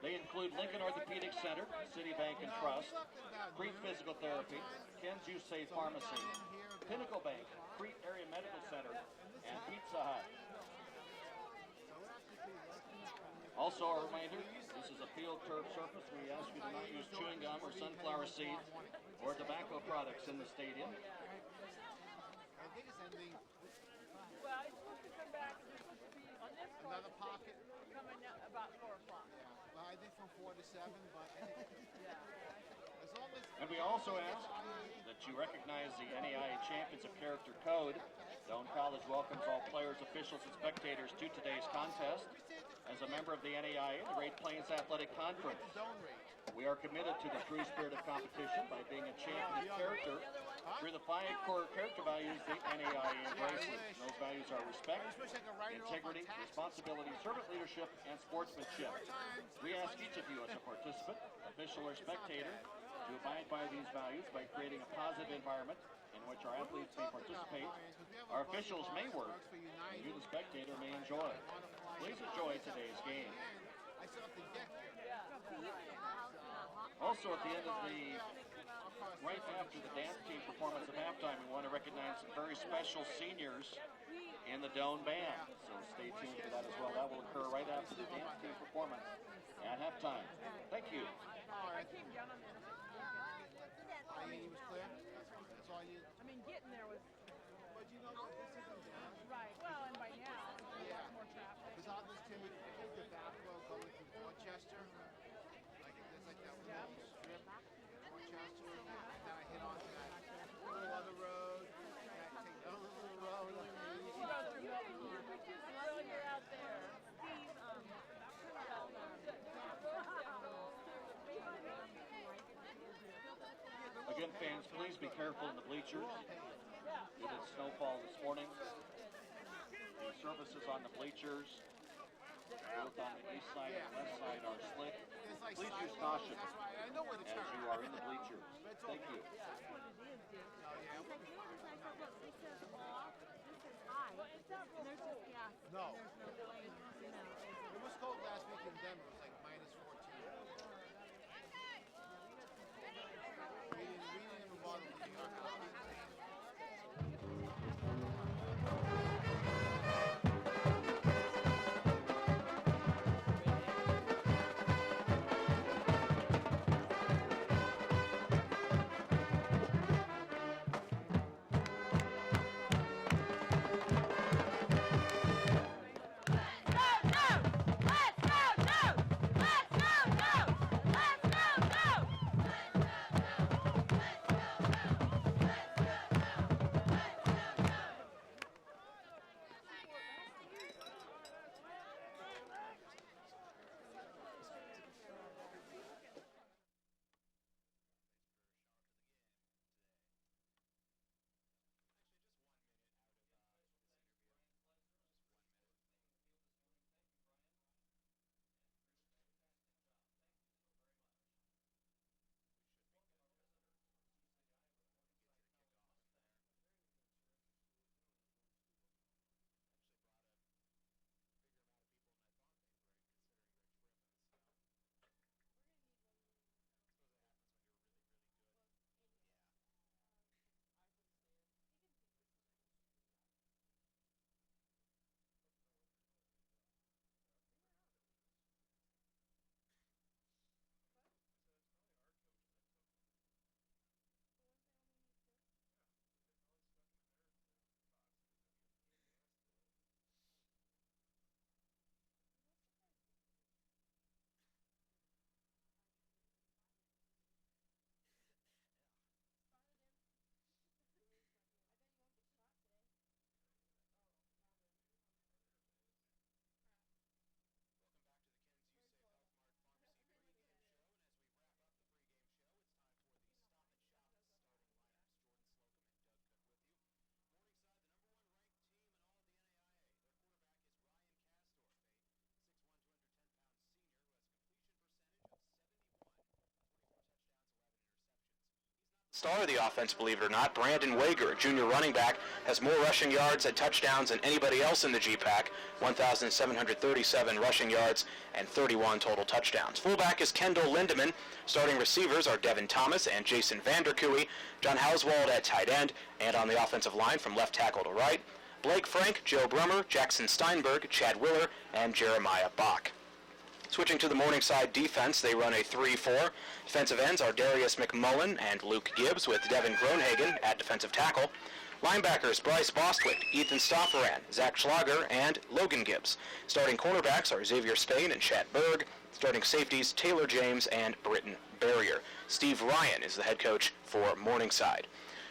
They include Lincoln Orthopedic Center, Citibank and Trust, Crete Physical Therapy, Ken's You Safe Pharmacy, Pinnacle Bank, Crete Area Medical Center, and Pizza Hut. Also a reminder, this is a field turf surface. We ask you to not use chewing gum or sunflower seeds or tobacco products in the stadium. I think it's ending. Well, it's supposed to come back. It's supposed to be on this one. Another pocket. Coming out about 4 o'clock. Yeah. Well, I think from 4 to 7, but Yeah. as long as. And we also ask that you recognize the NAIA Champions of Character Code. Doane College welcomes all players, officials, and spectators to today's contest. As a member of the NAIA, the Great Plains Athletic Conference, we are committed to the true spirit of competition by being a champion of character through the 5 core character values the NAIA embraces. Those values are respect, integrity, responsibility, servant leadership, and sportsmanship. We ask each of you as a participant, official, or spectator to abide by these values by creating a positive environment in which our athletes may participate, our officials may work, and you, the spectator, may enjoy. Please enjoy today's game. Also, at the end of right after the dance team performance at halftime, we want to recognize some very special seniors in the Doane band. So stay tuned for that as well. That will occur right after the dance team performance at halftime. Thank you. I came down on there. He was clear. That's all you. I mean, getting there was. But you know what? This isn't right. Well, and by now, there's more traffic. Because on this Timmy, the back road going through Dorchester, there's like that little strip, Dorchester, and then I hit onto that little other road, take the other little road. You go through Milton. While you're out there, Again, fans, please be careful in the bleachers. It did snowfall this morning. The surfaces on the bleachers, both on the east side and west side, are slick. Please use caution as you are in the bleachers. Thank you. No. It was cold last week in Denver. It was like minus 14. We didn't even bother with New York. Go! Star of the offense, believe it or not, Brandon Wager, a junior running back, has more rushing yards and touchdowns than anybody else in the GPAC, 1,737 rushing yards and 31 total touchdowns. Fullback is Kendall Lindemann. Starting receivers are Devin Thomas and Jason Vanderkooy, John Hauswald at tight end, and on the offensive line from left tackle to right, Blake Frank, Joe Brummer, Jackson Steinberg, Chad Willer, and Jeremiah Bach. Switching to the Morningside defense, they run a 3-4. Defensive ends are Darius McMullen and Luke Gibbs, with Devin Groenhagen at defensive tackle. Linebackers Bryce Bostwick, Ethan Stofferan, Zach Schlager, and Logan Gibbs. Starting cornerbacks are Xavier Spain and Chad Berg. Starting safeties Taylor James and Britton Barrier. Steve Ryan is the head coach for Morningside.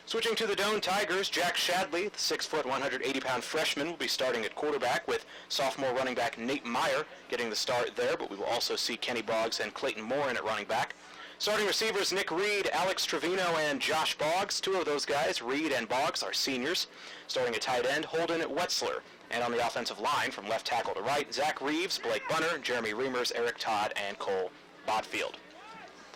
Switching to the Doane Tigers, Jack Shadley, the 6-foot, 180-pound freshman, will be starting at quarterback, with sophomore running back Nate Meyer getting the start there, but we will also see Kenny Boggs and Clayton Moore in at running back. Starting receivers Nick Reed, Alex Trevino, and Josh Boggs. Two of those guys, Reed and Boggs, are seniors. Starting at tight end, Holden Wetzler. And on the offensive line, from left tackle to right, Zach Reeves, Blake Bunner, Jeremy Reimers, Eric Todd, and Cole Bodfield.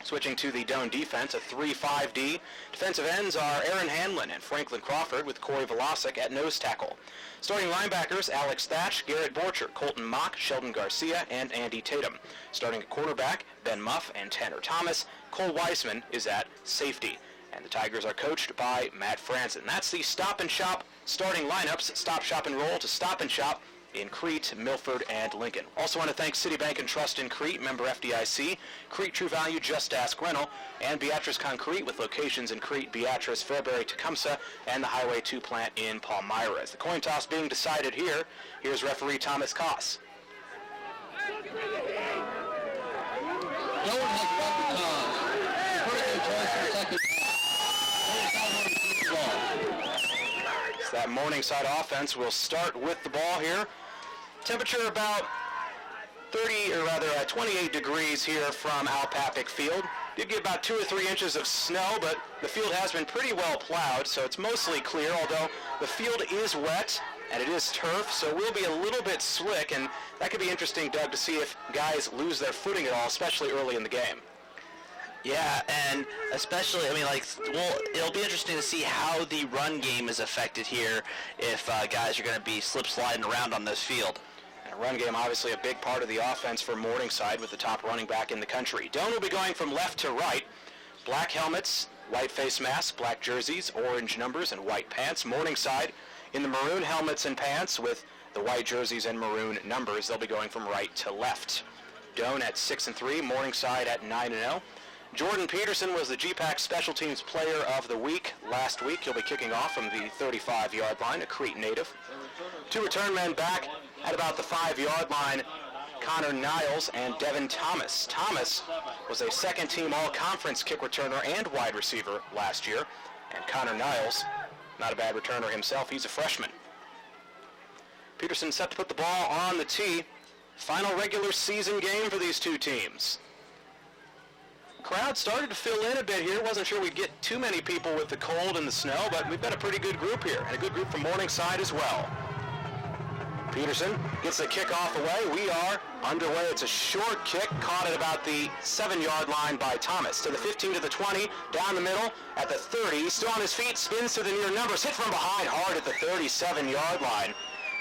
Switching to the Doane defense, a 3-5-D. Defensive ends are Aaron Hanlon and Franklin Crawford, with Corey Velasic at nose tackle. Starting linebackers, Alex Thatch, Garrett Borcher, Colton Mock, Sheldon Garcia, and Andy Tatum. Starting at quarterback, Ben Muff and Tanner Thomas. Cole Weisman is at safety. And the Tigers are coached by Matt Franzen. That's the Stop and Shop starting lineups. Stop, shop, and roll to Stop and Shop in Crete, Milford, and Lincoln. Also want to thank Citibank and Trust in Crete, member FDIC, Crete True Value, Just Ask Rental, and Beatrice Concrete, with locations in Crete, Beatrice, Fairbury, Tecumseh, and the Highway 2 plant in Palmyra. As the coin toss being decided here, here's referee Thomas Koss. Doane has won the toss. First choice for second half. So that Morningside offense will start with the ball here. Temperature about 28 degrees here from Alpapic Field. Did get about 2 or 3 inches of snow, but the field has been pretty well plowed, so it's mostly clear, although the field is wet and it is turf, so it will be a little bit slick, and that could be interesting, Doug, to see if guys lose their footing at all, especially early in the game. Yeah, and especially, it'll be interesting to see how the run game is affected here if guys are going to be slip-sliding around on this field. And a run game, obviously a big part of the offense for Morningside, with the top running back in the country. Doane will be going from left to right. Black helmets, white face masks, black jerseys, orange numbers, and white pants. Morningside in the maroon helmets and pants with the white jerseys and maroon numbers. They'll be going from right to left. Doane at 6-3, Morningside at 9-0. Jordan Peterson was the GPAC Special Teams Player of the Week last week. He'll be kicking off from the 35-yard line, a Crete native. Two return men back at about the 5-yard line, Connor Niles and Devin Thomas. Thomas was a second-team all-conference kick returner and wide receiver last year. And Connor Niles, not a bad returner himself, he's a freshman. Peterson set to put the ball on the tee. Final regular season game for these two teams. Crowd started to fill in a bit here. Wasn't sure we'd get too many people with the cold and the snow, but we've got a pretty good group here, and a good group from Morningside as well. Peterson gets the kickoff away. We are underway. It's a short kick, caught at about the 7-yard line by Thomas. To the 15, to the 20, down the middle at the 30. Still on his feet, spins to the near numbers, hit from behind hard at the 37-yard line.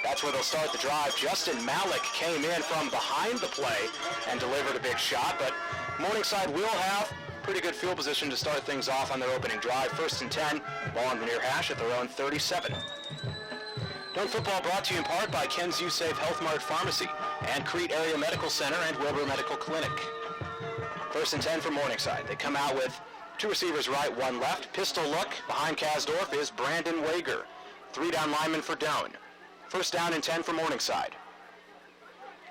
That's where they'll start the drive. Justin Malik came in from behind the play and delivered a big shot, but Morningside will have pretty good field position to start things off on their opening drive. 1st and 10, ball on the near hash at their own 37. Doane football brought to you in part by Ken's U-Safe Health Mart Pharmacy and Crete Area Medical Center and Wilbur Medical Clinic. 1st and 10 for Morningside. They come out with 2 receivers right, 1 left. Pistol look behind Kasdorf is Brandon Wager. 3 down lineman for Doane. 1st down and 10 for Morningside.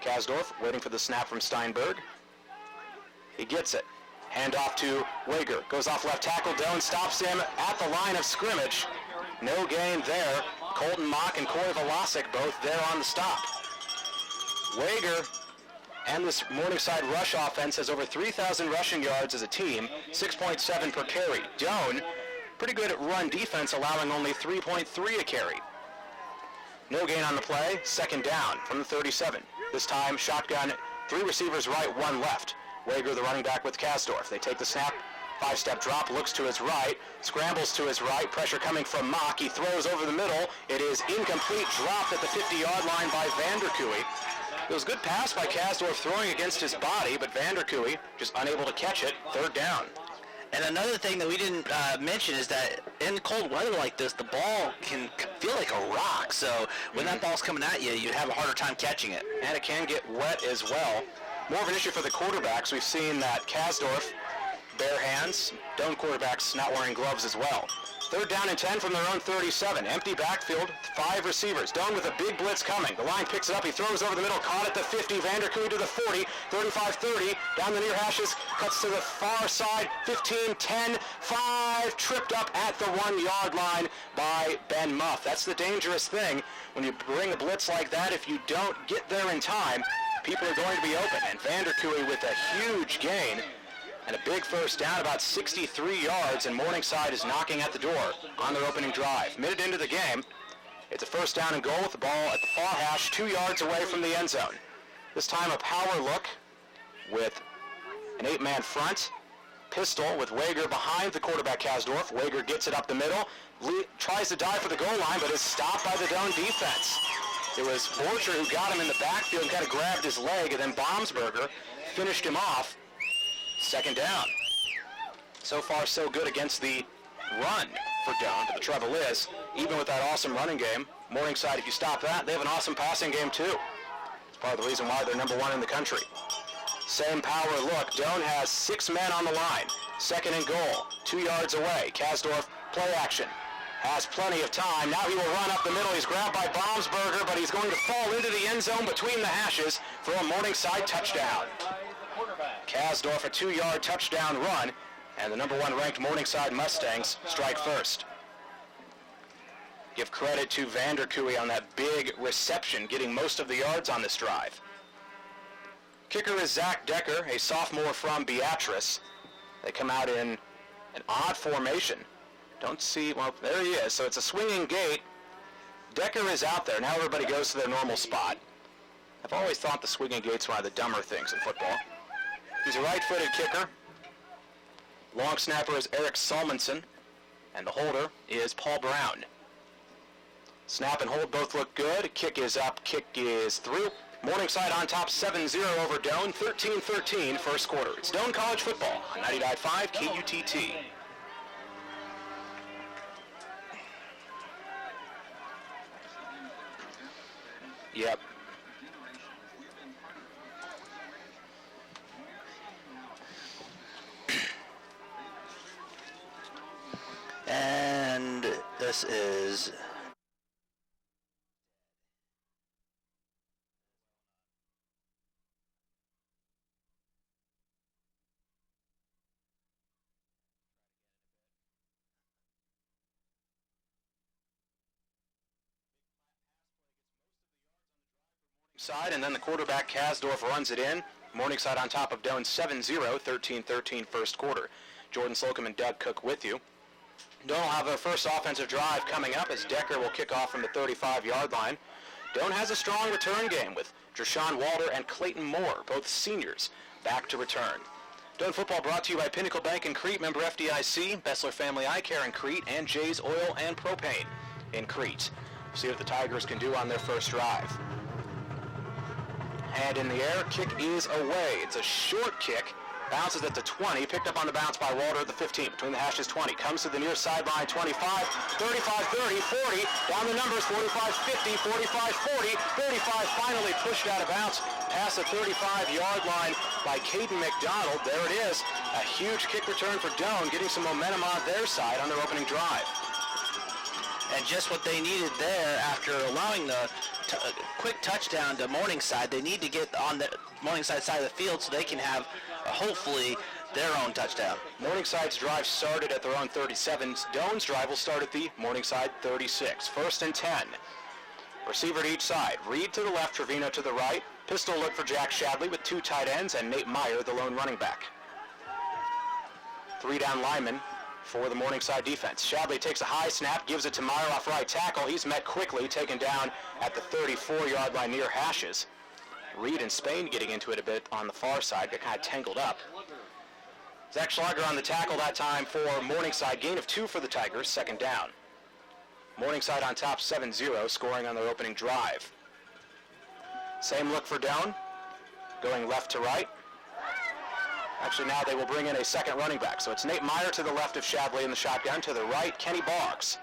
Kasdorf waiting for the snap from Steinberg. He gets it. Hand off to Wager. Goes off left tackle. Doane stops him at the line of scrimmage. No gain there. Colton Mock and Corey Velasic both there on the stop. Wager and this Morningside rush offense has over 3,000 rushing yards as a team, 6.7 per carry. Doane, pretty good at run defense, allowing only 3.3 a carry. No gain on the play. 2nd down from the 37. This time, shotgun, 3 receivers right, 1 left. Wager, the running back with Kasdorf. They take the snap 5-step drop, looks to his right, scrambles to his right, pressure coming from Mock. He throws over the middle. It is incomplete, dropped at the 50-yard line by Vanderkooy. It was a good pass by Kasdorf throwing against his body, but Vanderkooy just unable to catch it. 3rd down. And another thing that we didn't mention is that in cold weather like this, the ball can feel like a rock. So when that ball's coming at you, you have a harder time catching it. And it can get wet as well. More of an issue for the quarterbacks. We've seen that Kasdorf, bare hands, Doane quarterbacks not wearing gloves as well. 3rd down and 10 from their own 37. Empty backfield, 5 receivers. Doane with a big blitz coming. The line picks it up. He throws over the middle, caught at the 50. Vanderkooy to the 40, 35-30. Down the near hashes, cuts to the far side. 15, 10, 5. Tripped up at the 1-yard line by Ben Muff. That's the dangerous thing. When you bring a blitz like that, if you don't get there in time, people are going to be open. And Vanderkooy with a huge gain. And a big 1st down, about 63 yards, and Morningside is knocking at the door on their opening drive. Minute into the game, it's a 1st down and goal with the ball at the far hash, 2 yards away from the end zone. This time a power look with an 8-man front. Pistol with Wager behind the quarterback Kasdorf. Wager gets it up the middle, tries to dive for the goal line, but is stopped by the Doane defense. It was Borcher who got him in the backfield and kind of grabbed his leg, and then Baumsberger finished him off. 2nd down. So far, so good against the run for Doane, but the trouble is, even with that awesome running game, Morningside, if you stop that, they have an awesome passing game too. It's part of the reason why they're number 1 in the country. Same power look. Doane has 6 men on the line. 2nd and goal, 2 yards away. Kasdorf, play action. Has plenty of time. Now he will run up the middle. He's grabbed by Baumsberger, but he's going to fall into the end zone between the hashes for a Morningside touchdown. Kasdorf, a 2-yard touchdown run, and the number 1 ranked Morningside Mustangs strike first. Give credit to Vanderkooy on that big reception, getting most of the yards on this drive. Kicker is Zach Decker, a sophomore from Beatrice. They come out in an odd formation. Don't see, well, there he is. So it's a swinging gate. Decker is out there. Now everybody goes to their normal spot. I've always thought the swinging gate's one of the dumber things in football. He's a right-footed kicker. Long snapper is Eric Salmonson, and the holder is Paul Brown. Snap and hold both look good. Kick is up, kick is through. Morningside on top 7-0 over Doane, 13-13 first quarter. It's Doane College football on 90.5 KUTT. Yep. And this is side, and then the quarterback Kasdorf runs it in. Morningside on top of Doane 7-0, 13-13 first quarter. Jordan Slocum and Doug Cook with you. Doane will have their first offensive drive coming up as Decker will kick off from the 35-yard line. Doane has a strong return game with Drashawn Walter and Clayton Moore, both seniors, back to return. Doane football brought to you by Pinnacle Bank in Crete, member FDIC, Bessler Family Eye Care in Crete, and Jay's Oil and Propane in Crete. See what the Tigers can do on their first drive. Hand in the air, kick is away. It's a short kick, bounces at the 20, picked up on the bounce by Walter at the 15, between the hashes 20, comes to the near sideline 25, 35, 30, 40, down the numbers 45, 50, 45, 40, 35 finally pushed out of bounds, past the 35-yard line by Caden McDonald. There it is, a huge kick return for Doane, getting some momentum on their side on their opening drive. and just what they needed there after allowing the quick touchdown to Morningside. They need to get on the Morningside side of the field so they can have, hopefully, their own touchdown. Morningside's drive started at their own 37. Doane's drive will start at the Morningside 36. 1st and 10. Receiver to each side. Reed to the left, Trevino to the right. Pistol look for Jack Shadley with 2 tight ends and Nate Meyer, the lone running back. 3 down linemen for the Morningside defense. Shadley takes a high snap, gives it to Meyer off right tackle. He's met quickly, taken down at the 34-yard line near hashes. Reed and Spain getting into it a bit on the far side, got kind of tangled up. Zach Schlager on the tackle that time for Morningside. Gain of 2 for the Tigers, second down. Morningside on top 7-0, scoring on their opening drive. Same look for Doane, going left to right. Actually, now they will bring in a second running back. So it's Nate Meyer to the left of Shadley in the shotgun. To the right, Kenny Boggs.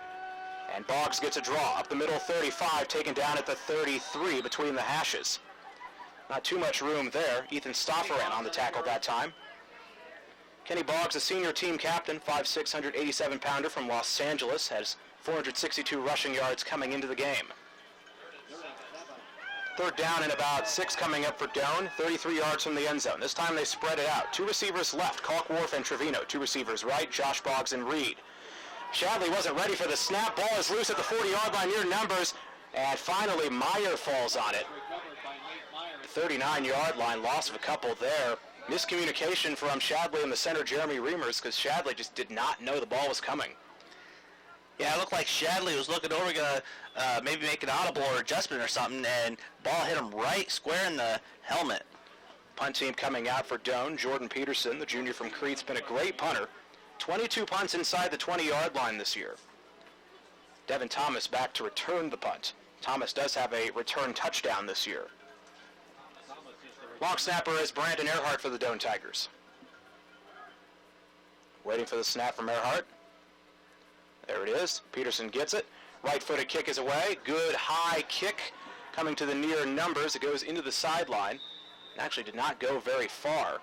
And Boggs gets a draw. Up the middle, 35, taken down at the 33 between the hashes. Not too much room there. Ethan Stofferan on the tackle that time. Kenny Boggs, a senior team captain, 5'6", 187-pounder from Los Angeles, has 462 rushing yards coming into the game. Third down and about 6 coming up for Doane, 33 yards from the end zone. This time they spread it out. 2 receivers left, Kalkworth and Trevino. 2 receivers right, Josh Boggs and Reed. Shadley wasn't ready for the snap. Ball is loose at the 40-yard line near numbers. And finally, Meyer falls on it. 39-yard line, loss of a couple there. Miscommunication from Shadley and the center, Jeremy Reimers, because Shadley just did not know the ball was coming. Yeah, it looked like Shadley was looking over, going to maybe make an audible or adjustment or something, and ball hit him right square in the helmet. Punt team coming out for Doane. Jordan Peterson, the junior from Crete, has been a great punter. 22 punts inside the 20-yard line this year. Devin Thomas back to return the punt. Thomas does have a return touchdown this year. Long snapper is Brandon Earhart for the Doane Tigers. Waiting for the snap from Earhart. There it is. Peterson gets it. Right-footed kick is away. Good high kick coming to the near numbers. It goes into the sideline. It actually did not go very far.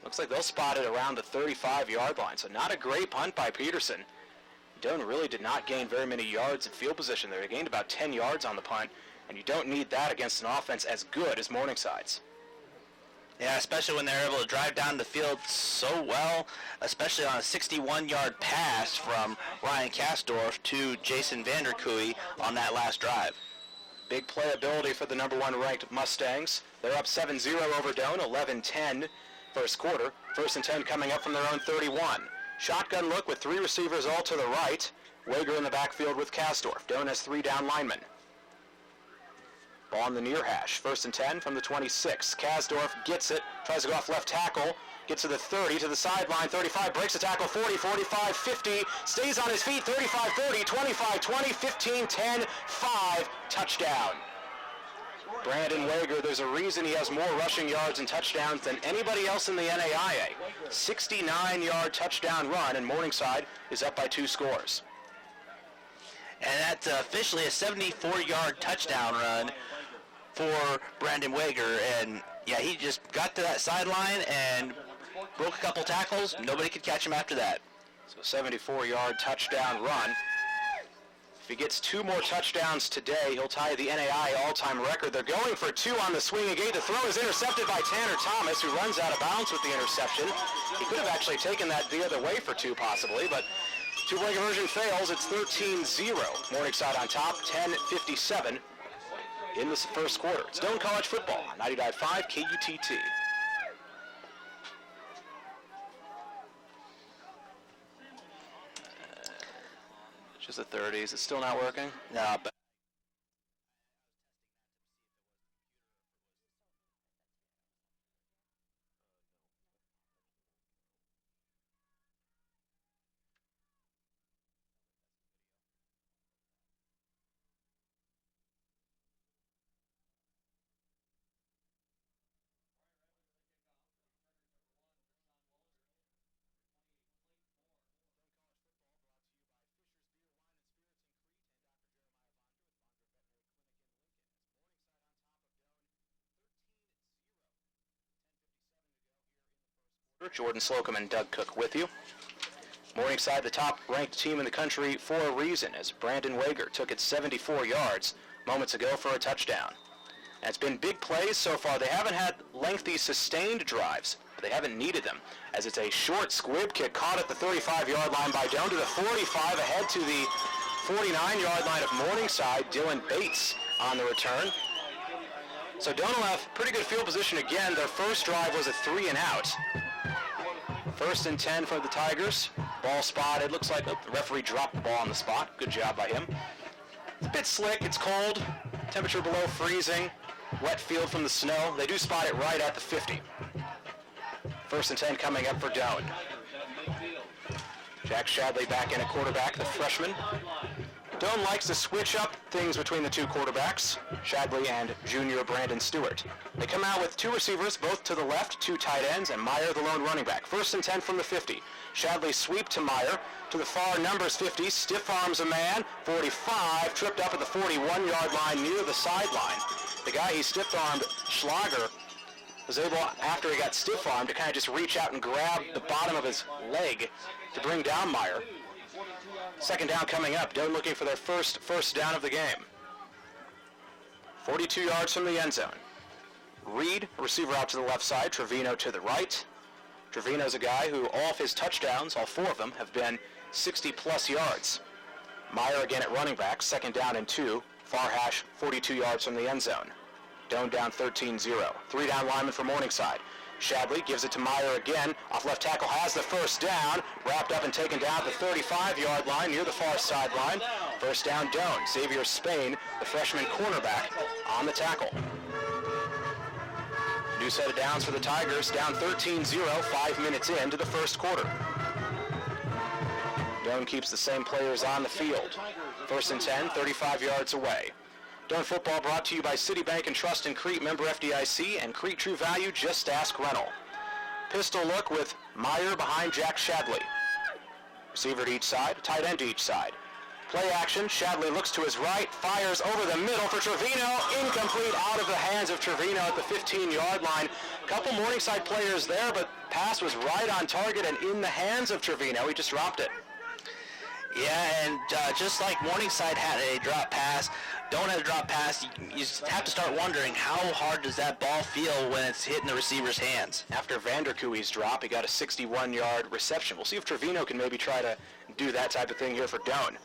Looks like they'll spot it around the 35-yard line. So not a great punt by Peterson. Doane really did not gain very many yards in field position there. They gained about 10 yards on the punt, and you don't need that against an offense as good as Morningside's. Yeah, especially when they're able to drive down the field so well, especially on a 61-yard pass from Ryan Kasdorf to Jason Vanderkooy on that last drive. Big playability for the number 1 ranked Mustangs. They're up 7-0 over Doane, 11-10 first quarter. First and 10 coming up from their own 31. Shotgun look with 3 receivers all to the right. Wager in the backfield with Kasdorf. Doane has 3 down linemen. Ball on the near hash. First and 10 from the 26. Kasdorf gets it, tries to go off left tackle, gets to the 30, to the sideline, 35, breaks the tackle, 40, 45, 50, stays on his feet, 35, 30, 25, 20, 15, 10, 5, touchdown. Brandon Wager, there's a reason he has more rushing yards and touchdowns than anybody else in the NAIA. 69-yard touchdown run, and Morningside is up by 2 scores. And that's officially a 74-yard touchdown run for Brandon Wager. And, yeah, he just got to that sideline and broke a couple tackles. Nobody could catch him after that. So 74-yard touchdown run. If he gets 2 more touchdowns today, he'll tie the NAIA all-time record. They're going for 2 on the swinging gate. The throw is intercepted by Tanner Thomas, who runs out of bounds with the interception. He could have actually taken that the other way for 2 possibly, but 2-point conversion fails. It's 13-0. Morningside on top, 10:57 in the first quarter. It's Doane College football, 90.5 KUTT. Just the 30s. It's still not working? No, but Jordan Slocum and Doug Cook with you. Morningside, the top-ranked team in the country for a reason, as Brandon Wager took it 74 yards moments ago for a touchdown. And it's been big plays so far. They haven't had lengthy, sustained drives, but they haven't needed them, as it's a short squib kick caught at the 35-yard line by Doane to the 45, ahead to the 49-yard line of Morningside. Dylan Bates on the return. So Doane will have pretty good field position again. Their first drive was a 3-and-out. First and 10 for the Tigers. Ball spotted. Looks like the referee dropped the ball on the spot. Good job by him. It's a bit slick. It's cold. Temperature below freezing. Wet field from the snow. They do spot it right at the 50. First and 10 coming up for Doane. Jack Shadley back in at quarterback, the freshman. Doane likes to switch up things between the two quarterbacks, Shadley and junior Brandon Stewart. They come out with two receivers, both to the left, two tight ends, and Meyer the lone running back. First and 10 from the 50. Shadley sweep to Meyer, to the far numbers 50, stiff arms a man, 45, tripped up at the 41-yard line near the sideline. The guy he stiff-armed, Schlager, was able, after he got stiff-armed, to kind of just reach out and grab the bottom of his leg to bring down Meyer. Second down coming up. Doane looking for their first down of the game. 42 yards from the end zone. Reed, receiver out to the left side. Trevino to the right. Trevino's a guy who all of his touchdowns, all four of them, have been 60-plus yards. Meyer again at running back. Second down and 2. Far hash, 42 yards from the end zone. Doane down 13-0. Three down lineman for Morningside. Shadley gives it to Meyer again. Off left tackle, has the first down. Wrapped up and taken down at the 35-yard line near the far sideline. First down, Doane. Xavier Spain, the freshman cornerback, on the tackle. New set of downs for the Tigers, down 13-0, 5 minutes into the first quarter. Doane keeps the same players on the field. First and 10, 35 yards away. Doane football brought to you by Citibank and Trust in Crete, member FDIC, and Crete True Value, just ask rental. Pistol look with Meyer behind Jack Shadley. Receiver to each side, tight end to each side. Play action, Shadley looks to his right, fires over the middle for Trevino, incomplete, out of the hands of Trevino at the 15-yard line. Couple Morningside players there, but pass was right on target and in the hands of Trevino. He just dropped it. Yeah, and just like Morningside had a drop pass, Doane had a drop pass, you have to start wondering how hard does that ball feel when it's hitting the receiver's hands. After Vanderkooi's drop, he got a 61-yard reception. We'll see if Trevino can maybe try to do that type of thing here for Doane.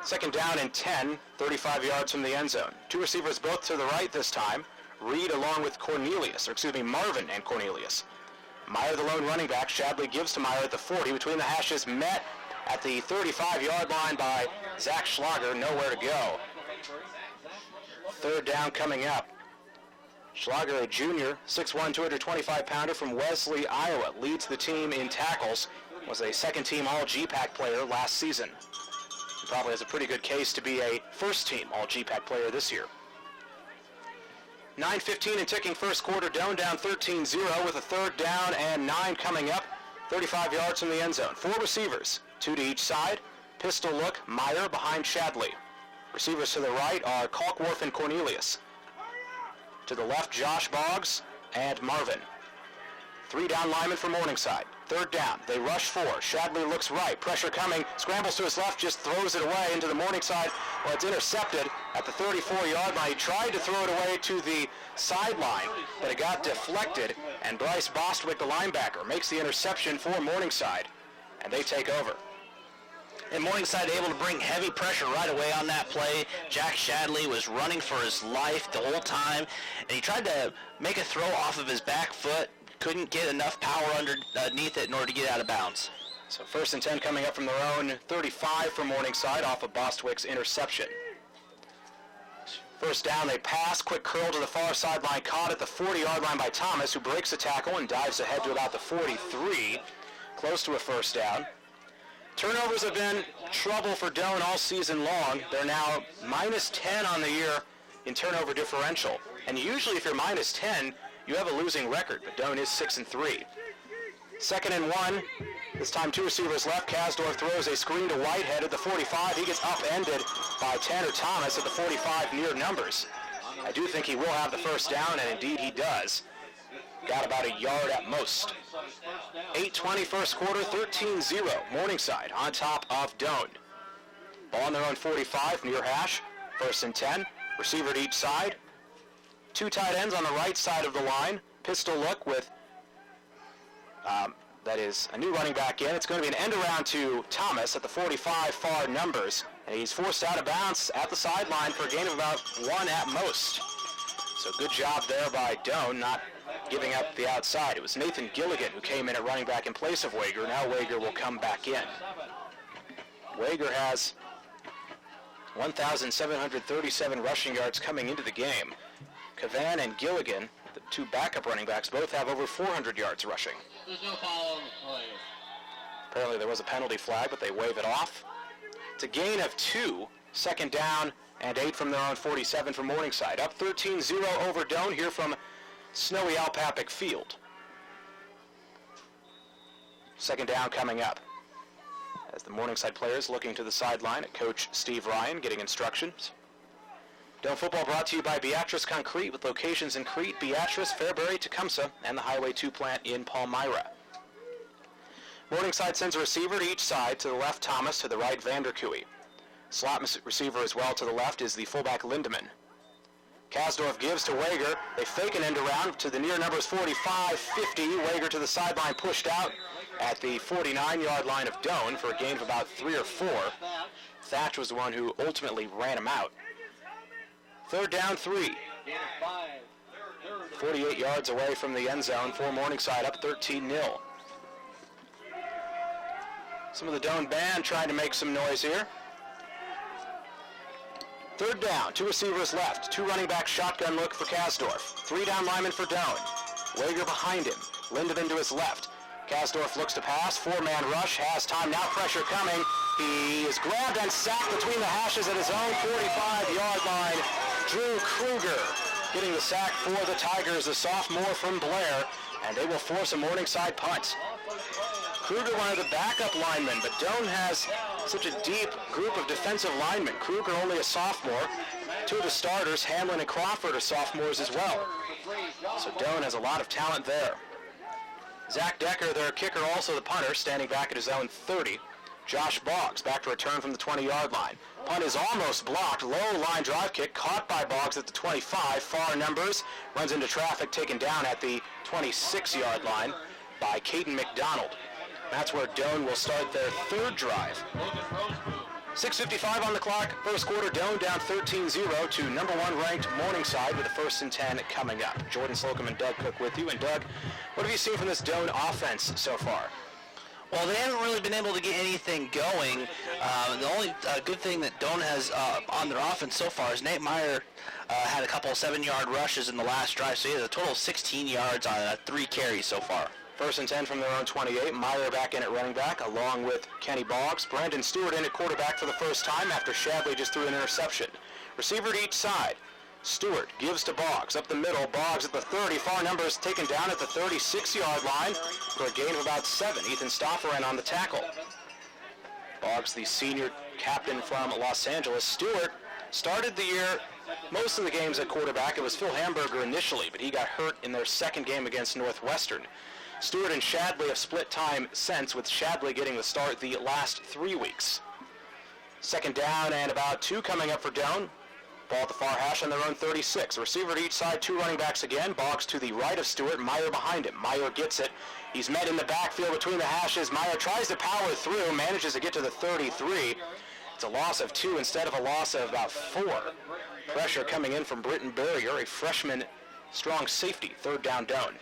Second down and 10, 35 yards from the end zone. Two receivers both to the right this time. Reed along with Marvin and Cornelius. Meyer the lone running back. Shadley gives to Meyer at the 40. Between the hashes, met at the 35-yard line by Zach Schlager. Nowhere to go. Third down coming up. Schlager, a junior, 6'1", 225-pounder from Wesley, Iowa, leads the team in tackles. Was a second-team All-GPAC player last season. He probably has a pretty good case to be a first-team All-GPAC player this year. 9:15 and ticking first quarter. Doane down 13-0 with a third down and 9 coming up. 35 yards from the end zone. Four receivers, two to each side. Pistol look, Meyer behind Shadley. Receivers to the right are Kalkworth and Cornelius. To the left, Josh Boggs and Marvin. Three down linemen for Morningside. Third down, they rush four. Shadley looks right, pressure coming, scrambles to his left, just throws it away into the Morningside. Well, it's intercepted at the 34-yard line. He tried to throw it away to the sideline, but it got deflected, and Bryce Bostwick, the linebacker, makes the interception for Morningside, and they take over. And Morningside able to bring heavy pressure right away on that play. Jack Shadley was running for his life the whole time, and he tried to make a throw off of his back foot. Couldn't get enough power underneath it in order to get out of bounds. So first and 10 coming up from their own 35 for Morningside off of Bostwick's interception. First down, they pass, quick curl to the far sideline, caught at the 40-yard line by Thomas, who breaks a tackle and dives ahead to about the 43, close to a first down. Turnovers have been trouble for Doane all season long. They're now minus 10 on the year in turnover differential. And usually if you're minus 10, you have a losing record, but Doane is 6-3. Second and 1. This time two receivers left. Kasdorf throws a screen to Whitehead at the 45. He gets upended by Tanner Thomas at the 45 near numbers. I do think he will have the first down, and indeed he does. Got about a yard at most. 8:20 first quarter, 13-0. Morningside on top of Doane. Ball on their own 45 near hash. First and 10. Receiver to each side. Two tight ends on the right side of the line. Pistol look with, that is a new running back in. It's going to be an end around to Thomas at the 45 far numbers. And he's forced out of bounds at the sideline for a gain of about 1 at most. So good job there by Doane, not giving up the outside. It was Nathan Gilligan who came in at running back in place of Wager. Now Wager will come back in. Wager has 1,737 rushing yards coming into the game. Cavan and Gilligan The two backup running backs both have over 400 yards rushing. There's no foul on the play. Apparently there was a penalty flag, but they wave it off. It's a gain of 2, second down, and 8 from their own 47 for Morningside. Up 13-0 over Doane here from snowy Alpapic Field. Second down coming up as the Morningside players looking to the sideline at Coach Steve Ryan getting instructions. Doane football brought to you by Beatrice Concrete with locations in Crete, Beatrice, Fairbury, Tecumseh, and the Highway 2 plant in Palmyra. Morningside sends a receiver to each side. To the left, Thomas. To the right, Vanderkooy. Slot receiver as well to the left is the fullback Lindemann. Kasdorf gives to Wager. They fake an end around to the near numbers 45, 50. Wager to the sideline, pushed out at the 49-yard line of Doane for a gain of about 3 or 4. Thatch was the one who ultimately ran him out. Third down, 3. 48 yards away from the end zone for Morningside, up 13-0. Some of the Doane band trying to make some noise here. Third down, 2 receivers left, 2 running back shotgun look for Kasdorf. 3 down linemen for Doane. Wager behind him, Lindemann to his left. Kasdorf looks to pass, 4-man rush, has time, now pressure coming. He is grabbed and sacked between the hashes at his own 45-yard line. Drew Kruger getting the sack for the Tigers, a sophomore from Blair, and they will force a Morningside punt. Kruger, one of the backup linemen, but Doane has such a deep group of defensive linemen. Kruger only a sophomore. 2 of the starters, Hamlin and Crawford, are sophomores as well. So Doane has a lot of talent there. Zach Decker, their kicker, also the punter, standing back at his own 30. Josh Boggs back to return from the 20-yard line. Punt is almost blocked. Low line drive kick caught by Boggs at the 25. Far numbers. Runs into traffic, taken down at the 26-yard line by Caden McDonald. That's where Doane will start their third drive. 6:55 on the clock. First quarter, Doane down 13-0 to number 1 ranked Morningside with the 1st and 10 coming up. Jordan Slocum and Doug Cook with you. And Doug, what have you seen from this Doane offense so far? Well, they haven't really been able to get anything going. The only good thing that Doane has on their offense so far is Nate Meyer had a couple 7-yard rushes in the last drive, so he has a total of 16 yards on 3 carries so far. 1st and 10 from their own 28. Meyer back in at running back, along with Kenny Boggs. Brandon Stewart in at quarterback for the first time after Shadley just threw an interception. Receiver to each side. Stewart gives to Boggs. Up the middle, Boggs at the 30. Far numbers taken down at the 36-yard line for a gain of about 7. Ethan Stoffer in on the tackle. Boggs, the senior captain from Los Angeles. Stewart started the year, most of the games at quarterback. It was Phil Hamburger initially, but he got hurt in their second game against Northwestern. Stewart and Shadley have split time since, with Shadley getting the start the last 3 weeks. Second down and about 2 coming up for Doane. Ball at the far hash on their own 36. Receiver to each side, 2 running backs again. Boggs to the right of Stewart, Meyer behind him. Meyer gets it. He's met in the backfield between the hashes. Meyer tries to power through, manages to get to the 33. It's a loss of 2 instead of a loss of about 4. Pressure coming in from Britton Barrier, a freshman strong safety. Third down Doane.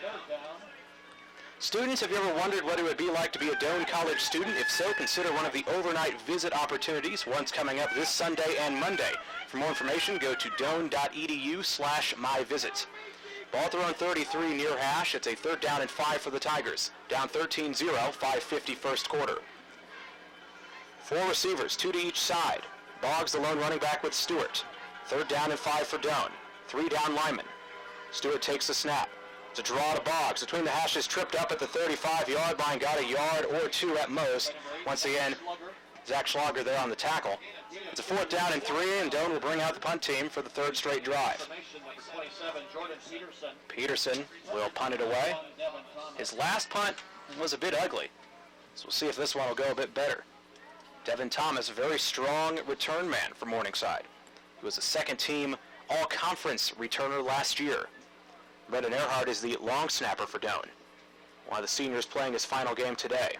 Students, have you ever wondered what it would be like to be a Doane College student? If so, consider one of the overnight visit opportunities. One's coming up this Sunday and Monday. For more information, go to doane.edu/myvisit. Ball at their own 33 near hash. It's a 3rd down and 5 for the Tigers. Down 13-0, 5:50 first quarter. 4 receivers, 2 to each side. Boggs, the lone running back with Stewart. 3rd down and 5 for Doane. 3 down linemen. Stewart takes the snap. It's a draw to Boggs. Between the hashes, tripped up at the 35-yard line. Got a yard or 2 at most. Once again, Zach Schlager there on the tackle. It's a 4th down and 3, and Doane will bring out the punt team for the 3rd straight drive. Peterson will punt it away. His last punt was a bit ugly, so we'll see if this one will go a bit better. Devin Thomas, a very strong return man for Morningside. He was a 2nd-team all-conference returner last year. Brendan Earhart is the long snapper for Doane. One of the seniors playing his final game today.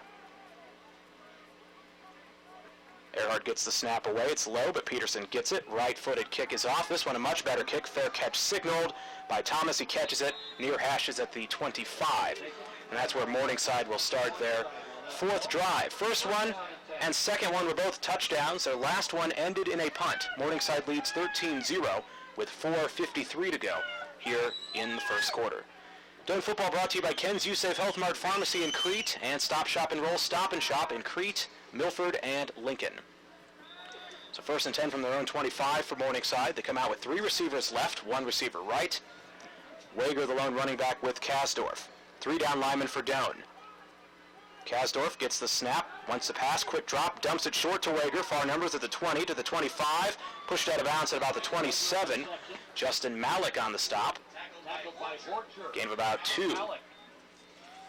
Earhart gets the snap away. It's low, but Peterson gets it. Right-footed kick is off. This one a much better kick. Fair catch signaled by Thomas. He catches it. Near hashes at the 25. And that's where Morningside will start their 4th drive. First one and second one were both touchdowns. Their last one ended in a punt. Morningside leads 13-0 with 4:53 to go here in the first quarter. Doane football brought to you by Ken's U-Save Health Mart Pharmacy in Crete and Stop Shop and Roll Stop and Shop in Crete, Milford, and Lincoln. So 1st and 10 from their own 25 for Morningside. They come out with 3 receivers left, 1 receiver right. Wager, the lone running back, with Kasdorf. 3 down linemen for Doane. Kasdorf gets the snap, wants to pass, quick drop, dumps it short to Wager. Far numbers at the 20 to the 25, pushed out of bounds at about the 27. Justin Malik on the stop. Gain of about 2.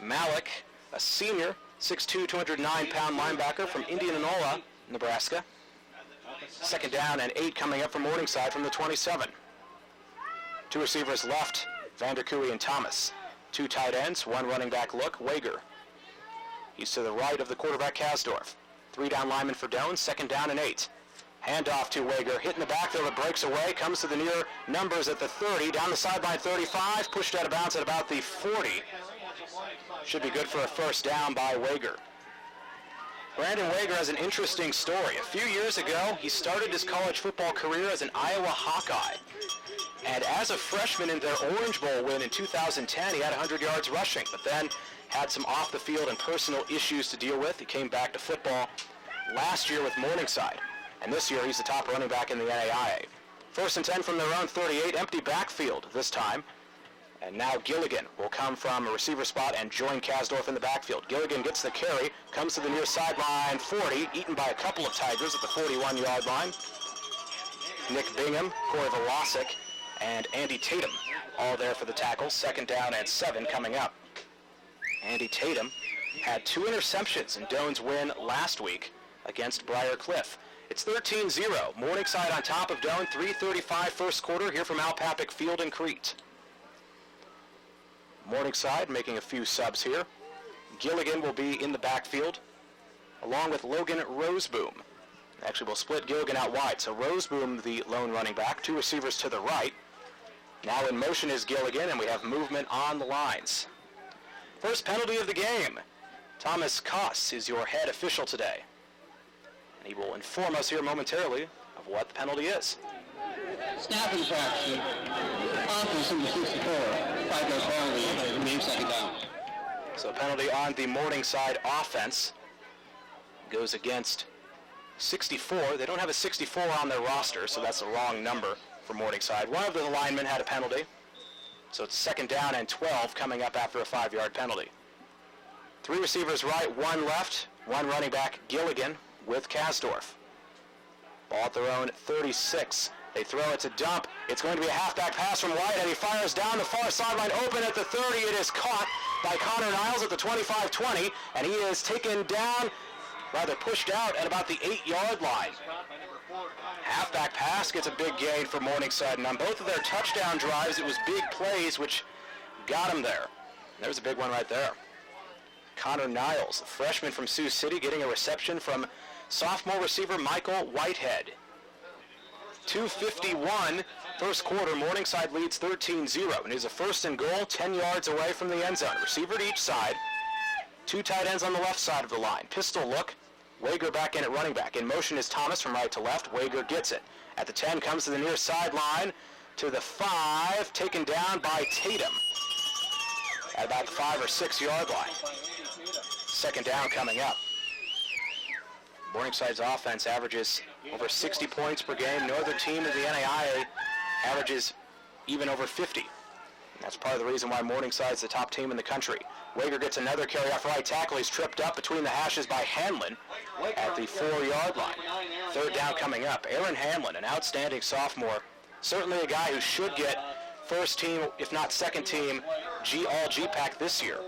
Malik, a senior, 6'2", 209-pound linebacker from Indianola, Nebraska. 2nd down and 8 coming up from Morningside from the 27. 2 receivers left, Vanderkooy and Thomas. 2 tight ends, 1 running back look, Wager. He's to the right of the quarterback, Kasdorf. 3 down linemen for Doane, 2nd down and 8. Handoff to Wager, hit in the backfield, it breaks away, comes to the near numbers at the 30, down the sideline 35, pushed out of bounds at about the 40. Should be good for a 1st down by Wager. Brandon Wager has an interesting story. A few years ago, he started his college football career as an Iowa Hawkeye. And as a freshman in their Orange Bowl win in 2010, he had 100 yards rushing, but then had some off-the-field and personal issues to deal with. He came back to football last year with Morningside. And this year, he's the top running back in the NAIA. 1st and 10 from their own 38, empty backfield this time. And now Gilligan will come from a receiver spot and join Kasdorf in the backfield. Gilligan gets the carry, comes to the near sideline 40, eaten by a couple of Tigers at the 41-yard line. Nick Bingham, Corey Velasic, and Andy Tatum all there for the tackle. 2nd down and 7 coming up. Andy Tatum had 2 interceptions in Doane's win last week against Briar Cliff. It's 13-0. Morningside on top of Doane. 3:35 first quarter here from Alpapic Field in Crete. Morningside making a few subs here. Gilligan will be in the backfield along with Logan Roseboom. Actually, we'll split Gilligan out wide. So Roseboom, the lone running back, 2 receivers to the right. Now in motion is Gilligan, and we have movement on the lines. First penalty of the game. Thomas Koss is your head official today. And he will inform us here momentarily of what the penalty is. Snap infraction. Offense number 64. 5-yard penalty. Remains 2nd down. So penalty on the Morningside offense goes against 64. They don't have a 64 on their roster, so that's the wrong number for Morningside. One of the linemen had a penalty. So it's 2nd down and 12 coming up after a 5-yard penalty. 3 receivers right, 1 left, 1 running back, Gilligan with Kasdorf. Ball at their own 36. They throw it to Dump. It's going to be a halfback pass from White, and he fires down the far sideline, open at the 30. It is caught by Connor Niles at the 25-20, and he is taken down, rather pushed out at about the 8-yard line. Halfback pass gets a big gain for Morningside, and on both of their touchdown drives, it was big plays which got him there. There's a big one right there. Connor Niles, a freshman from Sioux City, getting a reception from sophomore receiver Michael Whitehead. 2:51 first quarter. Morningside leads 13-0, and is a 1st and goal 10 yards away from the end zone. Receiver to each side. 2 tight ends on the left side of the line. Pistol look. Wager back in at running back. In motion is Thomas from right to left. Wager gets it. At the 10, comes to the near sideline. To the 5, taken down by Tatum. At about the 5 or 6 yard line. 2nd down coming up. Morningside's offense averages over 60 points per game. No other team in the NAIA averages even over 50. And that's part of the reason why Morningside's the top team in the country. Wager gets another carry off right tackle. He's tripped up between the hashes by Hanlon at the 4-yard line. 3rd down coming up. Aaron Hanlon, an outstanding sophomore. Certainly a guy who should get 1st team, if not 2nd team, All GPAC this year.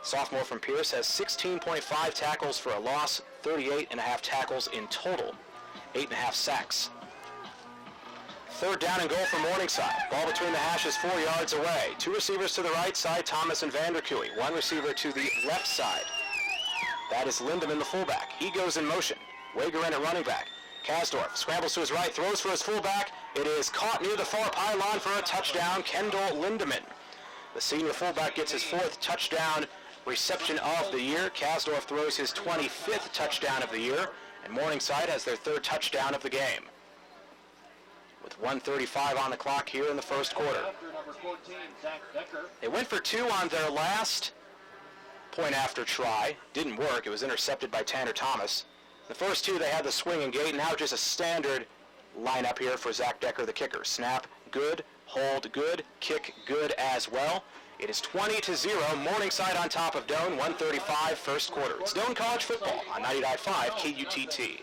Sophomore from Pierce has 16.5 tackles for a loss, 38.5 tackles in total, 8.5 sacks. 3rd down and goal for Morningside. Ball between the hashes 4 yards away. 2 receivers to the right side, Thomas and Vanderkooy. 1 receiver to the left side. That is Lindeman, the fullback. He goes in motion. Wager in at running back. Kasdorf scrambles to his right, throws for his fullback. It is caught near the far pylon for a touchdown, Kendall Lindeman. The senior fullback gets his 4th touchdown reception of the year. Kasdorf throws his 25th touchdown of the year, and Morningside has their 3rd touchdown of the game. with 1:35 on the clock here in the first quarter. After number 14, Zach Decker. They went for two on their last point after try. Didn't work. It was intercepted by Tanner Thomas. The first two, they had the swing and gate. Now just a standard lineup here for Zach Decker, the kicker. Snap, good. Hold, good. Kick, good as well. It is 20-0. Morningside on top of Doane. 1:35 first quarter. It's Doane College football on 90.5 KUTT.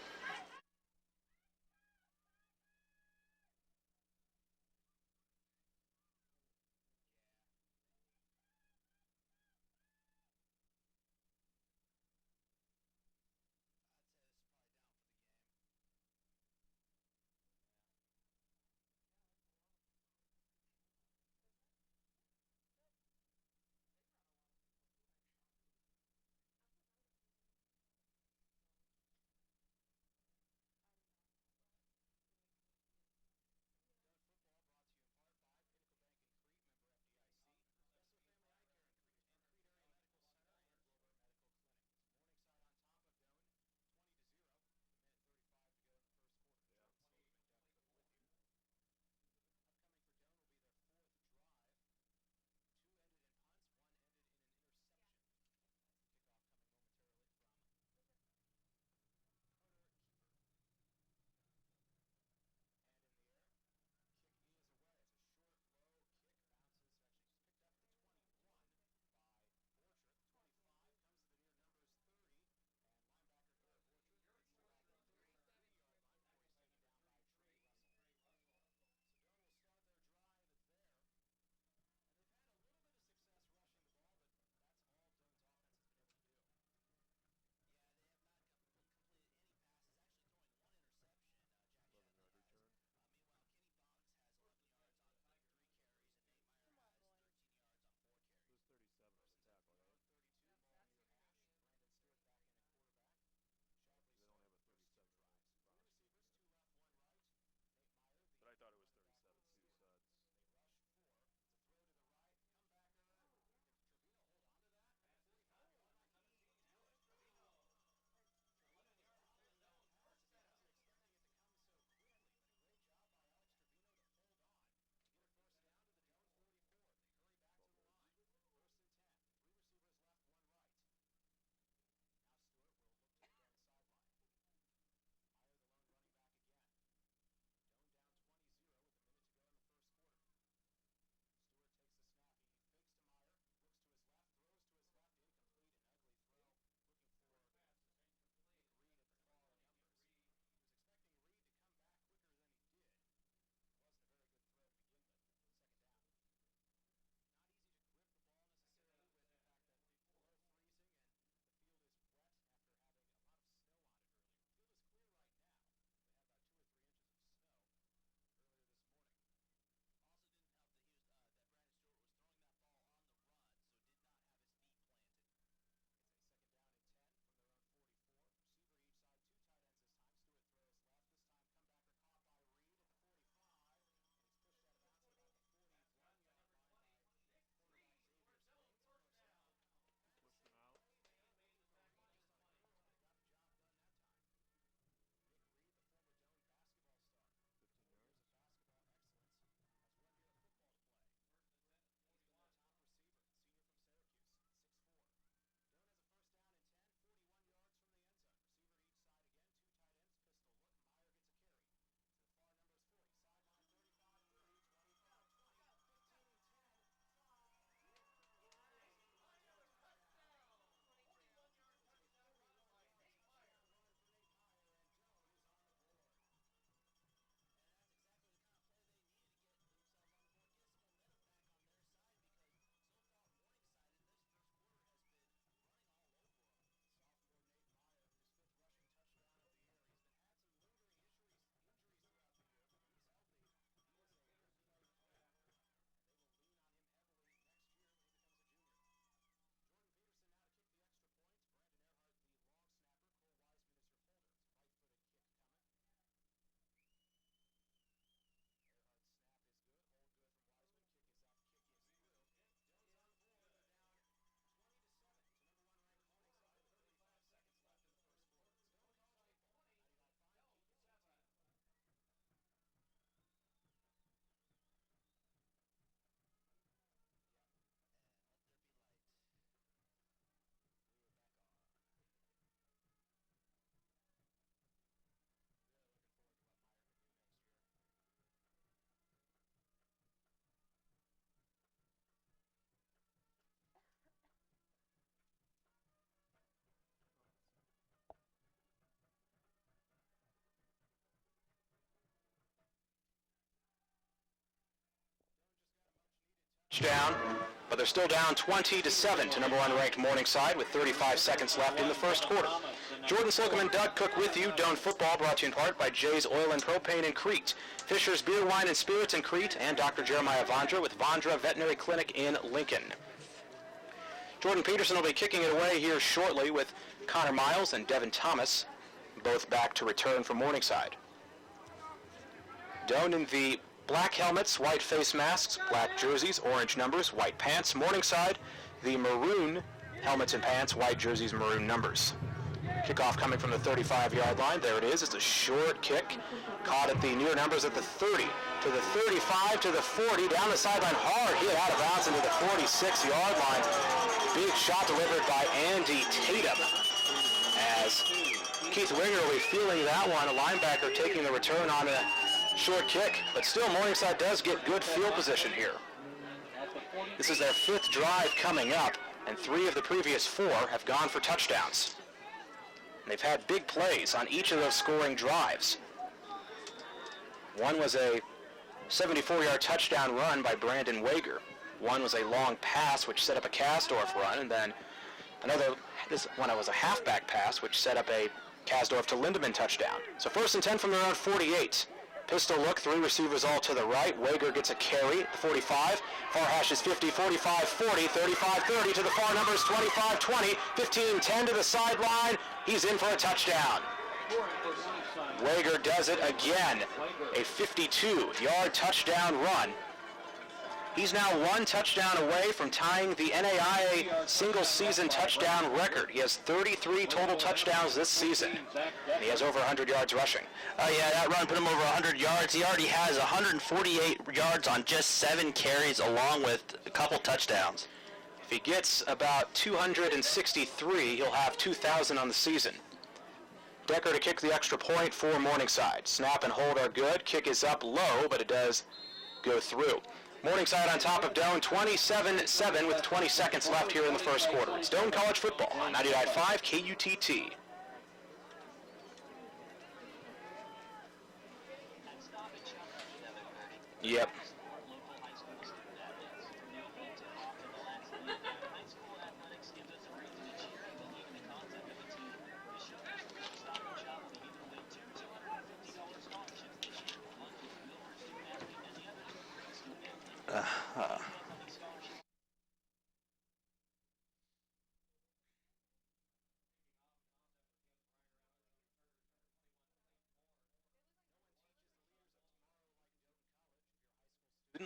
Down, but they're still down 20-7 to number 1 ranked Morningside with 35 seconds left in the first quarter. Jordan Slocum and Doug Cook with you. Doane football brought to you in part by Jay's Oil and Propane in Crete, Fisher's Beer, Wine, and Spirits in Crete, and Dr. Jeremiah Vondra with Vondra Veterinary Clinic in Lincoln. Jordan Peterson will be kicking it away here shortly with Connor Miles and Devin Thomas, both back to return from Morningside. Doane in the black helmets, white face masks, black jerseys, orange numbers, white pants. Morningside, the maroon helmets and pants, white jerseys, maroon numbers. Kickoff coming from the 35-yard line. There it is. It's a short kick. Caught at the near numbers at the 30, to the 35, to the 40, down the sideline, hard hit out of bounds into the 46-yard line. Big shot delivered by Andy Tatum. As Keith Winger will be feeling that one, a linebacker taking the return on a short kick, but still Morningside does get good field position here. This is their 5th drive coming up, and 3 of the previous 4 have gone for touchdowns. And they've had big plays on each of those scoring drives. One was a 74-yard touchdown run by Brandon Wager. One was a long pass which set up a Kasdorf run, and then this one was a halfback pass which set up a Kasdorf to Lindemann touchdown. So 1st and 10 from their own 48. Pistol look, 3 receivers all to the right. Wager gets a carry at the 45. Far hash is 50, 45, 40, 35, 30 to the far numbers, 25, 20, 15, 10 to the sideline. He's in for a touchdown. Wager does it again. A 52-yard touchdown run. He's now 1 touchdown away from tying the NAIA single-season touchdown record. He has 33 total touchdowns this season, and he has over 100 yards rushing. Yeah, that run put him over 100 yards. He already has 148 yards on just 7 carries, along with a couple touchdowns. If he gets about 263, he'll have 2,000 on the season. Decker to kick the extra point for Morningside. Snap and hold are good. Kick is up low, but it does go through. Morningside on top of Doane, 27-7 with 20 seconds left here in the first quarter. It's Doane College football on 99.5 KUTT. Yep.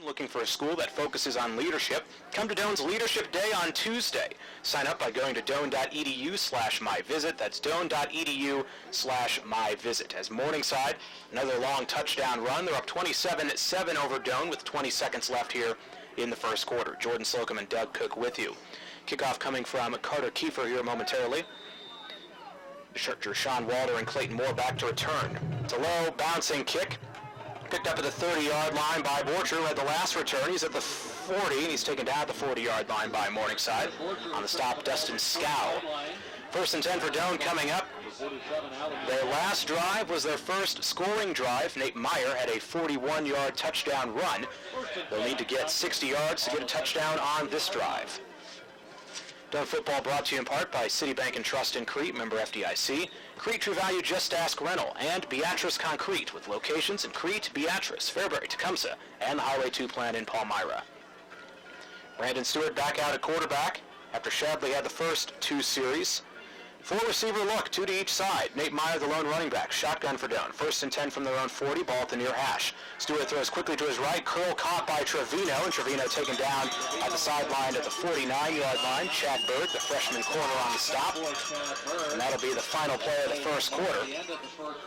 Looking for a school that focuses on leadership? Come to Doane's Leadership Day on Tuesday. Sign up by going to doane.edu/myvisit. That's doane.edu/myvisit. As Morningside, another long touchdown run. They're up 27-7 over Doane with 20 seconds left here in the first quarter. Jordan Slocum and Doug Cook with you. Kickoff coming from Carter Kiefer here momentarily. Sean Walter and Clayton Moore back to return. It's a low bouncing kick. Picked up at the 30-yard line by Borcher, who had the last return. He's at the 40, and he's taken down at the 40-yard line by Morningside. On the stop, Dustin Scow. 1st and 10 for Doane coming up. Their last drive was their first scoring drive. Nate Meyer had a 41-yard touchdown run. They'll need to get 60 yards to get a touchdown on this drive. Doane football brought to you in part by Citibank and Trust in Crete, member FDIC. Crete True Value Just Ask Rental, and Beatrice Concrete with locations in Crete, Beatrice, Fairbury, Tecumseh, and the Highway 2 plant in Palmyra. Brandon Stewart back out at quarterback after Shadley had the first 2 series. 4 receiver look, 2 to each side. Nate Meyer, the lone running back, shotgun for Doane. 1st and 10 from their own 40, ball at the near hash. Stewart throws quickly to his right, curl caught by Trevino, and Trevino taken down at the sideline at the 49-yard line. Chad Bird, the freshman corner on the stop. And that'll be the final play of the first quarter.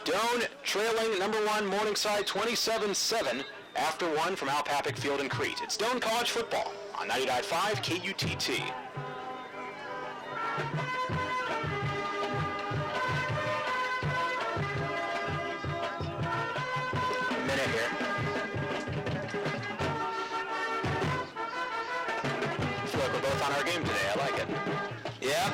Doane trailing number 1 Morningside 27-7 after 1 from Al Papick Field in Crete. It's Doane College football on 99.5 KUTT. Here. I feel like we're both on our game today. I like it. Yeah.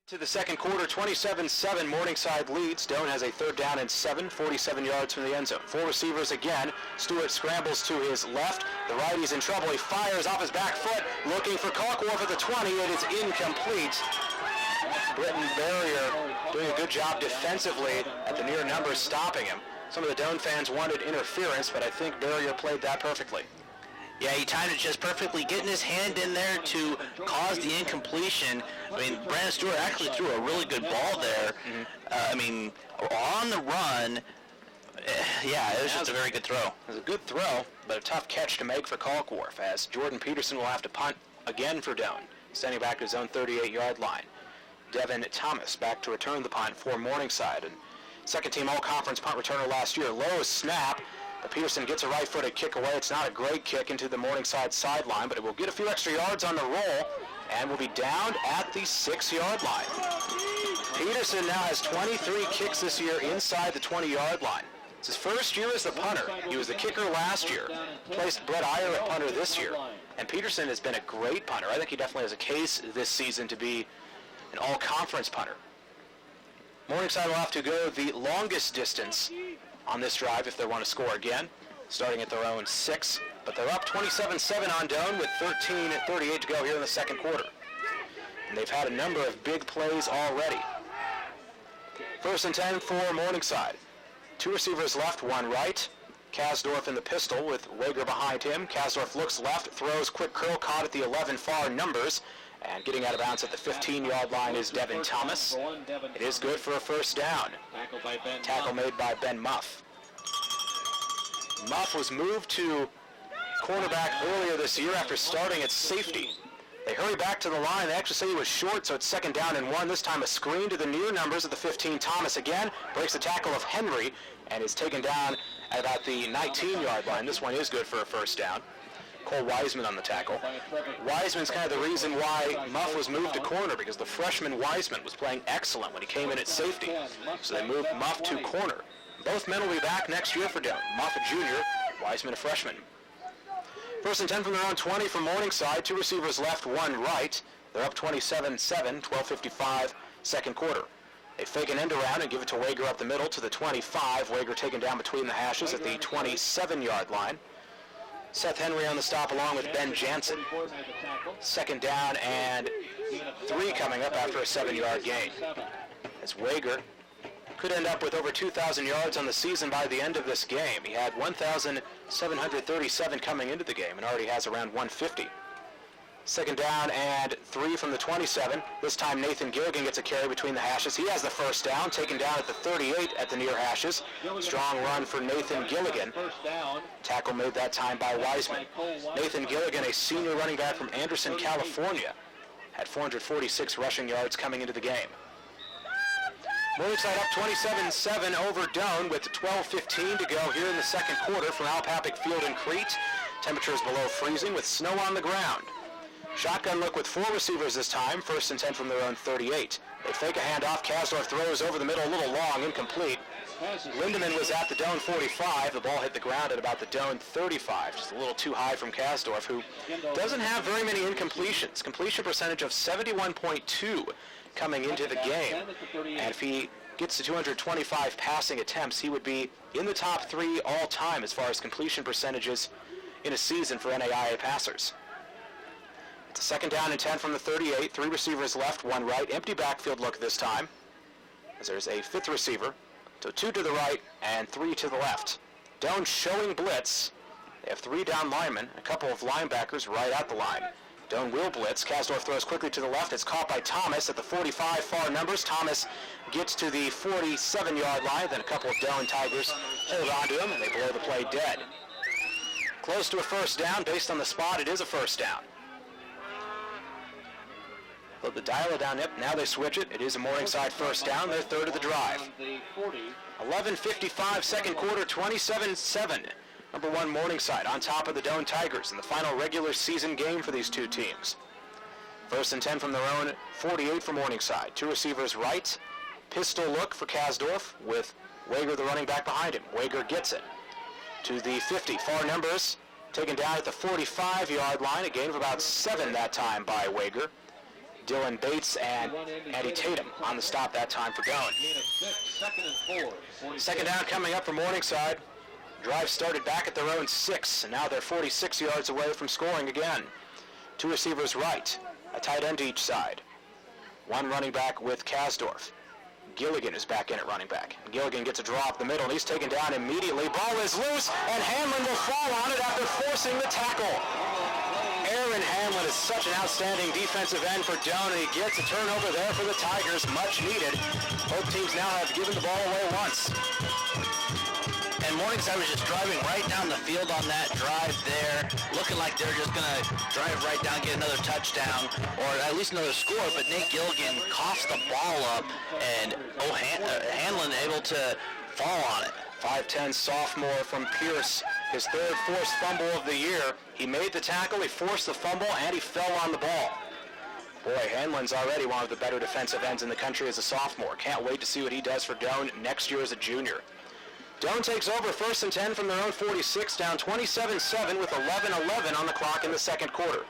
To the second quarter, 27-7, Morningside leads. Doane has a 3rd down and 7, 47 yards from the end zone. 4 receivers again. Stewart scrambles to his left. The righty's in trouble. He fires off his back foot, looking for Kalkworth at the 20. It is incomplete. Britton Barrier doing a good job defensively at the near numbers, stopping him. Some of the Doane fans wanted interference, but I think Barrier played that perfectly. Yeah, he timed it just perfectly, getting his hand in there to cause the incompletion. I mean, Brandon Stewart actually threw a really good ball there. I mean, on the run, yeah, it was just a very good throw. It was a good throw, but a tough catch to make for Kalkworth, as Jordan Peterson will have to punt again for Doane, standing back to his own 38-yard line. Devin Thomas back to return the punt for Morningside. And second-team all-conference punt returner last year. Low snap. But Peterson gets a right-footed kick away. It's not a great kick into the Morningside sideline, but it will get a few extra yards on the roll and will be downed at the 6-yard line. Peterson now has 23 kicks this year inside the 20-yard line. It's his first year as the punter. He was the kicker last year, placed Brett Iyer at punter this year, and Peterson has been a great punter. I think he definitely has a case this season to be an all-conference punter. Morningside will have to go the longest distance on this drive if they want to score again, starting at their own 6. But they're up 27-7 on Doane with 13:38 to go here in the second quarter. And they've had a number of big plays already. 1st and 10 for Morningside. 2 receivers left, 1 right. Kasdorf in the pistol with Wager behind him. Kasdorf looks left, throws, quick curl, caught at the 11 far numbers. And getting out of bounds at the 15-yard line is Devin Thomas. It is good for a 1st down. Tackle made by Ben Muff. Muff was moved to cornerback earlier this year after starting at safety. They hurry back to the line. They actually say he was short, so it's 2nd down and 1. This time a screen to the near numbers at the 15. Thomas again breaks the tackle of Henry and is taken down at about the 19-yard line. This one is good for a 1st down. Cole Wiseman on the tackle. Wiseman's kind of the reason why Muff was moved to corner, because the freshman Wiseman was playing excellent when he came in at safety. So they moved Muff to corner. Both men will be back next year for Doane. Muff a junior, Wiseman a freshman. 1st and 10 from their own 20 for Morningside. 2 receivers left, 1 right. They're up 27-7, 12:55 second quarter. They fake an end around and give it to Wager up the middle to the 25. Wager taken down between the hashes at the 27-yard line. Seth Henry on the stop along with Ben Jansen. 2nd down and 3 coming up after a 7-yard gain. As Wager could end up with over 2,000 yards on the season by the end of this game. He had 1,737 coming into the game and already has around 150. 2nd down and 3 from the 27. This time Nathan Gilligan gets a carry between the hashes. He has the 1st down, taken down at the 38 at the near hashes. Strong run for Nathan Gilligan. Tackle made that time by Wiseman. Nathan Gilligan, a senior running back from Anderson, California, had 446 rushing yards coming into the game. Morningside up 27-7 over Doane with 12:15 to go here in the second quarter from Al Papik Field in Crete. Temperatures below freezing with snow on the ground. Shotgun look with 4 receivers this time, 1st and 10 from their own 38. They fake a handoff. Kasdorf throws over the middle, a little long, incomplete. Lindemann was at the Doane 45. The ball hit the ground at about the Doane 35, just a little too high from Kasdorf, who doesn't have very many incompletions. Completion percentage of 71.2 coming into the game. And if he gets to 225 passing attempts, he would be in the top 3 all time as far as completion percentages in a season for NAIA passers. It's a 2nd down and 10 from the 38. 3 receivers left, 1 right. Empty backfield look this time, as there's a 5th receiver. So 2 to the right and 3 to the left. Doane showing blitz. They have 3 down linemen, a couple of linebackers right at the line. Doane will blitz. Kasdorf throws quickly to the left. It's caught by Thomas at the 45 far numbers. Thomas gets to the 47-yard line. Then a couple of Doane Tigers hold on to him, and they blow the play dead. Close to a 1st down. Based on the spot, it is a 1st down. But the dial it down, now they switch it. It is a Morningside 1st down, their 3rd of the drive. 11:55 second quarter, 27-7. Number 1 Morningside on top of the Doane Tigers in the final regular season game for these 2 teams. 1st and 10 from their own 48 for Morningside. 2 receivers right. Pistol look for Kasdorf with Wager, the running back, behind him. Wager gets it to the 50. Far numbers taken down at the 45-yard line. A gain of about 7 that time by Wager. Dylan Bates and Eddie Tatum on the stop that time for Doane. Second down coming up for Morningside. Drive started back at their own 6, and now they're 46 yards away from scoring again. 2 receivers right, a tight end to each side. 1 running back with Kasdorf. Gilligan is back in at running back. Gilligan gets a draw up the middle, and he's taken down immediately. Ball is loose, and Hanlon will fall on it after forcing the tackle. Aaron Hanlon is such an outstanding defensive end for Doane, and he gets a turnover there for the Tigers, much needed. Both teams now have given the ball away once. And Morningside was just driving right down the field on that drive there, looking like they're just going to drive right down, get another touchdown, or at least another score, but Nate Gilligan coughs the ball up, and Hanlon able to fall on it. 5'10" sophomore from Pierce, his 3rd forced fumble of the year. He made the tackle, he forced the fumble, and he fell on the ball. Boy, Hanlon's already one of the better defensive ends in the country as a sophomore. Can't wait to see what he does for Doane next year as a junior. Doane takes over 1st and 10 from their own 46, down 27-7 with 11:11 on the clock in the second quarter.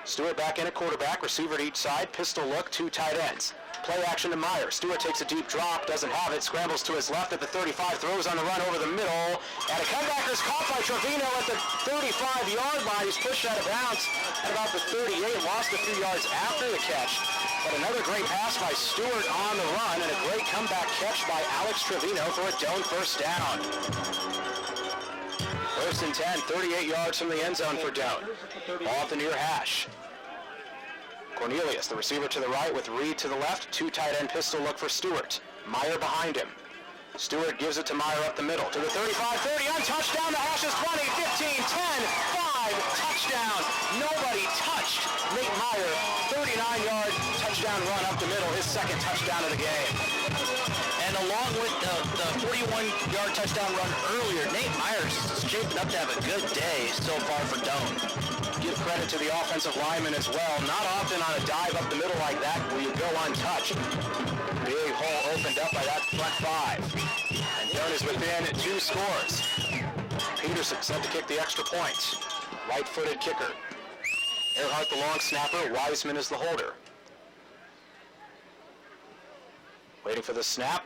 Stewart back in at quarterback, receiver to each side, pistol look, 2 tight ends. Play action to Meyer. Stewart takes a deep drop, doesn't have it, scrambles to his left at the 35, throws on the run over the middle, and a comebacker is caught by Trevino at the 35-yard line. He's pushed out of bounds at about the 38, lost a few yards after the catch. But another great pass by Stewart on the run, and a great comeback catch by Alex Trevino for a Doane first down. 1st and 10, 38 yards from the end zone for Doane. Ball at the near hash. Cornelius, the receiver to the right with Reed to the left. 2 tight end pistol look for Stewart. Meyer behind him. Stewart gives it to Meyer up the middle to the 35-30 on touchdown. The hash is 20, 15, 10, 5, touchdown. Nobody touched Nate Meyer. 39-yard touchdown run up the middle, his 2nd touchdown of the game. And along with the 41-yard touchdown run earlier, Nate Meyer's shaping up to have a good day so far for Doane. Give credit to the offensive lineman as well. Not often on a dive up the middle like that will you go untouched. Big hole opened up by that front 5. And Doane is within 2 scores. Peterson set to kick the extra point. Right-footed kicker. Earhart the long snapper. Wiseman is the holder. Waiting for the snap.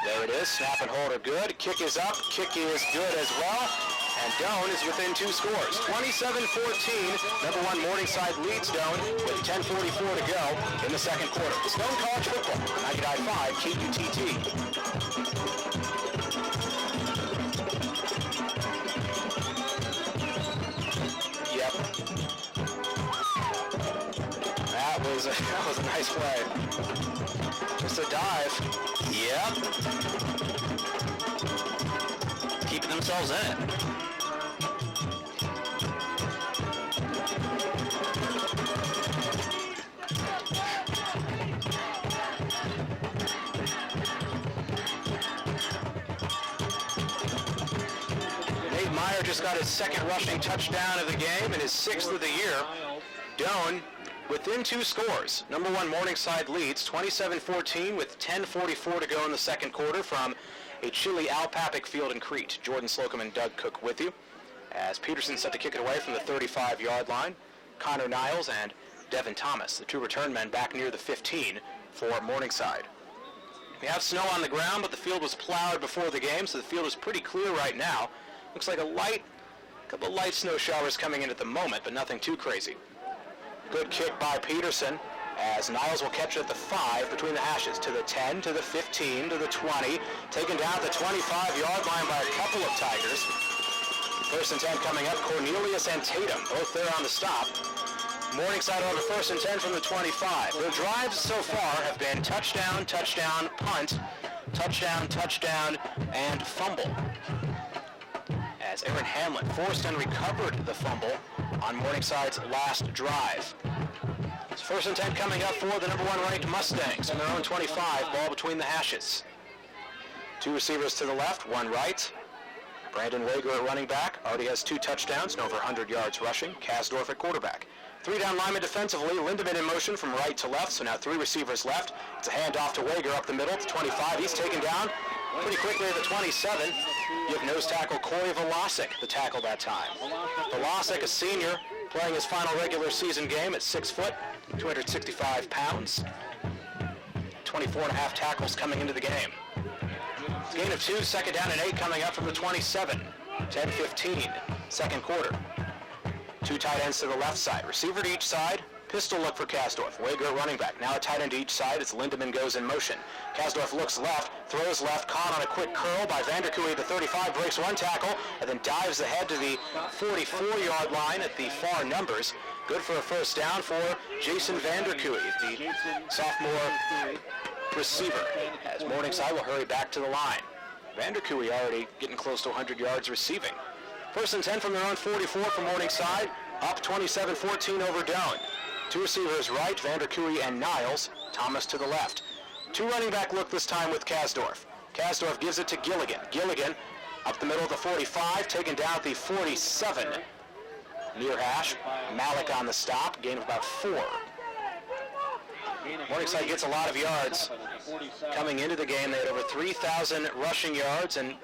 There it is. Snap and hold are good. Kick is up. Kick is good as well. And Doane is within 2 scores. 27-14. Number 1 Morningside leads Doane with 10:44 to go in the second quarter. It's Doane College Football. 99.5 KUTT. Yep. That was a nice play. Just a dive. Yep. Keeping themselves in it. Nate Meyer just got his 2nd rushing touchdown of the game and his 6th of the year. Doane within 2 scores. Number 1 Morningside leads 27-14 with 10:44 to go in the second quarter from a chilly Alpapic field in Crete. Jordan Slocum and Doug Cook with you. As Peterson set to kick it away from the 35-yard line. Connor Niles and Devin Thomas, the 2 return men, back near the 15 for Morningside. We have snow on the ground, but the field was plowed before the game, so the field is pretty clear right now. Looks like a couple of light snow showers coming in at the moment, but nothing too crazy. Good kick by Peterson, as Niles will catch it at the 5 between the hashes, to the 10, to the 15, to the 20, taken down at the 25-yard line by a couple of Tigers. 1st and 10 coming up, Cornelius and Tatum, both there on the stop. Morningside over 1st and 10 from the 25. Their drives so far have been touchdown, touchdown, punt, touchdown, touchdown, and fumble. As Aaron Hamlin forced and recovered the fumble on Morningside's last drive. It's 1st and 10 coming up for the number 1 ranked Mustangs in their own 25, ball between the hashes. 2 receivers to the left, 1 right. Brandon Wager at running back, already has 2 touchdowns and over 100 yards rushing. Kasdorf at quarterback. 3 down linemen defensively, Lindemann in motion from right to left, so now 3 receivers left. It's a handoff to Wager up the middle to 25. He's taken down pretty quickly at the 27. You have nose tackle Corey Velasic, the tackle that time. Velasic, a senior, playing his final regular season game at 6 foot, 265 pounds. 24 and a half tackles coming into the game. Gain of 2, second down and 8 coming up from the 27. 10-15, second quarter. 2 tight ends to the left side. Receiver to each side. Pistol look for Kasdorf. Wager running back. Now a tight end to each side as Lindemann goes in motion. Kasdorf looks left, throws left, caught on a quick curl by Vanderkooi at the 35, breaks one tackle, and then dives ahead to the 44-yard line at the far numbers. Good for a first down for Jason Vanderkooi, the sophomore receiver, as Morningside will hurry back to the line. Vanderkooi already getting close to 100 yards receiving. First and 10 from their own 44 for Morningside, up 27-14 over Doane. 2 receivers right, Vanderkooi and Niles. Thomas to the left. 2 running back look this time with Kasdorf. Kasdorf gives it to Gilligan. Gilligan up the middle of the 45, taken down at the 47. Near hash. Malik on the stop, gain of about 4. Morningside gets a lot of yards coming into the game. They had over 3,000 rushing yards and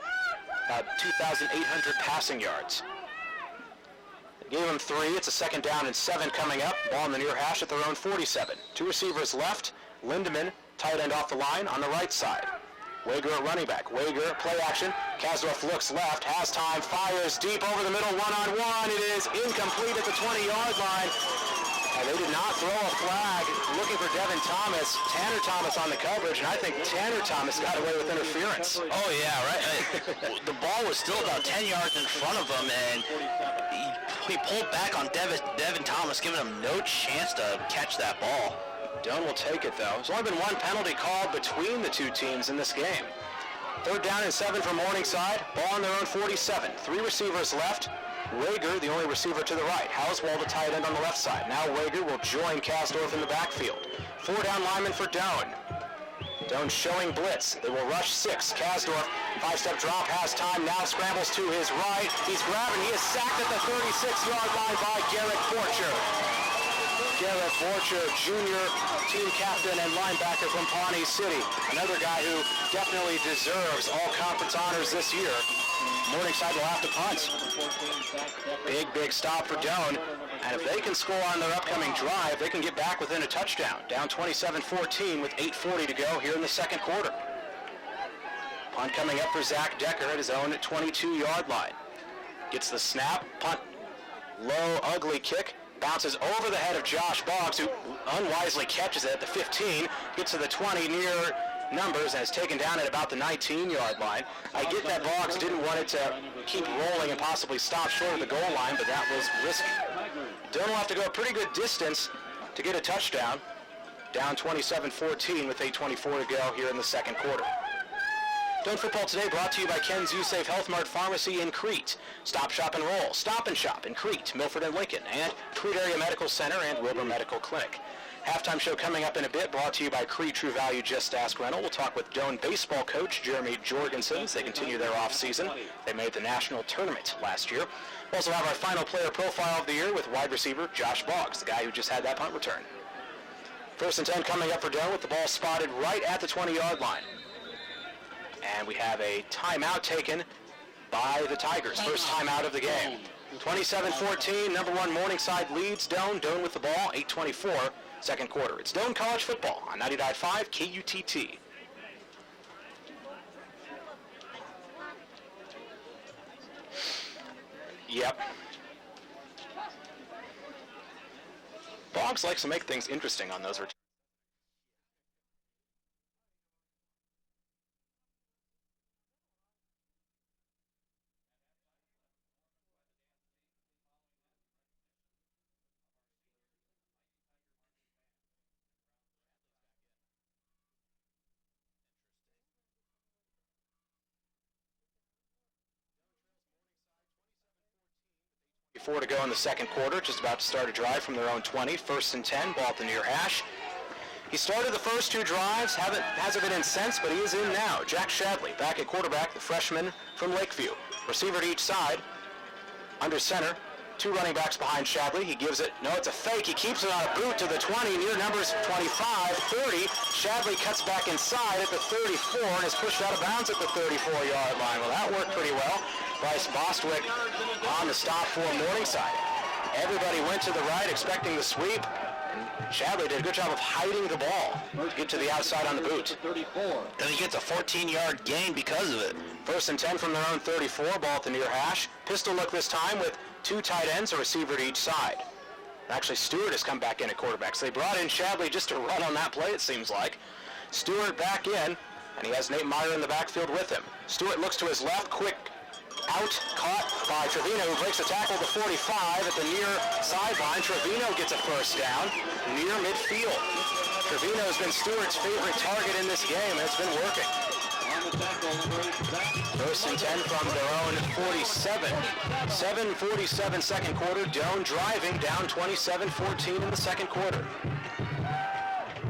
about 2,800 passing yards. Gave them 3. It's a second down and 7 coming up. Ball in the near hash at their own 47. 2 receivers left. Lindemann, tight end off the line on the right side. Wager at running back. Wager, play action. Kasdorf looks left, has time, fires deep over the middle, one-on-one. It is incomplete at the 20-yard line. And they did not throw a flag. Looking for Devin Thomas. Tanner Thomas on the coverage, and I think Tanner Thomas got away with interference. Oh, yeah, right. The ball was still about 10 yards in front of him, and he pulled back on Devin Thomas, giving him no chance to catch that ball. Doane will take it, though. There's only been 1 penalty called between the 2 teams in this game. Third down and 7 for Morningside. Ball on their own 47. 3 receivers left. Wager, the only receiver to the right. Hauswald, a tight end on the left side. Now Wager will join Kasdorf in the backfield. 4 down linemen for Doane. Doane showing blitz. They will rush 6. Kasdorf, 5-step drop, has time, now scrambles to his right. He's grabbing. He is sacked at the 36-yard line by Garrett Borcher. Garrett Borcher, junior team captain and linebacker from Pawnee City. Another guy who definitely deserves all conference honors this year. Morningside will have to punt. Big stop for Doane. And if they can score on their upcoming drive, they can get back within a touchdown. Down 27-14 with 8:40 to go here in the second quarter. Punt coming up for Zach Decker at his own 22-yard line. Gets the snap, punt, low, ugly kick. Bounces over the head of Josh Boggs, who unwisely catches it at the 15, gets to the 20 near numbers, and is taken down at about the 19-yard line. I get that Boggs didn't want it to keep rolling and possibly stop short of the goal line, but that was risky. Doane will have to go a pretty good distance to get a touchdown. Down 27-14 with 8:24 to go here in the second quarter. Doane Football Today brought to you by Ken's U-Safe Health Mart Pharmacy in Crete. Stop, Shop, and Roll. Stop and Shop in Crete, Milford, and Lincoln, and Crete Area Medical Center and Wilbur Medical Clinic. Halftime show coming up in a bit, brought to you by Crete True Value Just Ask Rental. We'll talk with Doane baseball coach Jeremy Jorgensen as they continue their off-season. They made the national tournament last year. We'll also have our final player profile of the year with wide receiver Josh Boggs, the guy who just had that punt return. First and 10 coming up for Doane with the ball spotted right at the 20-yard line. And we have a timeout taken by the Tigers. First timeout of the game. 27-14, number 1 Morningside leads Doane. Doane with the ball, 8:24, second quarter. It's Doane College football on 90.5 KUTT. Yep. Boggs likes to make things interesting on those returns. Four to go in the second quarter, just about to start a drive from their own 20. First and 10, ball at the near hash. He started the first 2 drives, hasn't been in since, but he is in now. Jack Shadley back at quarterback, the freshman from Lakeview. Receiver to each side, under center. 2 running backs behind Shadley. He gives it, no, it's a fake. He keeps it on a boot to the 20, near numbers 25, 30. Shadley cuts back inside at the 34 and is pushed out of bounds at the 34-yard line. Well, that worked pretty well. Bryce Bostwick on the stop for Morningside. Everybody went to the right expecting the sweep. And Shadley did a good job of hiding the ball to get to the outside on the boot. And he gets a 14-yard gain because of it. 1st and 10 from their own 34, ball at the near hash. Pistol look this time with 2 tight ends, a receiver to each side. Actually, Stewart has come back in at quarterback, so they brought in Shadley just to run on that play, it seems like. Stewart back in, and he has Nate Meyer in the backfield with him. Stewart looks to his left, quick out, caught by Trevino, who breaks the tackle to 45 at the near sideline. Trevino gets a first down near midfield. Trevino has been Stewart's favorite target in this game, and it's been working. 1st and 10 from their own 47. 7:47 second quarter. Doane driving, down 27-14 in the second quarter.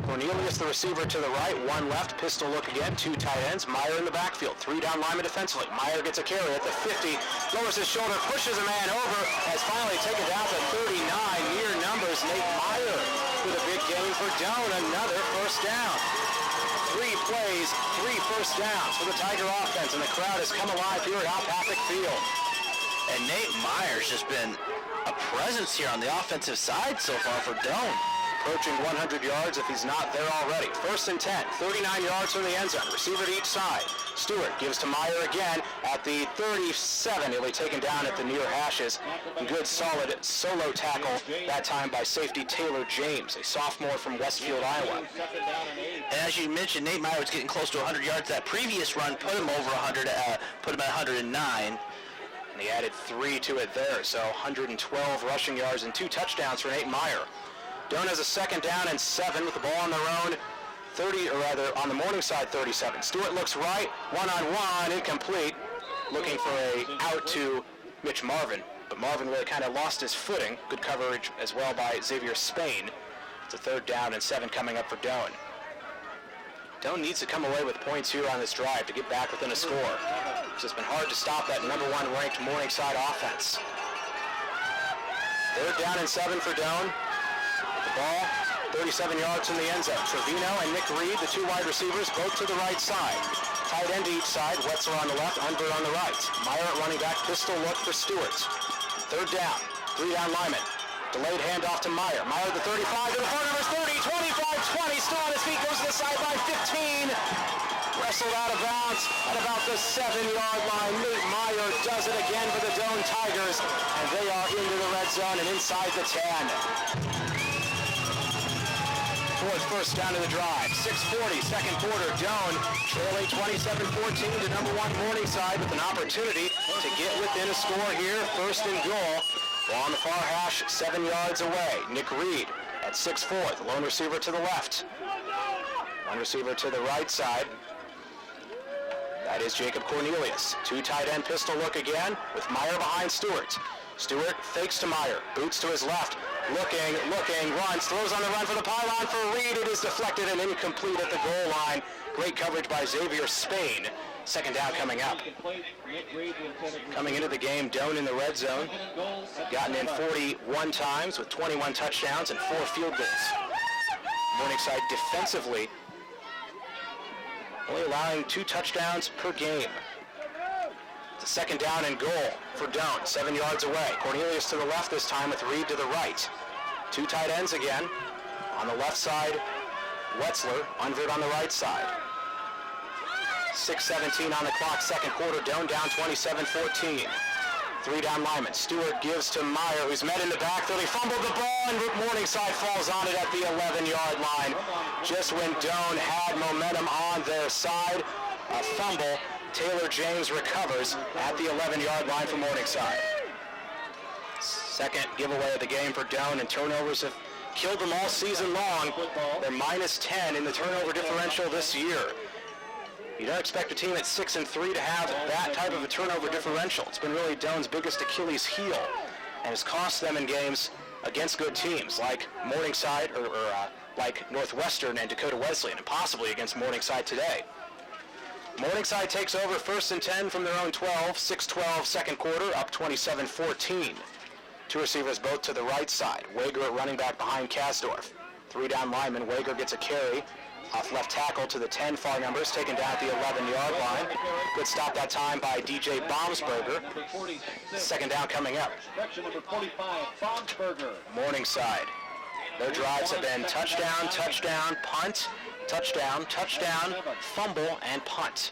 Cornelius, the receiver, to the right, 1 left, pistol look again, 2 tight ends, Meyer in the backfield, 3 down linemen defensively. Meyer gets a carry at the 50, lowers his shoulder, pushes a man over, has finally taken down to 39, near numbers. Nate Meyer with a big gain for Doane, another first down. 3 plays, 3 first downs for the Tiger offense, and the crowd has come alive here at Alpathic Field. And Nate Meyer's just been a presence here on the offensive side so far for Doane. Approaching 100 yards if he's not there already. 1st and 10, 39 yards from the end zone. Receiver to each side. Stewart gives to Meyer again at the 37. He'll be taken down at the near hashes. Good solid solo tackle, that time by safety Taylor James, a sophomore from Westfield, Iowa. And as you mentioned, Nate Meyer was getting close to 100 yards. That previous run put him over 100, put him at 109. And he added 3 to it there, so 112 rushing yards and 2 touchdowns for Nate Meyer. Doane has a 2nd down and 7 with the ball on their own 30, or rather on the Morningside 37. Stewart looks right, one-on-one, incomplete. Looking for a out to Mitch Marvin, but Marvin really kind of lost his footing. Good coverage as well by Xavier Spain. It's a 3rd down and 7 coming up for Doane. Doane needs to come away with points here on this drive to get back within a score, because it's been hard to stop that number 1 ranked Morningside offense. 3rd down and 7 for Doane. Ball 37 yards from the end zone. Trevino and Nick Reed, the 2 wide receivers, both to the right side. Tight end to each side. Wetzel on the left, Unbert on the right. Meyer at running back, pistol look for Stewart. 3rd down, 3 down linemen. Delayed handoff to Meyer. Meyer the 35 to the far numbers 30, 25, 20. Still on his feet, goes to the sideline, 15. Wrestled out of bounds at about the 7-yard line. Nate Meyer does it again for the Doane Tigers, and they are into the red zone and inside the 10. 4th first down of the drive. 6:40, second quarter. Doane trailing 27-14 to number 1 Morningside with an opportunity to get within a score here. 1st and goal. Ball on the far hash, 7 yards away. Nick Reed at 6'4", the lone receiver to the left. One receiver to the right side. That is Jacob Cornelius. 2 tight end pistol look again with Meyer behind Stewart. Stewart fakes to Meyer, boots to his left. Looking, runs, throws on the run for the pylon for Reed. It is deflected and incomplete at the goal line. Great coverage by Xavier Spain. 2nd down coming up. Coming into the game, Doane in the red zone. Gotten in 41 times with 21 touchdowns and 4 field goals. Morningside defensively only allowing 2 touchdowns per game. It's a 2nd down and goal for Doane, 7 yards away. Cornelius to the left this time with Reed to the right. 2 tight ends again. On the left side, Wetzler, Unvert on the right side. 6:17 on the clock, second quarter. Doane down 27-14. 3 down linemen. Stewart gives to Meyer, who's met in the backfield. He fumbled the ball, and Morningside falls on it at the 11-yard line. Just when Doane had momentum on their side, a fumble. Taylor James recovers at the 11-yard line for Morningside. 2nd giveaway of the game for Doane, and turnovers have killed them all season long. They're -10 in the turnover differential this year. You don't expect a team at 6-3 to have that type of a turnover differential. It's been really Doane's biggest Achilles heel, and has cost them in games against good teams like Morningside or like Northwestern and Dakota Wesleyan, and possibly against Morningside today. Morningside takes over 1st and 10 from their own 12, 6:12 second quarter, up 27-14. 2 receivers both to the right side. Wager at running back behind Kasdorf. 3 down lineman. Wager gets a carry Off left tackle to the 10 far numbers, taken down at the 11-yard line. Good stop that time by DJ Baumsberger. Second down coming up. Number 45, Baumsberger. Morningside. Their drives have been touchdown, touchdown, punt, touchdown, touchdown, fumble, and punt.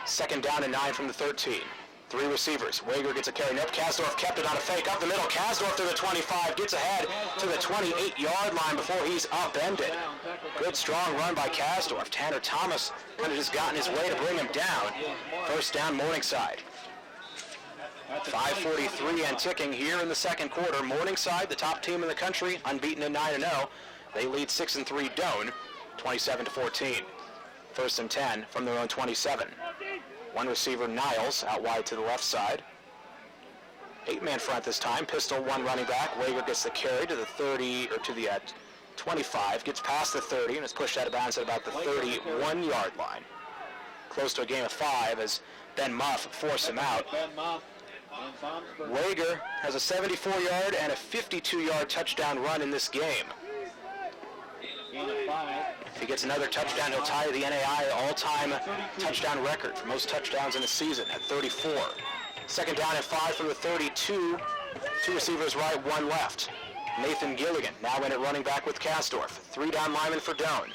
Second down and 9 from the 13. 3 receivers. Wager gets a carry. Nope. Kasdorf kept it on a fake up the middle. Kasdorf to the 25. Gets ahead to the 28-yard line before he's upended. Good strong run by Kasdorf. Tanner Thomas kind of just got in his way to bring him down. First down, Morningside. 5:43 and ticking here in the second quarter. Morningside, the top team in the country, unbeaten at 9-0. They lead 6-3 Doane, 27-14. First and 10 from their own 27. One receiver, Niles, out wide to the left side. 8-man front this time. Pistol, one running back. Wager gets the carry to the 30, or to the 25. Gets past the 30 and is pushed out of bounds at about the 31-yard line. Close to a game of 5 as Ben Muff forced him out. Wager has a 74-yard and a 52-yard touchdown run in this game. If he gets another touchdown, he'll tie the NAIA all-time touchdown record for most touchdowns in a season at 34. Second down and 5 from the 32. 2 receivers right, 1 left. Nathan Gilligan now in at running back with Kasdorf. 3 down linemen for Doane.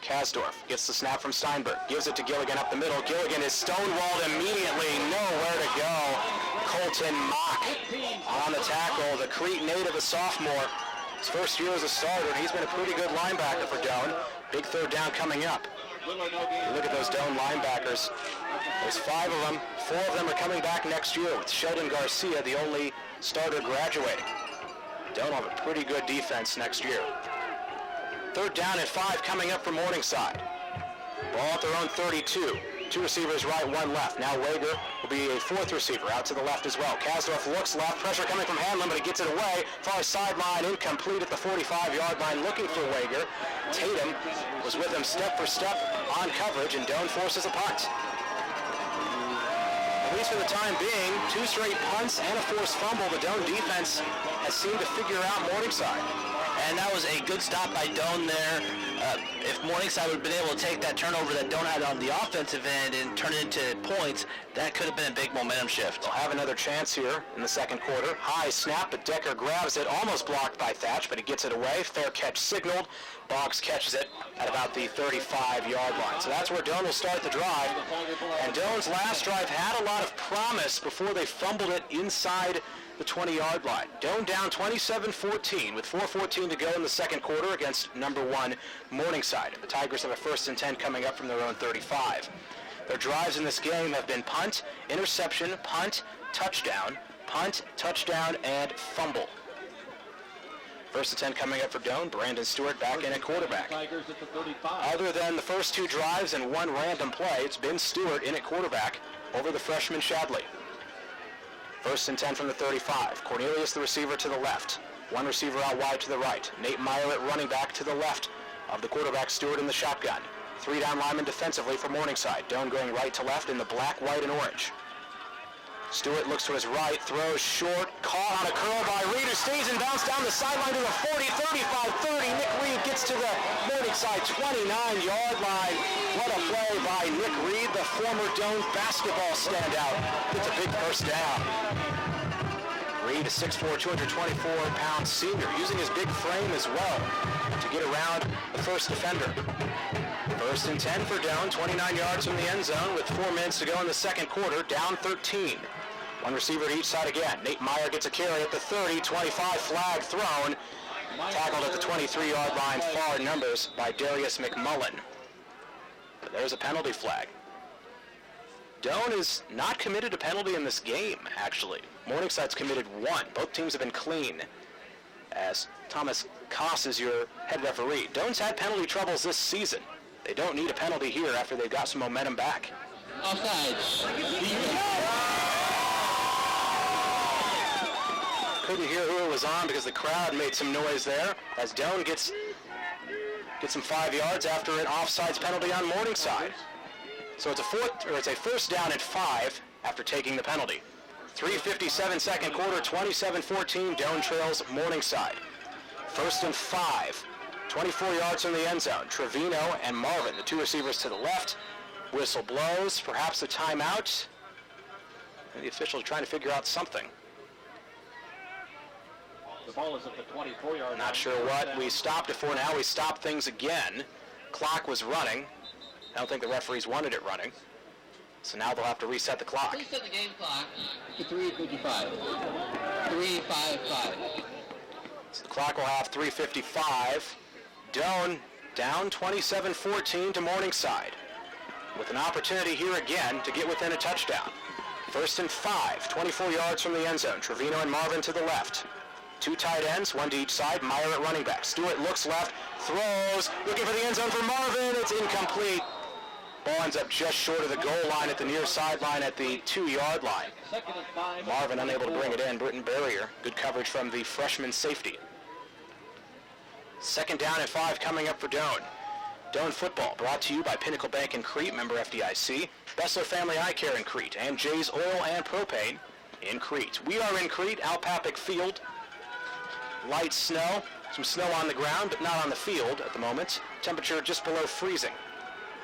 Kasdorf gets the snap from Steinberg, gives it to Gilligan up the middle. Gilligan is stonewalled immediately, nowhere to go. Colton Mock on the tackle, the Crete native, a sophomore. His first year as a starter, and he's been a pretty good linebacker for Doane. Big third down coming up. You look at those Doane linebackers. There's 5 of them. 4 of them are coming back next year, with Sheldon Garcia, the only starter graduating. Doane will have a pretty good defense next year. Third down and 5 coming up for Morningside. Ball at their own 32. 2 receivers right, 1 left. Now Wager will be a 4th receiver out to the left as well. Kasdorf looks left, pressure coming from Hanlon, but he gets it away. Far sideline, incomplete at the 45-yard line, looking for Wager. Tatum was with him step for step on coverage, and Doane forces a punt. At least for the time being, 2 straight punts and a forced fumble. The Doane defense has seemed to figure out Morningside. And that was a good stop by Doane there. If Morningside would have been able to take that turnover that Doane had on the offensive end and turn it into points, that could have been a big momentum shift. They'll have another chance here in the second quarter. High snap, but Decker grabs it, almost blocked by Thatch, but he gets it away. Fair catch signaled. Boggs catches it at about the 35-yard line. So that's where Doane will start the drive. And Doane's last drive had a lot of promise before they fumbled it inside the 20-yard line. Doane down 27-14 with 4:14 to go in the second quarter against number 1 Morningside. The Tigers have a first and 10 coming up from their own 35. Their drives in this game have been punt, interception, punt, touchdown, and fumble. First and 10 coming up for Doane. Brandon Stewart back in at quarterback. Other than the first 2 drives and 1 random play, it's been Stewart in at quarterback over the freshman Shadley. First and 10 from the 35. Cornelius, the receiver, to the left. 1 receiver out wide to the right. Nate Meyer at running back to the left of the quarterback, Stewart in the shotgun. 3 down linemen defensively for Morningside. Doane going right to left in the black, white, and orange. Stewart looks to his right, throws short, caught on a curl by Reed, who stays and bounce down the sideline to the 40, 35, 30. Nick Reed gets to the Morningside 29-yard line. What a play by Nick Reed, the former Doane basketball standout. Gets a big first down. Reed, a 6'4", 224-pound senior, using his big frame as well to get around the first defender. First and 10 for Doane, 29 yards from the end zone with 4 minutes to go in the second quarter, down 13. 1 receiver to each side again. Nate Meyer gets a carry at the 30, 25, flag thrown. Tackled at the 23-yard line, far numbers by Darius McMullen. But there's a penalty flag. Doane is not committed a penalty in this game, actually. Morningside's committed 1. Both teams have been clean, as Thomas Koss is your head referee. Doane's had penalty troubles this season. They don't need a penalty here after they've got some momentum back. Offsides. Couldn't hear who it was on because the crowd made some noise there, as Doane gets some 5 yards after an offsides penalty on Morningside. So it's a first down at 5 after taking the penalty. 3:57 second quarter, 27-14. Doane trails Morningside. First and 5 24 yards from the end zone. Trevino and Marvin, the two receivers to the left. Whistle blows, perhaps a timeout. And the officials are trying to figure out something. The ball is at the 24-yard line. Not sure what we stopped it for. Now we stop things again. Clock was running. I don't think the referees wanted it running. So now they'll have to reset the clock. Please set the game clock to 3:55. 3:55. So the clock will have 3:55. Doane down 27-14 to Morningside, with an opportunity here again to get within a touchdown. 1st and 5, 24 yards from the end zone. Trevino and Marvin to the left. Two tight ends, one to each side. Meyer at running back. Stewart looks left, throws, looking for the end zone for Marvin. It's incomplete. Ball ends up just short of the goal line at the near sideline at the 2-yard line. Marvin unable to bring it in. Britton Barrier, good coverage from the freshman safety. 2nd down and 5 coming up for Doane. Doane football brought to you by Pinnacle Bank in Crete, member FDIC, Bessler Family Eye Care in Crete, and Jay's Oil and Propane in Crete. We are in Crete, Alpapic Field. Light snow, some snow on the ground, but not on the field at the moment. Temperature just below freezing.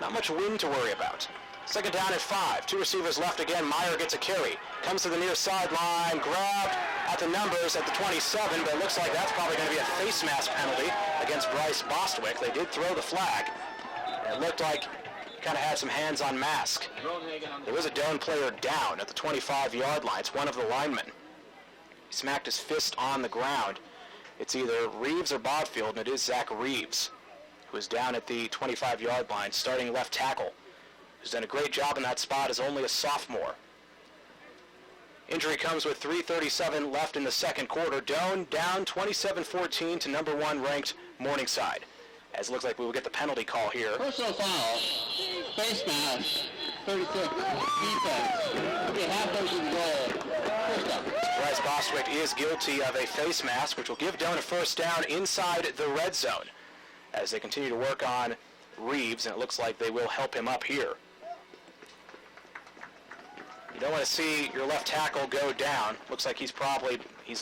Not much wind to worry about. 2nd down and 5. Two receivers left again. Meyer gets a carry. Comes to the near sideline. Grabbed at the numbers at the 27, but it looks like that's probably going to be a face mask penalty against Bryce Bostwick. They did throw the flag. It looked like kind of had some hands on mask. There was a Doane player down at the 25-yard line. It's one of the linemen. He smacked his fist on the ground. It's either Reeves or Bodfield, and it is Zach Reeves, who is down at the 25-yard line, starting left tackle, who's done a great job in that spot as only a sophomore. Injury comes with 3:37 left in the second quarter. Doane down 27-14 to number 1 ranked Morningside. As it looks like we will get the penalty call here. Personal foul. Face mask. 36. Defense. Get halfway to the goal. First down. Bryce Bostwick is guilty of a face mask, which will give Doane a first down inside the red zone as they continue to work on Reeves, and it looks like they will help him up here. You don't want to see your left tackle go down. Looks like he's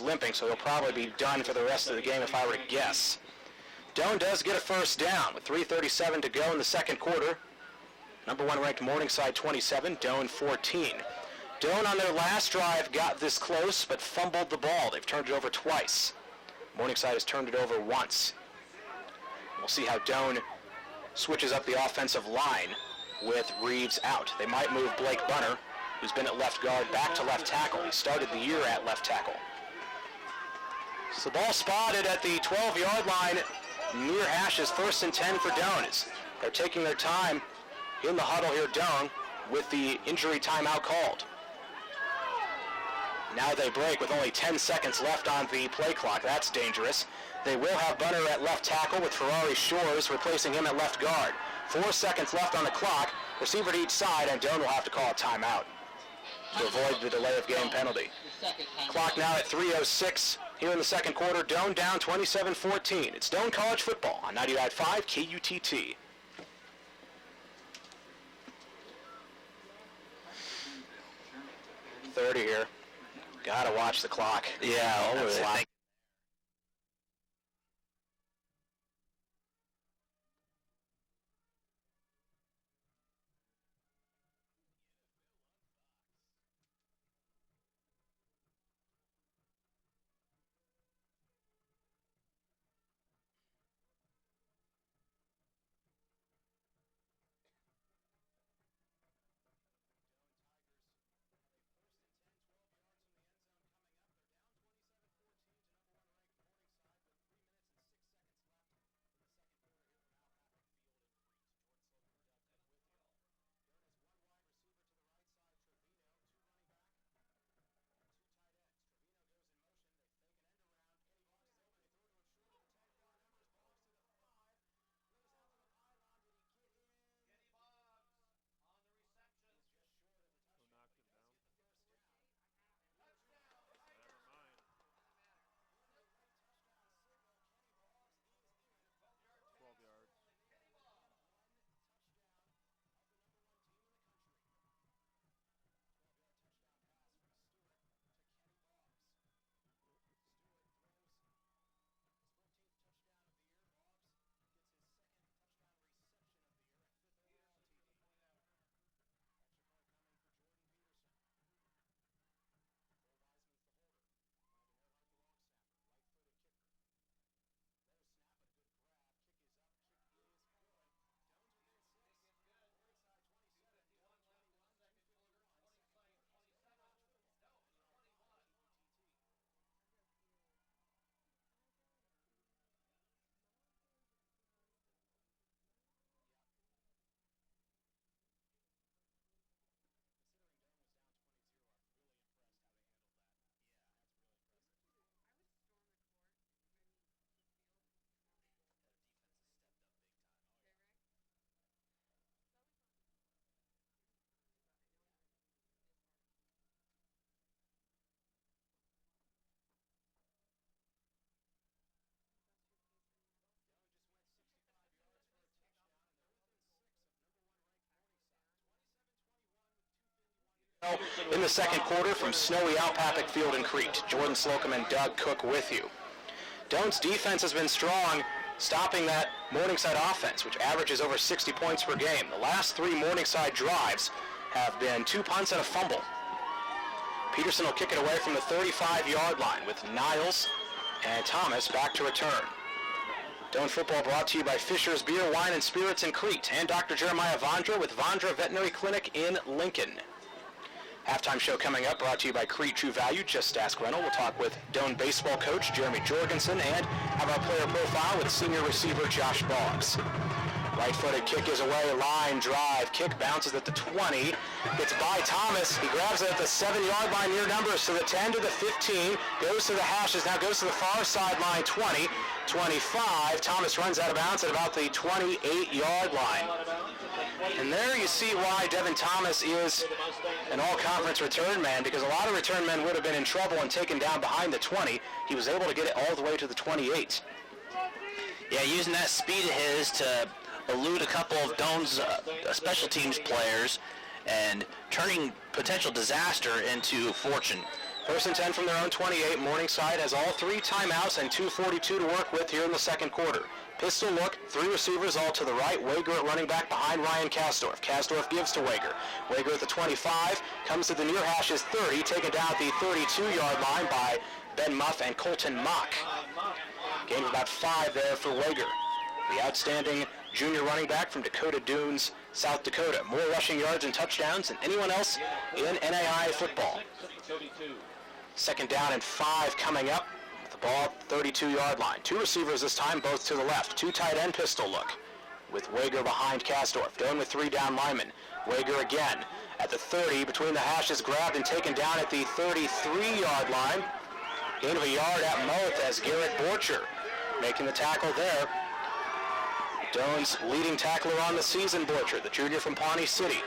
limping, so he'll probably be done for the rest of the game if I were to guess. Doane does get a first down with 3:37 to go in the second quarter. Number 1 ranked Morningside 27, Doane 14. Doane on their last drive got this close but fumbled the ball. They've turned it over twice. Morningside has turned it over once. We'll see how Doane switches up the offensive line with Reeves out. They might move Blake Bunner, who's been at left guard, back to left tackle. He started the year at left tackle. So the ball spotted at the 12-yard line near Hash's. 1st and 10 for Doane. They're taking their time in the huddle here, Doane, with the injury timeout called. Now they break with only 10 seconds left on the play clock. That's dangerous. They will have Bunner at left tackle with Ferrari Shores replacing him at left guard. 4 seconds left on the clock. Receiver to each side, and Doane will have to call a timeout to avoid the delay of game penalty. Clock now at 3:06 here in the second quarter. Doane down 27-14. It's Doane College football on 90.5 KUTT. .30 here. Gotta watch the clock. Yeah, In the second quarter from snowy Alpapic Field in Crete. Jordan Slocum and Doug Cook with you. Doane's defense has been strong, stopping that Morningside offense, which averages over 60 points per game. The last 3 Morningside drives have been 2 punts and a fumble. Peterson will kick it away from the 35-yard line with Niles and Thomas back to return. Doane football brought to you by Fisher's Beer, Wine, and Spirits in Crete and Dr. Jeremiah Vondra with Vondra Veterinary Clinic in Lincoln. Halftime show coming up, brought to you by Crete True Value. Just Ask Rental. We'll talk with Doane baseball coach Jeremy Jorgensen and have our player profile with senior receiver Josh Boggs. Right-footed kick is away, line drive. Kick bounces at the 20. Gets by Thomas. He grabs it at the 7-yard line near numbers to the 10 to the 15. Goes to the hashes. Now goes to the far sideline. 20, 25. Thomas runs out of bounds at about the 28-yard line. And there you see why Devin Thomas is an all-conference return man, because a lot of return men would have been in trouble and taken down behind the 20. He was able to get it all the way to the 28. Yeah, using that speed of his to elude a couple of Doane's special teams players and turning potential disaster into fortune. First and 10 from their own 28. Morningside has all 3 timeouts and 2:42 to work with here in the second quarter. Pistol look, 3 receivers all to the right. Wager at running back behind Ryan Kasdorf. Kasdorf gives to Wager. Wager at the 25, comes to the near hashes 30, taken down at the 32-yard line by Ben Muff and Colton Mock. Gain of about 5 there for Wager, the outstanding junior running back from Dakota Dunes, South Dakota. More rushing yards and touchdowns than anyone else in NAIA football. Second down and 5 coming up. Ball at the 32-yard line. 2 receivers this time, both to the left. 2 tight end pistol look with Wager behind Kasdorf. Doane with 3 down linemen. Wager again at the 30, between the hashes, grabbed and taken down at the 33-yard line. Gain of a yard at Moth as Garrett Borcher making the tackle there. Doane's leading tackler on the season, Borcher, the junior from Pawnee City.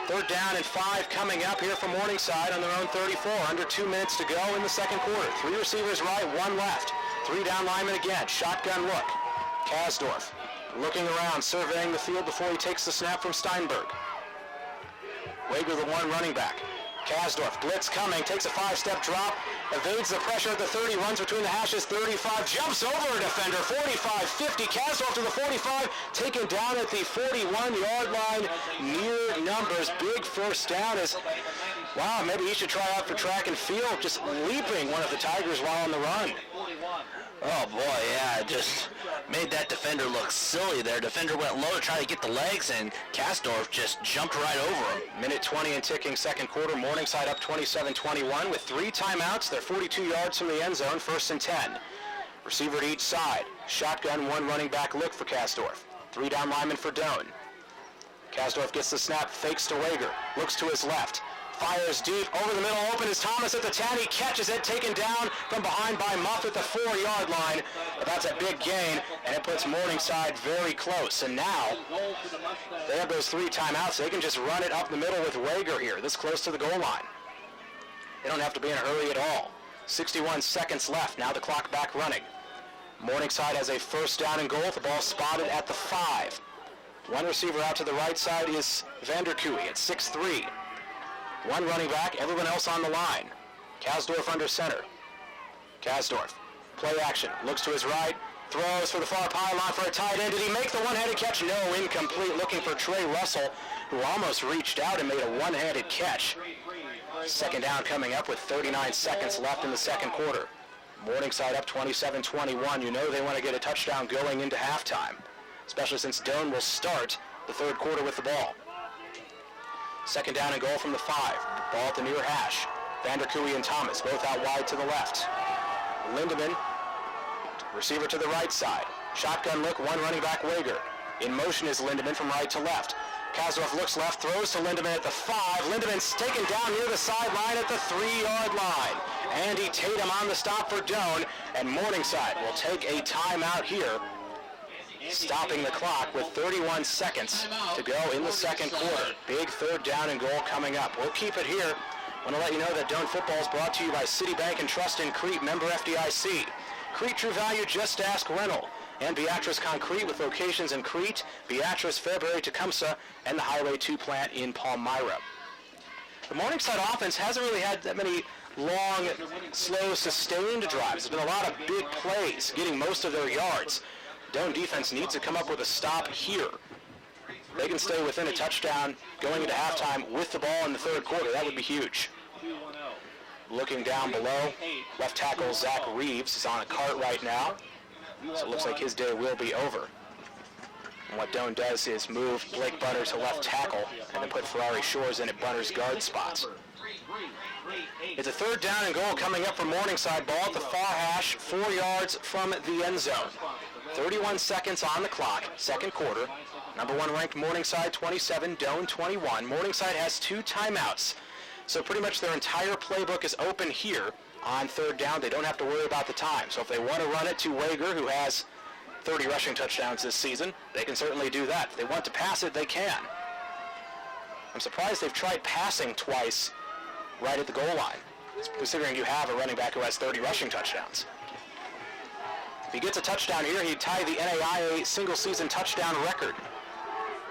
Third down and 5 coming up here from Morningside on their own 34. Under 2 minutes to go in the second quarter. 3 receivers right, 1 left. 3 down linemen again. Shotgun look. Kasdorf looking around, surveying the field before he takes the snap from Steinberg. Wager the 1 running back. Kasdorf, blitz coming, takes a 5-step drop, evades the pressure at the 30, runs between the hashes, 35, jumps over a defender, 45, 50, Kasdorf to the 45, taken down at the 41-yard line, near numbers. Big first down is, wow, maybe he should try out for track and field, just leaping one of the Tigers while on the run. Oh boy, yeah, just made that defender look silly there. Defender went low to try to get the legs, and Kasdorf just jumped right over him. Minute 20 and ticking second quarter. Morningside up 27-21 with 3 timeouts. They're 42 yards from the end zone, first and 10. Receiver to each side. Shotgun, 1 running back look for Kasdorf. 3 down linemen for Doane. Kasdorf gets the snap, fakes to Wager, looks to his left. Fires deep, over the middle, open is Thomas at the 10. He catches it, taken down from behind by Muff at the 4-yard line. But that's a big gain, and it puts Morningside very close. And now they have those 3 timeouts. They can just run it up the middle with Wager here, this close to the goal line. They don't have to be in a hurry at all. 61 seconds left, now the clock back running. Morningside has a first down and goal. The ball spotted at the 5. 1 receiver out to the right side is Vanderkooy at 6'3". 1 running back, everyone else on the line. Kasdorf under center. Kasdorf, play action, looks to his right, throws for the far pylon for a tight end. Did he make the one-handed catch? No, incomplete. Looking for Trey Russell, who almost reached out and made a one-handed catch. Second down coming up with 39 seconds left in the second quarter. Morningside up 27-21. You know they want to get a touchdown going into halftime, especially since Doane will start the third quarter with the ball. Second down and goal from the 5. Ball at the near hash. Vanderkooy and Thomas both out wide to the left. Lindemann, receiver to the right side. Shotgun look, 1 running back Wager. In motion is Lindemann from right to left. Kasdorf looks left, throws to Lindemann at the 5. Lindemann's taken down near the sideline at the 3-yard line. Andy Tatum on the stop for Doane, and Morningside will take a timeout here, stopping the clock with 31 seconds to go in the second quarter. Big third down and goal coming up. We'll keep it here. I want to let you know that Doane football is brought to you by Citibank and Trust in Crete, member FDIC. Crete True Value, Just Ask Rental, and Beatrice Concrete with locations in Crete, Beatrice, Fairbury, Tecumseh, and the Highway 2 plant in Palmyra. The Morningside offense hasn't really had that many long, slow, sustained drives. There's been a lot of big plays, getting most of their yards. Doane defense needs to come up with a stop here. They can stay within a touchdown going into halftime with the ball in the third quarter. That would be huge. Looking down below, left tackle Zach Reeves is on a cart right now. So it looks like his day will be over. And what Doane does is move Blake Butter to left tackle and then put Ferrari Shores in at Butter's guard spots. It's a third down and goal coming up from Morningside. Ball at the far hash, 4 yards from the end zone. 31 seconds on the clock, second quarter. Number 1 ranked Morningside 27, Doane 21. Morningside has 2 timeouts. So pretty much their entire playbook is open here on third down. They don't have to worry about the time. So if they want to run it to Wager, who has 30 rushing touchdowns this season, they can certainly do that. If they want to pass it, they can. I'm surprised they've tried passing twice right at the goal line, considering you have a running back who has 30 rushing touchdowns. If he gets a touchdown here, he'd tie the NAIA single-season touchdown record.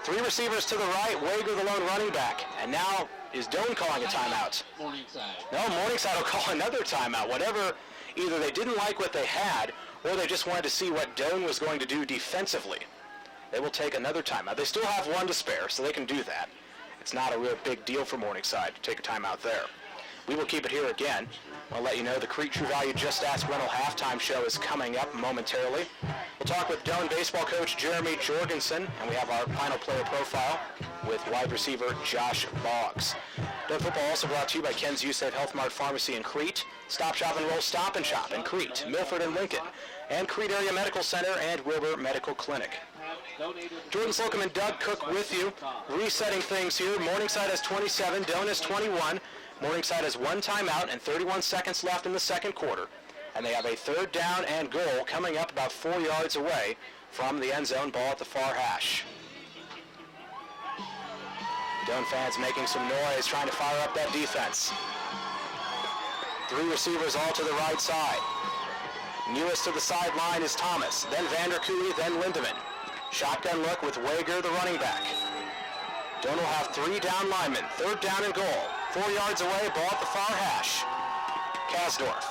3 receivers to the right, Wager the lone running back. And now is Doane calling a timeout? Morningside. No, Morningside will call another timeout. Whatever, either they didn't like what they had, or they just wanted to see what Doane was going to do defensively. They will take another timeout. They still have 1 to spare, so they can do that. It's not a real big deal for Morningside to take a timeout there. We will keep it here again. I'll let you know the Crete True Value Just Ask Rental halftime show is coming up momentarily. We'll talk with Doane baseball coach Jeremy Jorgensen, and we have our final player profile with wide receiver Josh Boggs. Doane football also brought to you by Ken's USAVE Health Mart Pharmacy in Crete, Stop Shop and Roll Stop and Shop in Crete, Milford and Lincoln, and Crete Area Medical Center and Wilbur Medical Clinic. Jordan Slocum and Doug Cook with you, resetting things here. Morningside has 27, Doane has 21. Morningside has 1 timeout and 31 seconds left in the second quarter. And they have a third down and goal coming up about 4 yards away from the end zone. Ball at the far hash. Doane fans making some noise, trying to fire up that defense. 3 receivers all to the right side. Newest to the sideline is Thomas, then Vanderkooi, then Lindemann. Shotgun look with Wager, the running back. Doane will have 3 down linemen. Third down and goal. 4 yards away, ball at the far hash. Kasdorf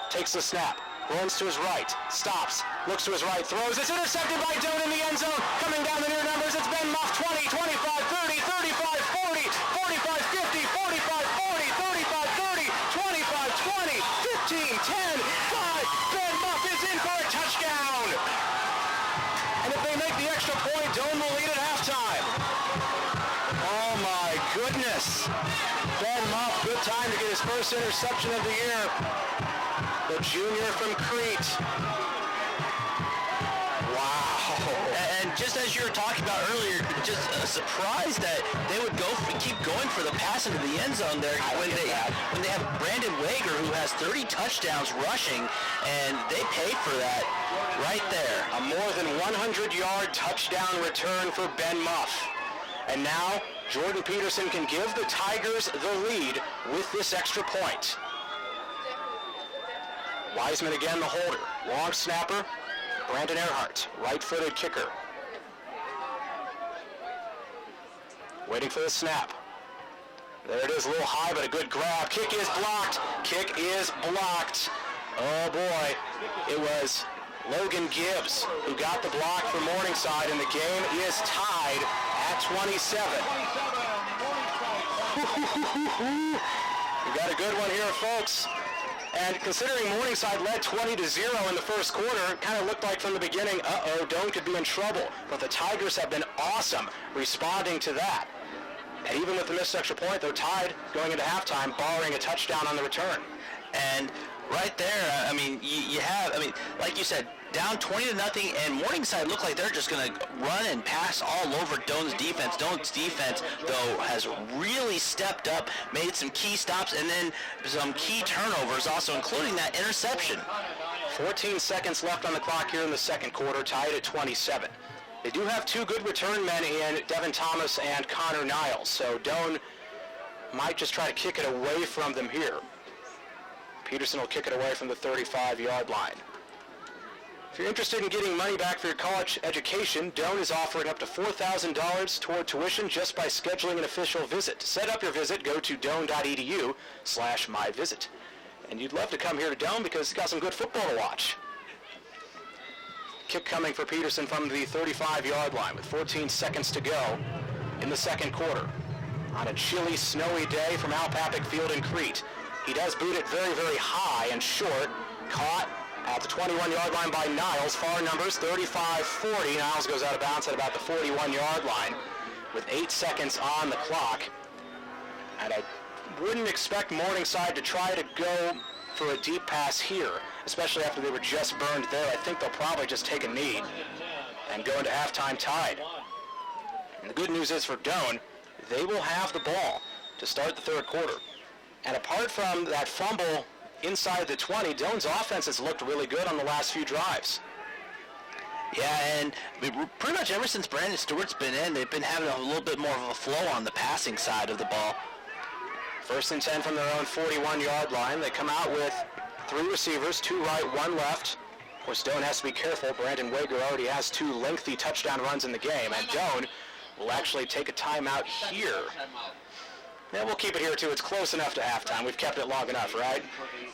takes the snap, runs to his right, stops, looks to his right, throws. It's intercepted by Doane in the end zone. Coming down the near numbers, it's Ben Muff, 20, 25, 30, 35, 40, 45, 50, 45, 40, 35, 30, 25, 20, 15, 10, 5. Ben Muff is in for a touchdown. And if they make the extra point, Doane will lead at halftime. Oh my goodness. Ben Muff, good time to get his first interception of the year. The junior from Crete. Wow. And just as you were talking about earlier, just surprised that they would keep going for the pass into the end zone there when they have Brandon Wager, who has 30 touchdowns rushing, and they pay for that right there. A more than 100-yard touchdown return for Ben Muff. And now Jordan Peterson can give the Tigers the lead with this extra point. Wiseman again, the holder. Long snapper, Brandon Earhart, right-footed kicker. Waiting for the snap. There it is, a little high, but a good grab. Kick is blocked. Kick is blocked. Oh boy, it was Logan Gibbs who got the block for Morningside, and the game is tied at 27. We got a good one here, folks. And considering Morningside led 20-0 in the first quarter, it kind of looked like from the beginning, Doane could be in trouble. But the Tigers have been awesome responding to that. And even with the missed extra point, they're tied going into halftime, barring a touchdown on the return. And right there, I mean, you have, I mean, like you said, down 20-0, and Morningside look like they're just going to run and pass all over Doane's defense. Doane's defense, though, has really stepped up, made some key stops, and then some key turnovers also, including that interception. 14 seconds left on the clock here in the second quarter, tied at 27. They do have 2 good return men in Devin Thomas and Connor Niles, so Doane might just try to kick it away from them here. Peterson will kick it away from the 35-yard line. If you're interested in getting money back for your college education, Doane is offering up to $4,000 toward tuition just by scheduling an official visit. To set up your visit, go to doane.edu/myvisit. And you'd love to come here to Doane because it's got some good football to watch. Kick coming for Peterson from the 35-yard line with 14 seconds to go in the second quarter. On a chilly, snowy day from Alpapic Field in Crete. He does boot it very, very high and short. Caught at the 21-yard line by Niles. Far numbers 35-40. Niles goes out of bounds at about the 41-yard line with 8 seconds on the clock. And I wouldn't expect Morningside to try to go for a deep pass here, especially after they were just burned there. I think they'll probably just take a knee and go into halftime tied. And the good news is for Doane, they will have the ball to start the third quarter. And apart from that fumble inside the 20, Doane's offense has looked really good on the last few drives. Yeah, and pretty much ever since Brandon Stewart's been in, they've been having a little bit more of a flow on the passing side of the ball. 1st and 10 from their own 41-yard line. They come out with 3 receivers, 2 right, 1 left. Of course, Doane has to be careful. Brandon Wager already has 2 lengthy touchdown runs in the game, and Doane will actually take a timeout here. Yeah, we'll keep it here, too. It's close enough to halftime. We've kept it long enough, right?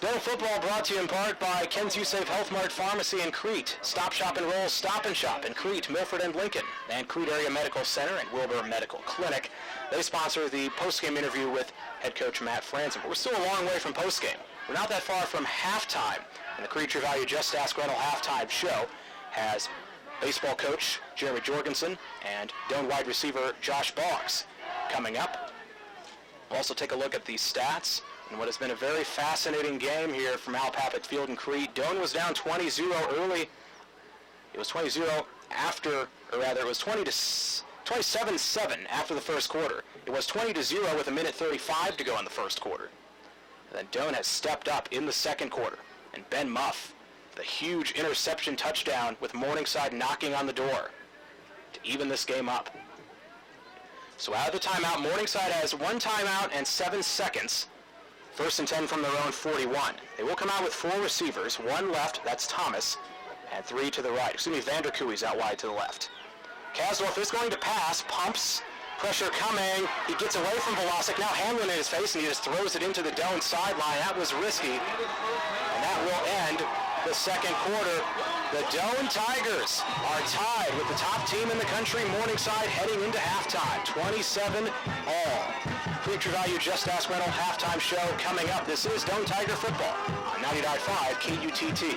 Doane football brought to you in part by Ken's U-Safe Health Mart Pharmacy in Crete, Stop Shop and Roll Stop and Shop in Crete, Milford, and Lincoln, and Crete Area Medical Center and Wilbur Medical Clinic. They sponsor the post-game interview with head coach Matt Franzen. But we're still a long way from post-game. We're not that far from halftime. And the Crete True Value Just Ask Rental halftime show has baseball coach Jeremy Jorgensen and Doane wide receiver Josh Boggs coming up. We'll also take a look at the stats and what has been a very fascinating game here from Alpapic Field in Crete. Doane was down 20-0 early. It was 20-0 after, or rather it was 27-7 after the first quarter. It was 20-0 with 1:35 to go in the first quarter. And then Doane has stepped up in the second quarter. And Ben Muff, the huge interception touchdown with Morningside knocking on the door to even this game up. So out of the timeout, Morningside has 1 timeout and 7 seconds. 1st and 10 from their own 41. They will come out with 4 receivers, 1 left, that's Thomas, and 3 to the right. Excuse me, Vanderkooy's out wide to the left. Kasdorf is going to pass, pumps, pressure coming. He gets away from Velocic, now Hamlin in his face, and he just throws it into the Doane sideline. That was risky, and that will end the second quarter. The Doane Tigers are tied with the top team in the country, Morningside, heading into halftime, 27 all. Crete True Value Just Ask Rental halftime show coming up. This is Doane Tiger football on 90.5 KUTT.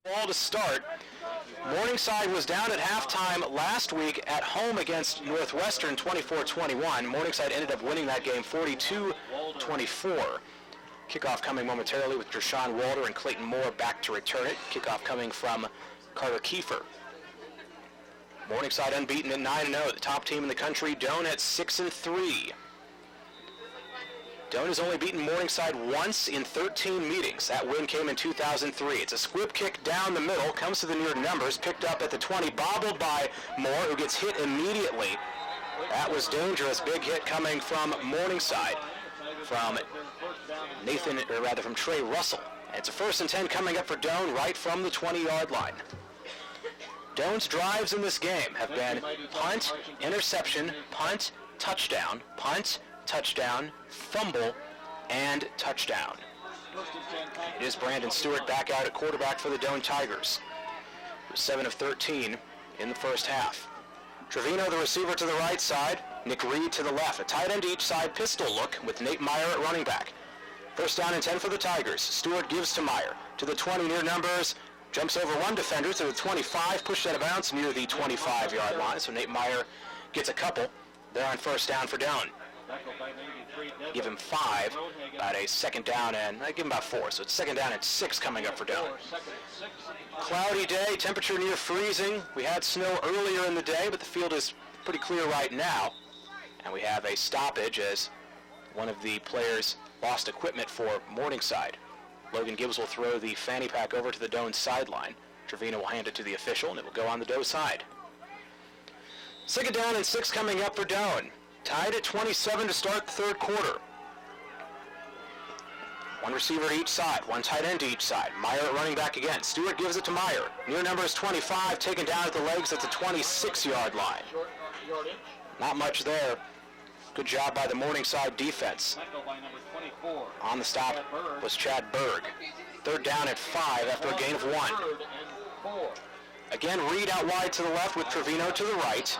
Ball to start. Morningside was down at halftime last week at home against Northwestern 24-21. Morningside ended up winning that game 42-24. Kickoff coming momentarily with Deshaun Walter and Clayton Moore back to return it. Kickoff coming from Carter Kiefer. Morningside unbeaten at 9-0, the top team in the country. Doane at 6-3. Doane has only beaten Morningside once in 13 meetings. That win came in 2003. It's a squib kick down the middle, comes to the near numbers, picked up at the 20, bobbled by Moore, who gets hit immediately. That was dangerous. Big hit coming from Morningside, from from Trey Russell. It's a 1st and 10 coming up for Doane right from the 20-yard line. Doane's drives in this game have been punt, interception, punt, touchdown, fumble, and touchdown. It is Brandon Stewart back out at quarterback for the Doane Tigers. 7 of 13 in the first half. Trevino, the receiver, to the right side. Nick Reed to the left. A tight end each side, pistol look with Nate Meyer at running back. 1st down and 10 for the Tigers. Stewart gives to Meyer. To the 20 near numbers. Jumps over one defender to the 25, pushed out of bounds near the 25-yard line. So Nate Meyer gets a couple. They're on 1st down for Doane. Give him 5, about a 2nd down, and I give him about 4. So it's 2nd down and 6 coming up for Doane. Cloudy day, temperature near freezing. We had snow earlier in the day, but the field is pretty clear right now. And we have a stoppage as one of the players lost equipment for Morningside. Logan Gibbs will throw the fanny pack over to the Doane sideline. Trevino will hand it to the official, and it will go on the Doe side. 2nd down and 6 coming up for Doane. Tied at 27 to start the 3rd quarter. One receiver to each side, one tight end to each side. Meyer at running back again. Stewart gives it to Meyer. Near number is 25, taken down at the legs at the 26-yard line. Not much there. Good job by the Morningside defense. On the stop was Chad Berg. 3rd down at 5 after a gain of 1. Again, Reed out wide to the left with Trevino to the right.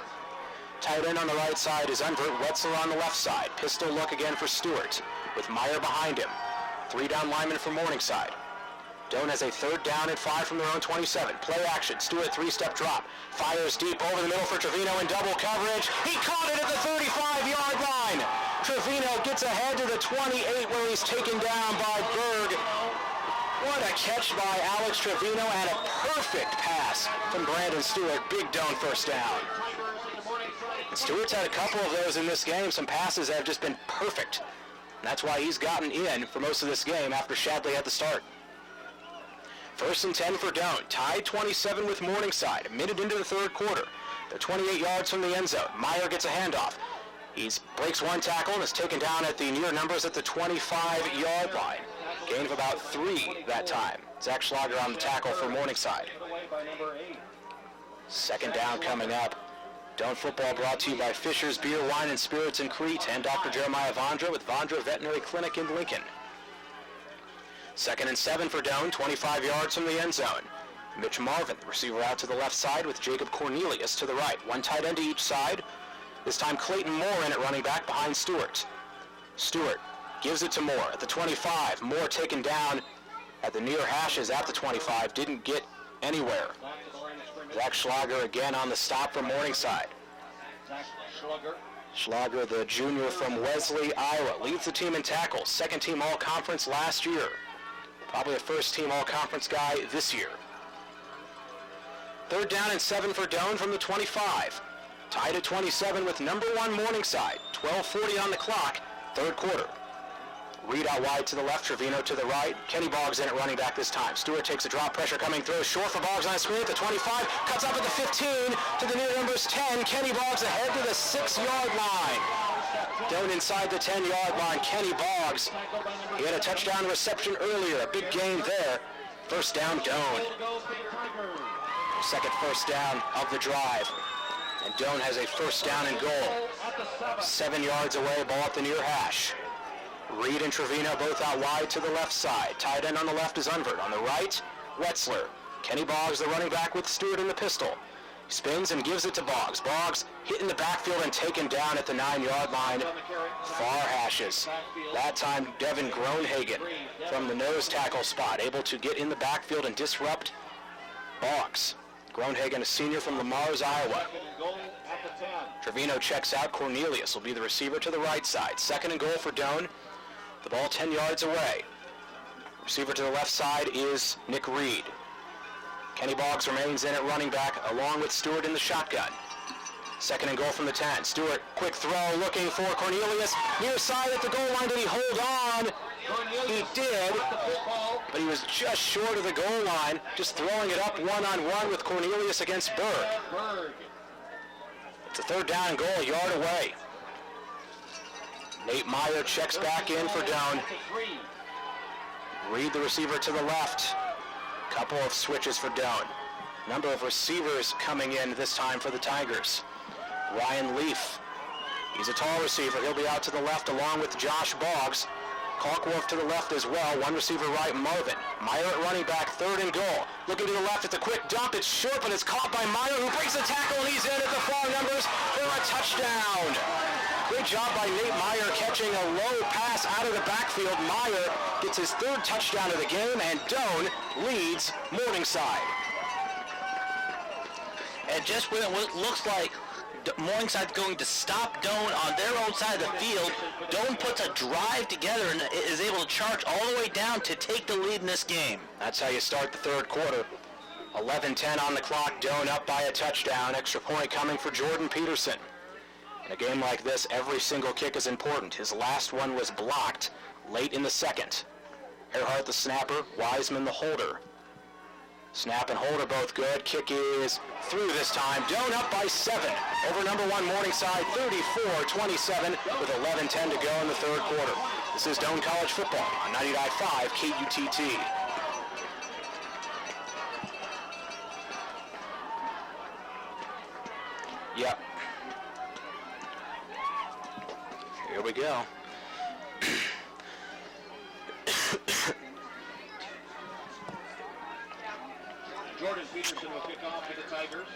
Tight end on the right side is Unvert. Wetzel on the left side. Pistol look again for Stewart with Meyer behind him. 3 down linemen for Morningside. Doane has a 3rd down and 5 from their own 27. Play action. Stewart 3-step drop. Fires deep over the middle for Trevino in double coverage. He caught it at the 35-yard line. Trevino gets ahead to the 28 where he's taken down by Berg. What a catch by Alex Trevino and a perfect pass from Brandon Stewart. Big Doane 1st down. And Stewart's had a couple of those in this game. Some passes that have just been perfect. And that's why he's gotten in for most of this game after Shadley had the start. 1st and 10 for Doane. Tied 27 with Morningside. A minute into the 3rd quarter. They're 28 yards from the end zone. Meyer gets a handoff. He breaks one tackle and is taken down at the near numbers at the 25-yard line. Gain of about 3 that time. Zach Schlager on the tackle for Morningside. 2nd down coming up. Doane football brought to you by Fisher's Beer, Wine, and Spirits in Crete and Dr. Jeremiah Vondra with Vondra Veterinary Clinic in Lincoln. 2nd and 7 for Doane, 25 yards from the end zone. Mitch Marvin, the receiver out to the left side with Jacob Cornelius to the right. One tight end to each side. This time Clayton Moore in at running back behind Stewart. Stewart gives it to Moore at the 25. Moore taken down at the near hashes at the 25. Didn't get anywhere. Zach Schlager again on the stop for Morningside. Schlager, the junior from Wesley, Iowa, leads the team in tackles. 2nd team all-conference last year. Probably a 1st team all-conference guy this year. 3rd down and 7 for Doane from the 25. Tied at 27 with number 1 Morningside. 12:40 on the clock, 3rd quarter. Reed out wide to the left, Trevino to the right. Kenny Boggs in at running back this time. Stewart takes a drop, pressure coming through. Short for Boggs on a screen at the 25. Cuts up at the 15 to the near numbers 10. Kenny Boggs ahead to the 6-yard line. Doane inside the 10-yard line. Kenny Boggs. He had a touchdown reception earlier. A big gain there. 1st down, Doane. 2nd 1st down of the drive. And Doane has a 1st down and goal. 7 yards away, ball at the near hash. Reed and Trevino both out wide to the left side. Tight end on the left is Unvert. On the right, Wetzler. Kenny Boggs, the running back with Stewart in the pistol. He spins and gives it to Boggs. Boggs hit in the backfield and taken down at the 9-yard line. Far hashes. That time, Devin Groenhagen from the nose tackle spot, able to get in the backfield and disrupt Boggs. Groenhagen, a senior from Lamar's, Iowa. Second and goal at the 10. Trevino checks out. Cornelius will be the receiver to the right side. Second and goal for Doane. The ball 10 yards away. Receiver to the left side is Nick Reed. Kenny Boggs remains in at running back along with Stewart in the shotgun. Second and goal from the 10. Stewart, quick throw, looking for Cornelius. Near side at the goal line. Did he hold on? He did, but he was just short of the goal line, just throwing it up one-on-one with Cornelius against Berg. It's a third down and goal, a yard away. Nate Meyer checks back in for Doane. Reed, the receiver, to the left. Couple of switches for Doane. Number of receivers coming in this time for the Tigers. Ryan Leaf, he's a tall receiver. He'll be out to the left along with Josh Boggs. Kalkworth to the left as well. One receiver right, Marvin. Meyer at running back, third and goal. Looking to the left at the quick dump. It's short, but it's caught by Meyer, who breaks the tackle, and he's in at the far numbers for a touchdown. Great job by Nate Meyer catching a low pass out of the backfield. Meyer gets his third touchdown of the game, and Doane leads Morningside. And just when it looks like Morningside's going to stop Doane on their own side of the field, Doane puts a drive together and is able to charge all the way down to take the lead in this game. That's how you start the third quarter. 11-10 on the clock, Doane up by a touchdown. Extra point coming for Jordan Peterson. In a game like this, every single kick is important. His last one was blocked late in the second. Earhart the snapper, Wiseman the holder. Snap and hold are both good. Kick is through this time. Doane up by 7 over number 1 Morningside, 34-27 with 11-10 to go in the third quarter. This is Doane College football on 99.5 KUTT. Yep. Here we go. Jordan Peterson will kick off for the Tigers.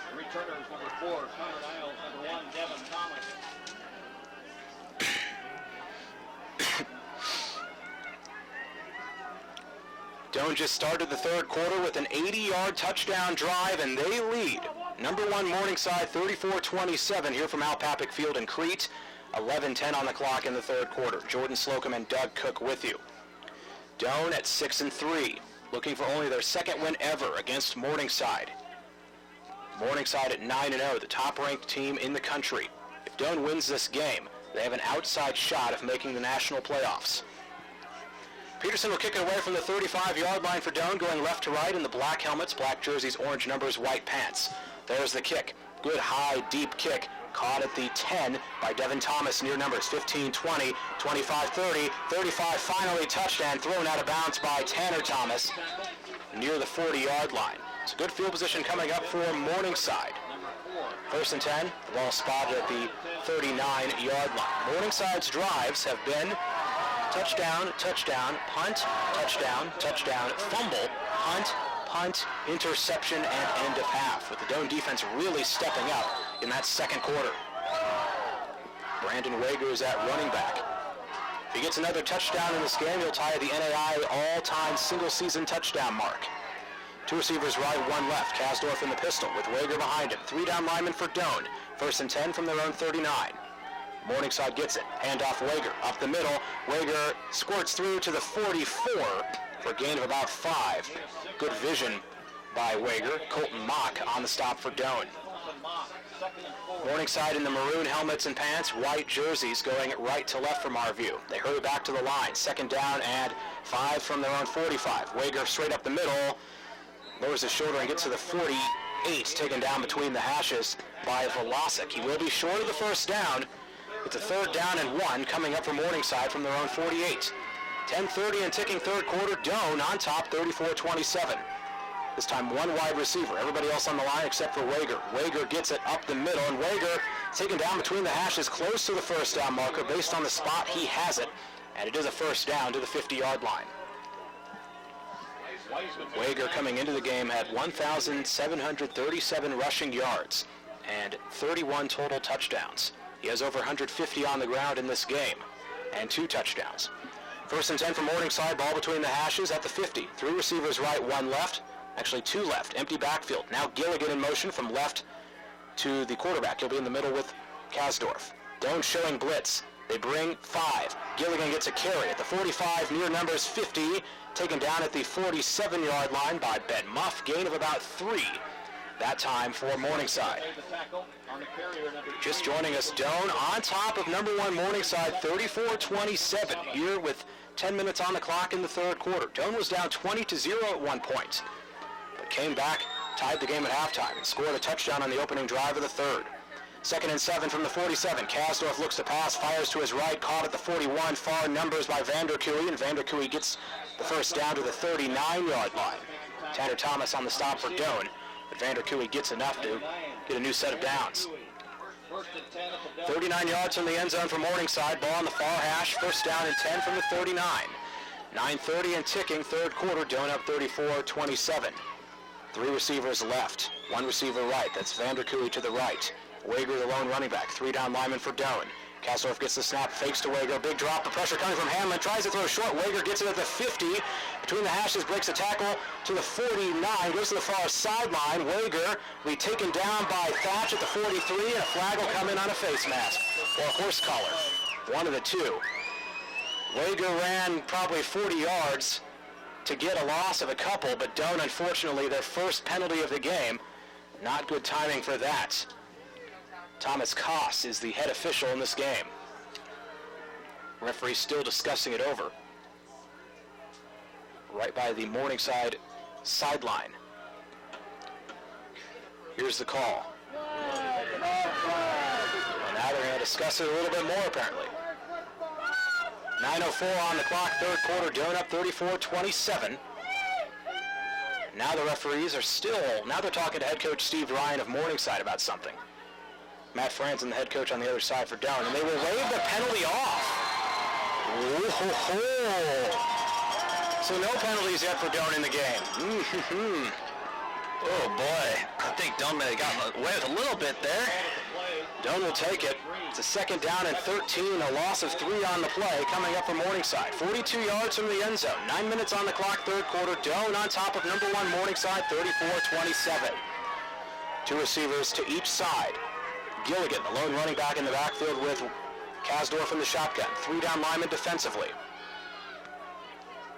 The returners, number 4, Connor Niles, number 1, Devin Thomas. Doane just started the third quarter with an 80-yard touchdown drive, and they lead. Number 1 Morningside, 34-27 here from Al Papick Field in Crete. 11-10 on the clock in the third quarter. Jordan Slocum and Doug Cook with you. Doane at 6-3, looking for only their second win ever against Morningside. Morningside at 9-0, the top-ranked team in the country. If Doane wins this game, they have an outside shot of making the national playoffs. Peterson will kick it away from the 35-yard line for Doane, going left to right in the black helmets, black jerseys, orange numbers, white pants. There's the kick. Good high, deep kick. Caught at the 10 by Devin Thomas, near numbers 15, 20, 25, 30, 35, finally touchdown, thrown out of bounds by Tanner Thomas near the 40-yard line. It's a good field position coming up for Morningside. First and 10, the ball spotted at the 39-yard line. Morningside's drives have been touchdown, touchdown, punt, touchdown, touchdown, fumble, punt, interception, and end of half, with the Doane defense really stepping up in that second quarter. Brandon Wager is at running back. If he gets another touchdown in this game, he'll tie the NAIA all-time single-season touchdown mark. 2 receivers right, 1 left. Kasdorf in the pistol with Wager behind him. 3 down linemen for Doane. First and 10 from their own 39. Morningside gets it. Handoff Wager up the middle. Wager squirts through to the 44 for a gain of about 5. Good vision by Wager. Colton Mock on the stop for Doane. Morningside in the maroon helmets and pants, white jerseys going right to left from our view. They hurry back to the line. Second down and 5 from their own 45. Wager straight up the middle, lowers his shoulder and gets to the 48, taken down between the hashes by Velasic. He will be short of the first down. It's a third down and 1 coming up for Morningside from their own 48. 10:30 and ticking third quarter. Doane on top, 34-27. This time 1 wide receiver. Everybody else on the line except for Wager. Wager gets it up the middle, and Wager taken down between the hashes, close to the first down marker. Based on the spot, he has it, and it is a first down to the 50-yard line. Wager coming into the game had 1,737 rushing yards and 31 total touchdowns. He has over 150 on the ground in this game and 2 touchdowns. First and 10 for Morningside, ball between the hashes at the 50. 3 receivers right, 1 left. Actually 2 left, empty backfield. Now Gilligan in motion from left to the quarterback. He'll be in the middle with Kasdorf. Doane showing blitz. They bring 5. Gilligan gets a carry at the 45, near numbers 50. Taken down at the 47-yard line by Ben Muff. Gain of about 3. That time for Morningside. Just joining us, Doane on top of number 1 Morningside, 34-27, here with 10 minutes on the clock in the third quarter. Doane was down 20-0 at one point, but came back, tied the game at halftime, and scored a touchdown on the opening drive of the third. 2nd and 7 from the 47. Kasdorf looks to pass, fires to his right, caught at the 41. Far numbers by Vanderkooy, and Vanderkooy gets the first down to the 39-yard line. Tanner Thomas on the stop for Doane, but Vanderkooy gets enough to get a new set of downs. 39 yards from the end zone for Morningside. Ball on the far hash. First down and 10 from the 39. 9:30 and ticking. Third quarter. Doane up 34-27. 3 receivers left. 1 receiver right. That's Vanderkooy to the right. Wager, the lone running back. 3 down lineman for Doane. Kasdorf gets the snap, fakes to Wager. Big drop. The pressure coming from Hamlin. Tries to throw short. Wager gets it at the 50. Between the hashes, breaks a tackle to the 49. Goes to the far sideline. Wager will be taken down by Thatch at the 43. And a flag will come in on a face mask or a horse collar. One of the two. Wager ran probably 40 yards to get a loss of a couple, but Doane, unfortunately, their first penalty of the game. Not good timing for that. Thomas Koss is the head official in this game. Referee still discussing it over. Right by the Morningside sideline. Here's the call. And now they're going to discuss it a little bit more, apparently. 9:04 on the clock, third quarter. Doane up 34-27. Now the referees are now they're talking to head coach Steve Ryan of Morningside about something. Matt Franzen, the head coach on the other side for Doane, and they will waive the penalty off. So no penalties yet for Doane in the game. Oh boy, I think Doane may have gotten away with a little bit there. Doane will take it. It's a second down and 13, a loss of 3 on the play coming up for Morningside. 42 yards from the end zone. 9 minutes on the clock, third quarter. Doane on top of number 1 Morningside, 34-27. 2 receivers to each side. Gilligan, the lone running back in the backfield with Kasdorf in the shotgun. 3 down linemen defensively.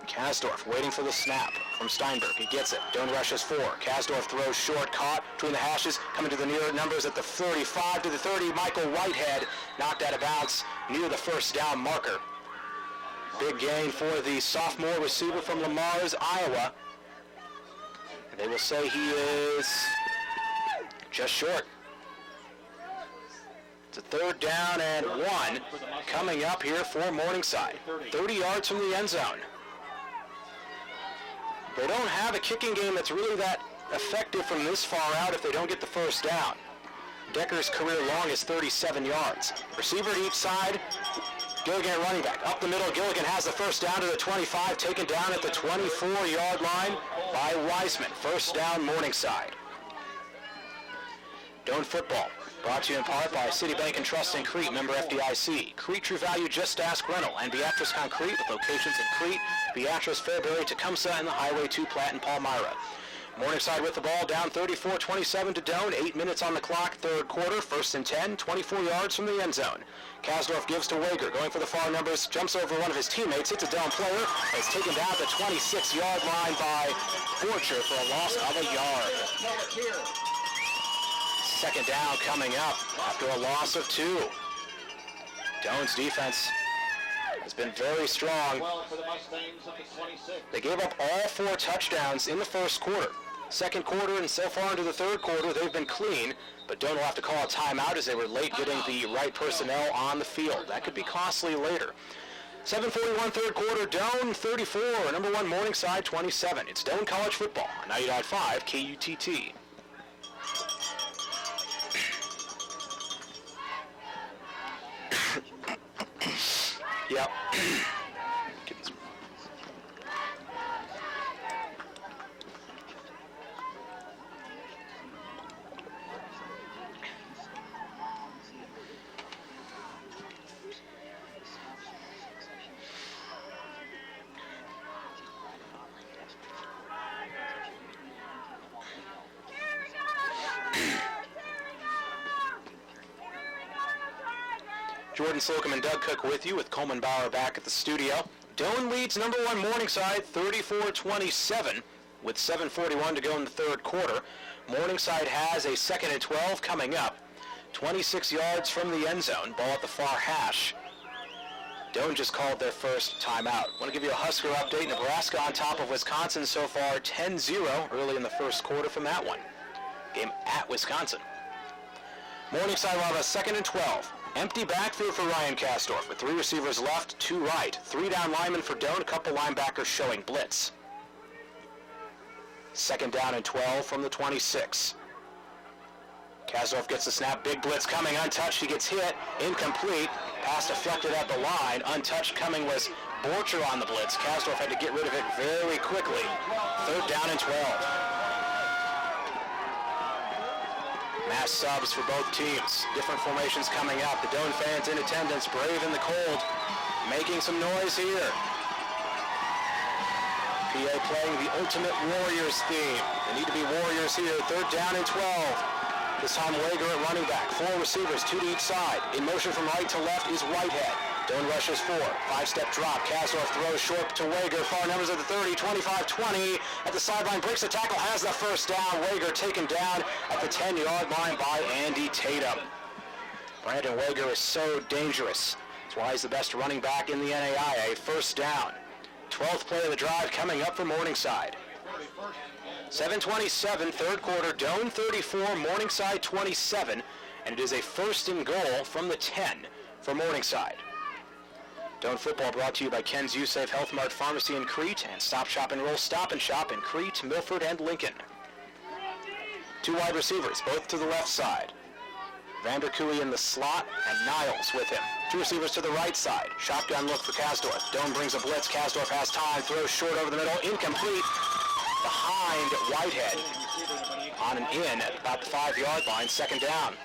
Kasdorf waiting for the snap from Steinberg. He gets it. Doane rushes 4. Kasdorf throws short, caught between the hashes, coming to the near numbers at the 35 to the 30. Michael Whitehead knocked out of bounds near the first down marker. Big gain for the sophomore receiver from Lamar's, Iowa. And they will say he is just short. It's a third down and 1 coming up here for Morningside. 30 yards from the end zone. They don't have a kicking game that's really that effective from this far out if they don't get the first down. Decker's career long is 37 yards. Receiver to each side. Gilligan running back. Up the middle, Gilligan has the first down to the 25, taken down at the 24-yard line by Wiseman. First down, Morningside. Doane football. Brought to you in part by Citibank and Trust in Crete, member FDIC. Crete True Value Just Ask Rental, and Beatrice Concrete with locations in Crete, Beatrice, Fairbury, Tecumseh, and the Highway 2 Platte and Palmyra. Morningside with the ball, down 34-27 to Doane. 8 minutes on the clock, third quarter, first and 10, 24 yards from the end zone. Kasdorf gives to Wager, going for the far numbers, jumps over one of his teammates, hits a down player, and is taken down at the 26-yard line by Forcher for a loss of a yard. Second down coming up after a loss of 2. Doane's defense has been very strong. They gave up all 4 touchdowns in the first quarter. Second quarter and so far into the third quarter, they've been clean, but Doane will have to call a timeout as they were late getting the right personnel on the field. That could be costly later. 7:41 third quarter, Doane 34, number 1 Morningside 27. It's Doane College football on 90.5 KUTT. Yep. Jordan Slocum and Doug Cook with you, with Coleman Bauer back at the studio. Doane leads number 1 Morningside 34-27 with 7:41 to go in the third quarter. Morningside has a 2nd and 12 coming up. 26 yards from the end zone, ball at the far hash. Doane just called their first timeout. Want to give you a Husker update. Nebraska on top of Wisconsin so far, 10-0 early in the first quarter from that one. Game at Wisconsin. Morningside will have a 2nd and 12. Empty backfield for Ryan Kastorf with 3 receivers left, 2 right. 3 down linemen for Doane, a couple linebackers showing blitz. 2nd down and 12 from the 26. Kastorf gets the snap, big blitz coming, untouched, he gets hit, incomplete. Pass deflected at the line, untouched coming was Borcher on the blitz. Kastorf had to get rid of it very quickly. 3rd down and 12. Mass subs for both teams. Different formations coming out. The Doane fans in attendance, brave in the cold, making some noise here. PA playing the Ultimate Warriors theme. They need to be Warriors here. 3rd down and 12. This time Wager at running back. 4 receivers, 2 to each side. In motion from right to left is Whitehead. Doane rushes 4. 5-step drop. Kastorf throws short to Wager. Far numbers at the 30, 25, 20. At the sideline, breaks the tackle, has the first down. Wager taken down at the 10-yard line by Andy Tatum. Brandon Wager is so dangerous. That's why he's the best running back in the NAIA. 1st down. 12th play of the drive coming up for Morningside. 7:27, 3rd quarter. Doane 34, Morningside 27. And it is a 1st and goal from the 10 for Morningside. Doane football brought to you by Ken's U-Safe Health Mart Pharmacy in Crete and Stop Shop and Roll Stop and Shop in Crete, Milford, and Lincoln. 2 wide receivers, both to the left side. Vanderkooy in the slot and Niles with him. 2 receivers to the right side. Shotgun look for Kastorf. Doane brings a blitz. Kastorf has time, throws short over the middle, incomplete. Behind Whitehead on an in at about the 5-yard line, 2nd down.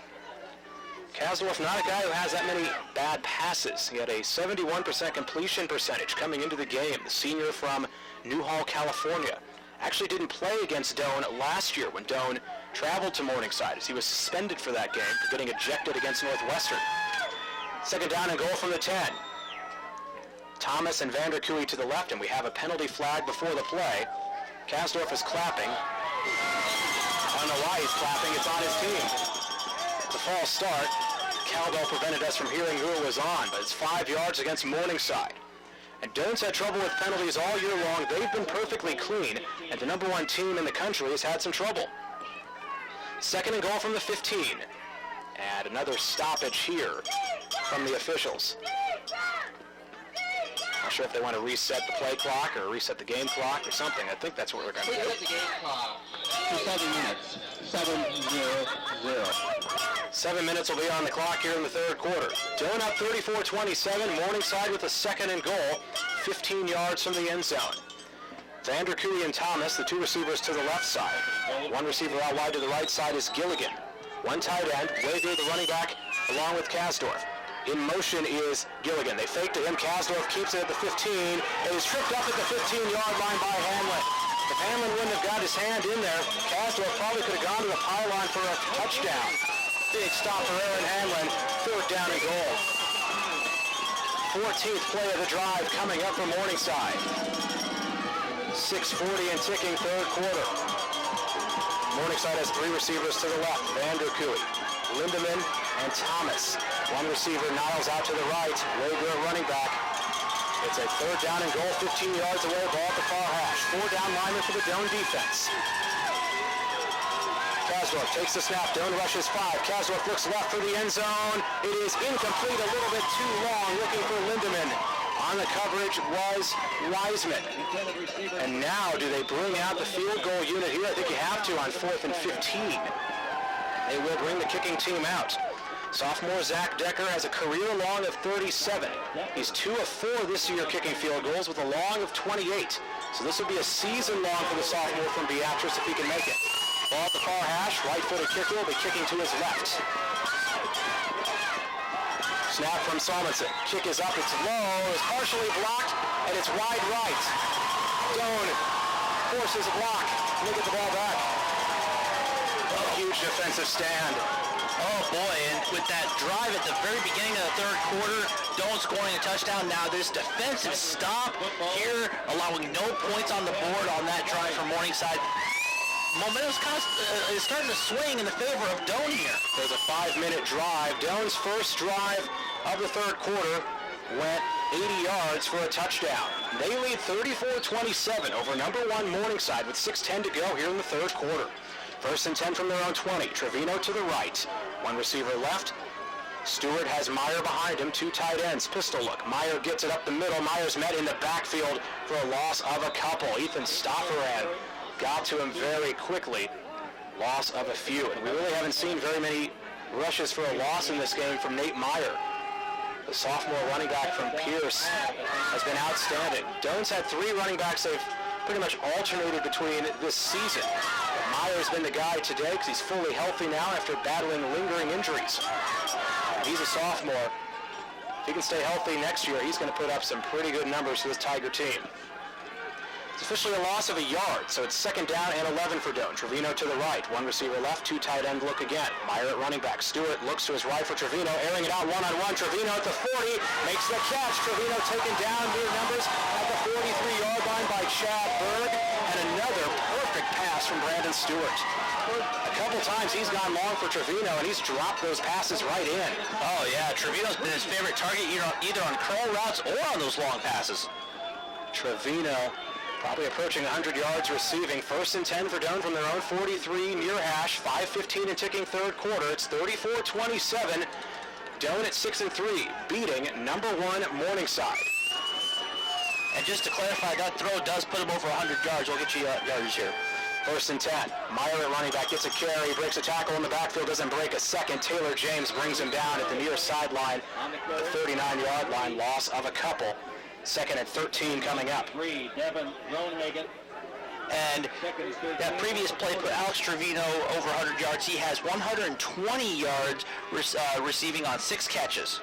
Kastorf, not a guy who has that many bad passes. He had a 71% completion percentage coming into the game. The senior from Newhall, California. Actually didn't play against Doane last year when Doane traveled to Morningside, as he was suspended for that game for getting ejected against Northwestern. 2nd down and goal from the 10. Thomas and Vanderkooy to the left, and we have a penalty flag before the play. Kastorf is clapping. I don't know why he's clapping. It's on his team. It's a false start. Cowbell prevented us from hearing who it was on, but it's 5 yards against Morningside. And Doane's had trouble with penalties all year long. They've been perfectly clean, and the number 1 team in the country has had some trouble. 2nd and goal from the 15. And another stoppage here from the officials. Not sure if they want to reset the play clock or reset the game clock or something. I think that's what we're going to do. Reset the game clock for 7 minutes. 7-0-0. 7 minutes will be on the clock here in the 3rd quarter. Doane up 34-27. Morningside with a 2nd and goal, 15 yards from the end zone. Vanderkooy and Thomas, the 2 receivers to the left side. 1 receiver out wide to the right side is Gilligan. 1 tight end, Wager the running back, along with Kastorf. In motion is Gilligan. They fake to him. Kastorf keeps it at the 15. It is tripped up at the 15-yard line by Hanlon. If Hanlon wouldn't have got his hand in there, Kastorf probably could have gone to the pylon for a touchdown. Big stop for Aaron Hanlon. 4th down and goal. 14th play of the drive coming up from Morningside. 6:40 and ticking 3rd quarter. Morningside has 3 receivers to the left. Vanderkooy, Lindemann, and Thomas. 1 receiver, Niles out to the right. Wager running back. It's a 3rd down and goal, 15 yards away, ball at the far hash. 4 down linemen for the Doane defense. Kastorf takes the snap. Doane rushes 5. Kastorf looks left for the end zone. It is incomplete, a little bit too long, looking for Lindemann. On the coverage was Wiseman. And now do they bring out the field goal unit here? I think you have to on 4th and 15. They will bring the kicking team out. Sophomore Zach Decker has a career long of 37. He's 2 of 4 this year kicking field goals with a long of 28. So this will be a season long for the sophomore from Beatrice if he can make it. Ball at the far hash, right-footed kicker will be kicking to his left. Snap from Salmonson. Kick is up, it's low, it's partially blocked, and it's wide right. Doane forces a block. Look at the ball back. Huge defensive stand Oh boy, and with that drive at the very beginning of the third quarter, Doane scoring a touchdown. Now this defensive stop here, allowing no points on the board on that drive for Morningside. Momentum's kind of is starting to swing in the favor of Doane here. There's a 5-minute drive. Doane's first drive of the third quarter went 80 yards for a touchdown. They lead 34-27 over number 1 Morningside with 6:10 to go here in the third quarter. First and 10 from their own 20. Trevino to the right. One receiver left. Stewart has Meyer behind him. 2 tight ends. Pistol look. Meyer gets it up the middle. Meyer's met in the backfield for a loss of a couple. Ethan Stofferan got to him very quickly. Loss of a few. And we really haven't seen very many rushes for a loss in this game from Nate Meyer. The sophomore running back from Pierce has been outstanding. Doane's had 3 running backs they've pretty much alternated between this season. But Meyer's been the guy today because he's fully healthy now after battling lingering injuries. He's a sophomore. If he can stay healthy next year, he's going to put up some pretty good numbers for this Tiger team. It's officially a loss of a yard, so it's second down and 11 for Doane. Trevino to the right. One receiver left, 2 tight end look again. Meyer at running back. Stewart looks to his right for Trevino, airing it out one-on-one. Trevino at the 40, makes the catch. Trevino taken down near numbers at the 43-yard line by Chad Berg. And another perfect pass from Brandon Stewart. A couple times he's gone long for Trevino, and he's dropped those passes right in. Oh yeah, Trevino's been his favorite target either on curl routes or on those long passes. Trevino probably approaching 100 yards receiving. First and 10 for Doane from their own 43 near hash. 5:15 and ticking third quarter. It's 34-27. Doane at 6-3, beating number 1 Morningside. And just to clarify, that throw does put him over 100 yards. We'll get you yardage here. First and 10. Meyer at running back gets a carry, breaks a tackle in the backfield, doesn't break a second. Taylor James brings him down at the near sideline, the 39-yard line. Loss of a couple. Second and 13 coming up. 3, Devin Groenhagen. And that previous play put Alex Trevino over 100 yards. He has 120 yards receiving on 6 catches.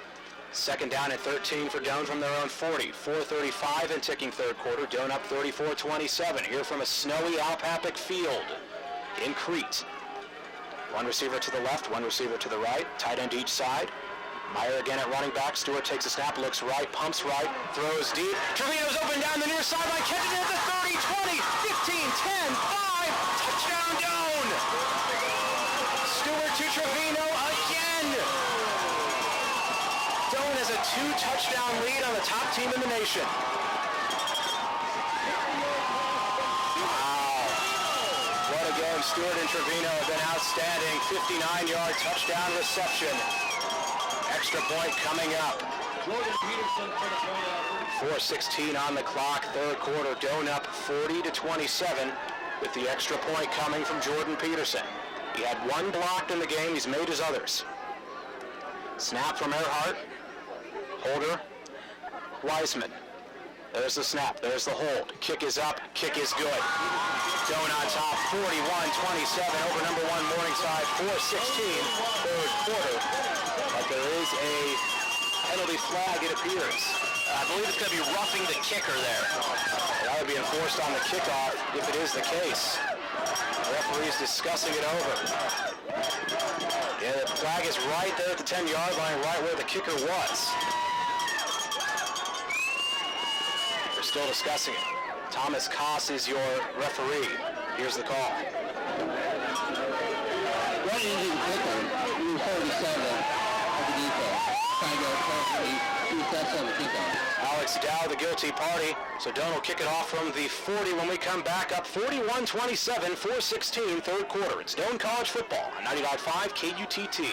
Second down and 13 for Doane from their own 40. 4:35 and ticking third quarter. Doane up 34-27 here from a snowy Alpapic field in Crete. One receiver to the left, one receiver to the right. Tight end each side. Meyer again at running back. Stewart takes a snap, looks right, pumps right, throws deep. Trevino's open down the near sideline, catches it at the 30, 20, 15, 10, 5. Touchdown Doane! Stewart to Trevino again! Doane has a 2-touchdown lead on the top team in the nation. Wow. What a game. Stewart and Trevino have been outstanding. 59-yard touchdown reception. Extra point coming up. 4:16 on the clock, third quarter. Doane up 40-27 with the extra point coming from Jordan Peterson. He had 1 blocked in the game. He's made his others. Snap from Earhart. Holder. Wiseman. There's the snap. There's the hold. Kick is up. Kick is good. Doane on top, 41-27 over number 1 Morningside. 4:16 third quarter. But there is a penalty flag, it appears. I believe it's going to be roughing the kicker there. That would be enforced on the kickoff if it is the case. The referee is discussing it over. Yeah, the flag is right there at the 10-yard line, right where the kicker was. They're still discussing it. Thomas Koss is your referee. Here's the call. What is in kicker? 47. Alex Dow, the guilty party. So Doane will kick it off from the 40 when we come back up 41-27, 4:16 third quarter. It's Doane College football on 99.5 KUTT.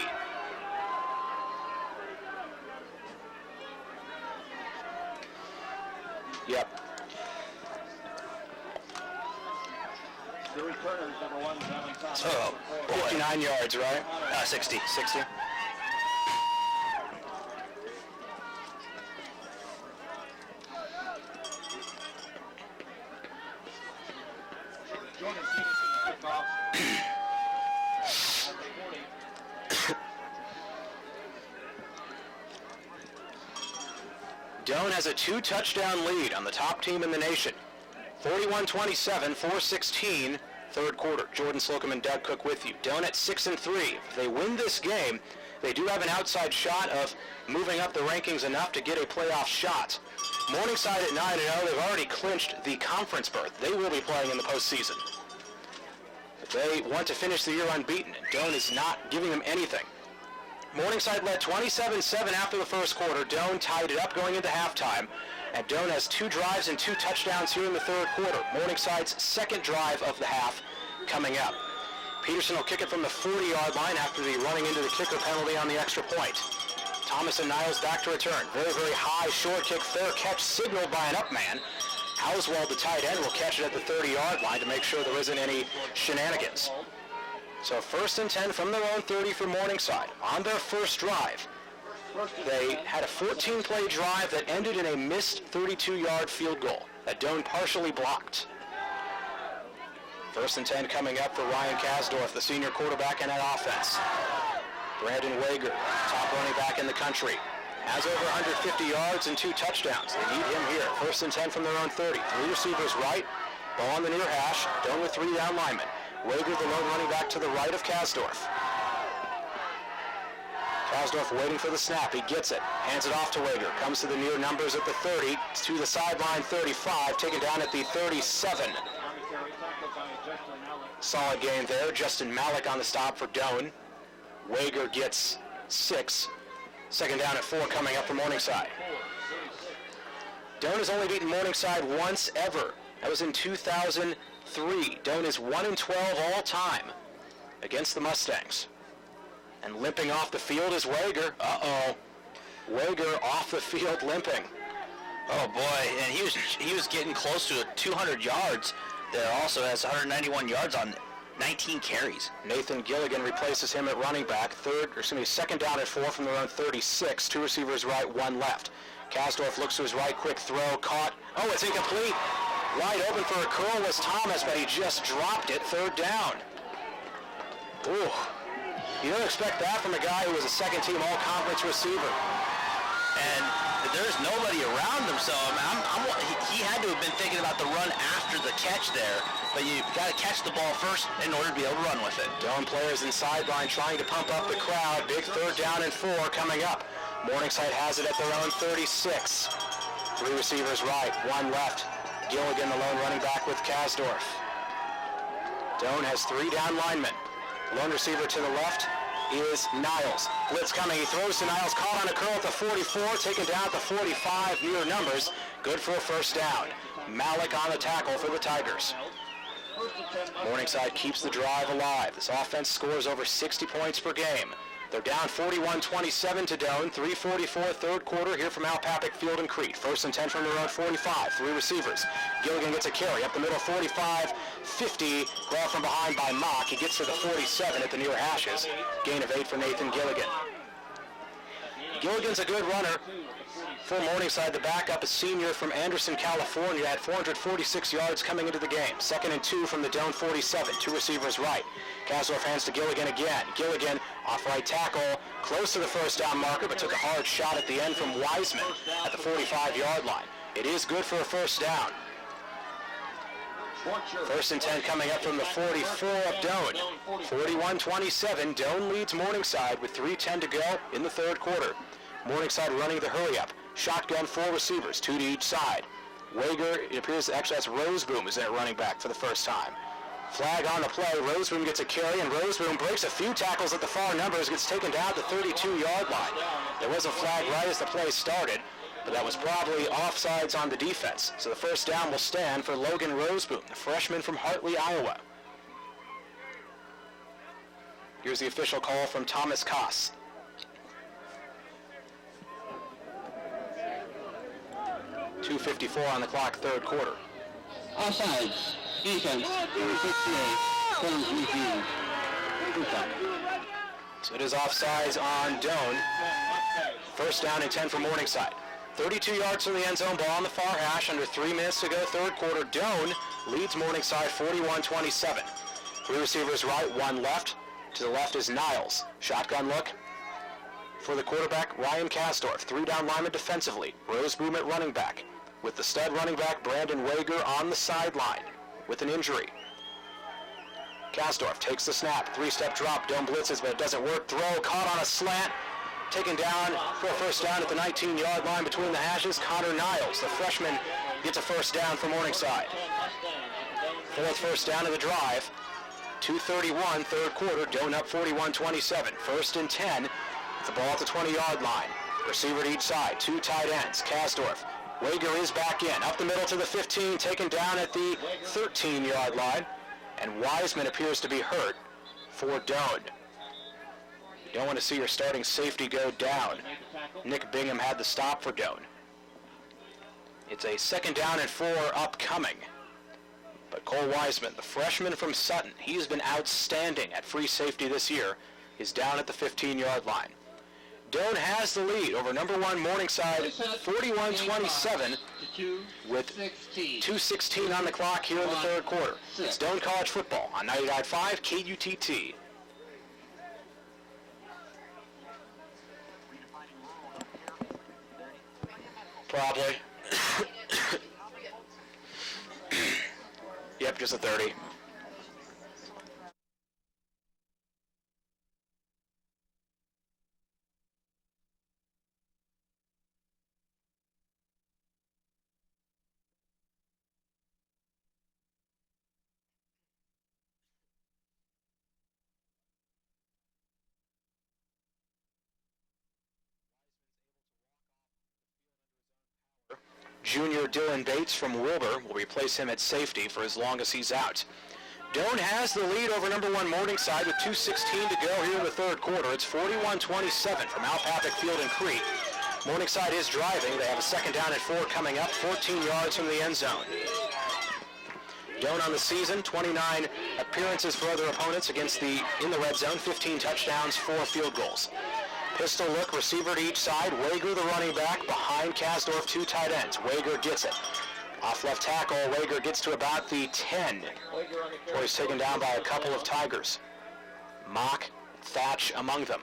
Yep. The returners, number 1, Devin Thomas. Oh, boy. 59 yards, right? 60. 60. Jordan Peterson, kickoff. Number 40. Doane has a 2-touchdown lead on the top team in the nation. 41-27, 4:16, third quarter. Jordan Slocum and Doug Cook with you. Doane at 6-3. If they win this game, they do have an outside shot of moving up the rankings enough to get a playoff shot. Morningside at 9-0. They've already clinched the conference berth. They will be playing in the postseason. But they want to finish the year unbeaten, and Doane is not giving them anything. Morningside led 27-7 after the first quarter. Doane tied it up going into halftime. And Doane has 2 drives and 2 touchdowns here in the third quarter. Morningside's second drive of the half coming up. Peterson will kick it from the 40-yard line after the running into the kicker penalty on the extra point. Thomas and Niles back to return. Very, very high short kick, fair catch signaled by an up man. Hauswald, the tight end, will catch it at the 30-yard line to make sure there isn't any shenanigans. So 1st and 10 from their own 30 for Morningside. On their first drive, they had a 14-play drive that ended in a missed 32-yard field goal that Doane partially blocked. 1st and 10 coming up for Ryan Kasdorf, the senior quarterback in that offense. Brandon Wager, top running back in the country, has over 150 yards and 2 touchdowns. They need him here. 1st and 10 from their own 30. 3 receivers right, ball on the near hash. Doane with 3 down linemen. Wager, the lone running back to the right of Kasdorf. Kasdorf waiting for the snap. He gets it. Hands it off to Wager. Comes to the near numbers at the 30. To the sideline 35. Taken down at the 37. Solid game there. Justin Malik on the stop for Doane. Wager gets 6. Second down at 4 coming up for Morningside. Doane has only beaten Morningside once ever. That was in 2003. Doane is 1-12 all time against the Mustangs. And limping off the field is Wager. Uh-oh. Wager off the field limping. Oh boy, and he was getting close to 200 yards. There also has 191 yards on 19 carries. Nathan Gilligan replaces him at running back. Second down at 4 from their own 36. 2 receivers right, 1 left. Kasdorf looks to his right, quick throw, caught. Oh, it's incomplete. Wide open for a curl was Thomas, but he just dropped it. 3rd down. Ooh. You don't expect that from a guy who was a second-team all-conference receiver. And there's nobody around him, so he had to have been thinking about the run after the catch there, but you got to catch the ball first in order to be able to run with it. Doane players in sideline trying to pump up the crowd. Big 3rd down and 4 coming up. Morningside has it at their own 36. 3 receivers right, 1 left. Gilligan, the lone running back with Kasdorf. Doane has 3 down linemen. Lone receiver to the left is Niles. Blitz coming. He throws to Niles. Caught on a curl at the 44. Taken down at the 45. Near numbers. Good for a 1st down. Malik on the tackle for the Tigers. Morningside keeps the drive alive. This offense scores over 60 points per game. They're down 41-27 to Doane. 3:44 third quarter here from Al Papik Field in Crete. 1st and 10 from their own 45. 3 receivers. Gilligan gets a carry up the middle, 45, 50. Ball from behind by Mock. He gets to the 47 at the near hashes. Gain of 8 for Nathan Gilligan. Gilligan's a good runner. For Morningside, the backup, a senior from Anderson, California, had 446 yards coming into the game. 2nd and 2 from the Doane 47. 2 receivers right. Kasdorf hands to Gilligan again. Gilligan off right tackle, close to the 1st down marker, but took a hard shot at the end from Wiseman at the 45-yard line. It is good for a 1st down. 1st and 10 coming up from the 44 of Doane. 41-27. Doane leads Morningside with 3:10 to go in the 3rd quarter. Morningside running the hurry up. Shotgun, 4 receivers, 2 to each side. Wager, it appears actually that's Roseboom is there running back for the first time. Flag on the play. Roseboom gets a carry, and Roseboom breaks a few tackles at the far numbers, gets taken down at the 32-yard line. There was a flag right as the play started, but that was probably offsides on the defense. So the 1st down will stand for Logan Roseboom, the freshman from Hartley, Iowa. Here's the official call from Thomas Koss. .254 on the clock, 3rd quarter. Offsides. Defense. 68. So it is offsides on Doane. 1st down and 10 for Morningside. 32 yards from the end zone, ball on the far hash, under 3 minutes to go, 3rd quarter. Doane leads Morningside 41-27. 3 receivers right, 1 left. To the left is Niles. Shotgun look for the quarterback, Ryan Kasdorf. 3 down linemen defensively. Roseboom at running back, with the stud running back Brandon Wager on the sideline with an injury. Kasdorf takes the snap, 3-step drop, Doane blitzes, but it doesn't work. Throw caught on a slant, taken down for a first down at the 19-yard line between the hashes. Connor Niles, the freshman, gets a first down for Morningside. Fourth first down of the drive. 2:31, third quarter. Doane up 41-27. First and 10. The ball at the 20-yard line. Receiver to each side. Two tight ends. Kasdorf. Wager is back in. Up the middle to the 15. Taken down at the 13-yard line. And Wiseman appears to be hurt for Doane. You don't want to see your starting safety go down. Nick Bingham had the stop for Doane. It's a 2nd down and 4 upcoming. But Cole Wiseman, the freshman from Sutton, he's been outstanding at free safety this year, is down at the 15-yard line. Doane has the lead over number 1 Morningside, 41-27, with 2:16 on the clock here in the third quarter. It's Doane College football on 90.5 KUTT. Probably. Yep, just a 30. Junior Dylan Bates from Wilbur will replace him at safety for as long as he's out. Doane has the lead over number 1 Morningside with 2:16 to go here in the third quarter. It's 41-27 from Alpathic Field in Crete. Morningside is driving. They have a 2nd down and 4 coming up, 14 yards from the end zone. Doane on the season, 29 appearances for other opponents in the red zone, 15 touchdowns, 4 field goals. Pistol look, receiver to each side. Wager, the running back, behind Kasdorf, 2 tight ends. Wager gets it. Off left tackle, Wager gets to about the 10. Before he's taken down by a couple of Tigers. Mock, Thatch among them.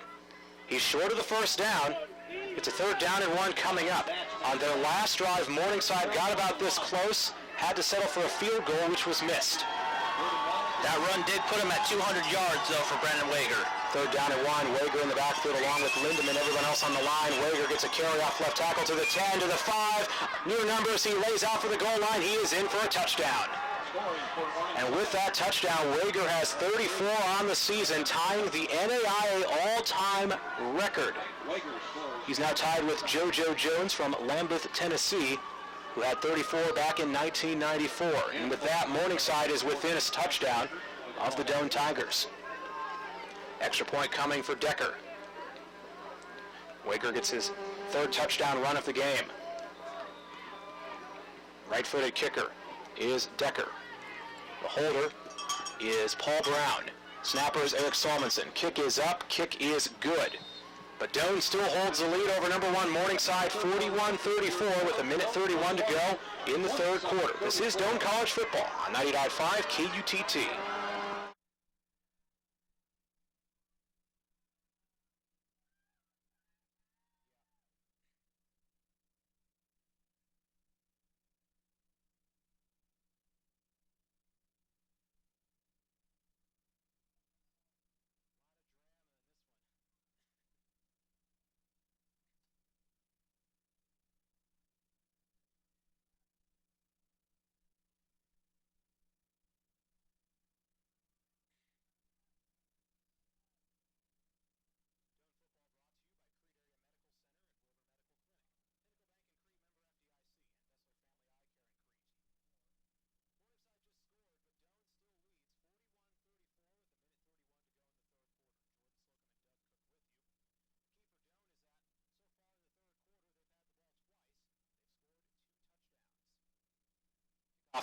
He's short of the first down. It's a 3rd down and 1 coming up. On their last drive, Morningside got about this close, had to settle for a field goal, which was missed. That run did put him at 200 yards, though, for Brandon Wager. 3rd down and 1. Wager in the backfield along with Lindemann, everyone else on the line. Wager gets a carry off left tackle to the 10, to the 5. Near numbers, he lays out for the goal line. He is in for a touchdown. And with that touchdown, Wager has 34 on the season, tying the NAIA all-time record. He's now tied with JoJo Jones from Lambeth, Tennessee, who had 34 back in 1994. And with that, Morningside is within a touchdown of the Doane Tigers. Extra point coming for Decker. Wager gets his 3rd touchdown run of the game. Right-footed kicker is Decker. The holder is Paul Brown. Snapper is Eric Salmonson. Kick is up. Kick is good. But Doane still holds the lead over number 1 Morningside, 41-34 with 1:31 to go in the third quarter. This is Doane College football on 90.5 KUTT.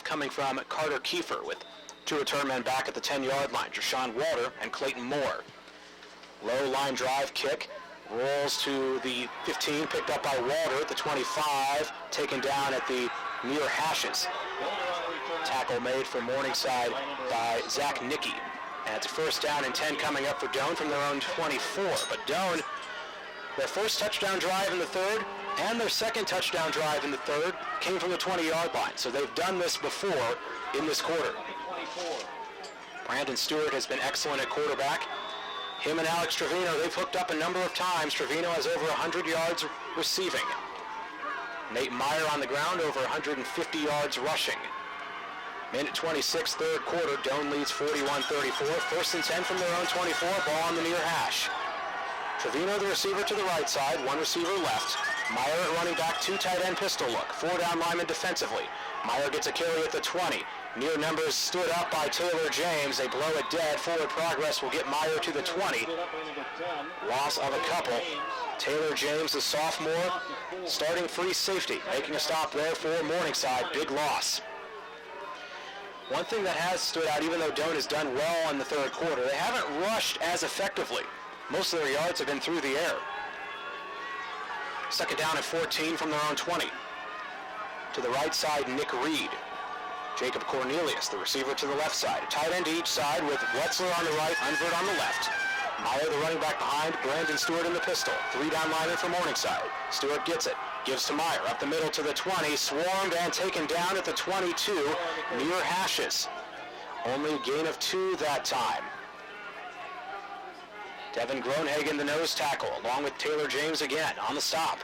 Coming from Carter Kiefer with 2 return men back at the 10-yard line. Jashawn Walter and Clayton Moore. Low line drive kick. Rolls to the 15, picked up by Walter at the 25, taken down at the near hashes. Tackle made for Morningside by Zach Nicky. And it's a 1st down and 10 coming up for Doane from their own 24. But Doane, their first touchdown drive in the third and their second touchdown drive in the third came from the 20-yard line. So they've done this before in this quarter. Brandon Stewart has been excellent at quarterback. Him and Alex Trevino, they've hooked up a number of times. Trevino has over 100 yards receiving. Nate Meyer on the ground, over 150 yards rushing. Minute 26, third quarter. Doane leads 41-34. First and 10 from their own 24. Ball on the near hash. Trevino, the receiver, to the right side. One receiver left. Meyer at running back, two tight end pistol look. Four down linemen defensively. Meyer gets a carry at the 20. Near numbers stood up by Taylor James. They blow it dead. Forward progress will get Meyer to the 20. Loss of a couple. Taylor James, the sophomore, starting free safety, making a stop there for Morningside. Big loss. One thing that has stood out, even though Doane has done well in the third quarter, they haven't rushed as effectively. Most of their yards have been through the air. Second down at 14 from their own 20. To the right side, Nick Reed. Jacob Cornelius, the receiver, to the left side. A tight end to each side with Wetzler on the right, Unvert on the left. Meyer, the running back behind, Brandon Stewart in the pistol. Three down lineman for Morningside. Stewart gets it, gives to Meyer, up the middle to the 20, swarmed and taken down at the 22, near hashes. Only a gain of 2 that time. Devin Groenhagen, the nose tackle, along with Taylor James again on the stop.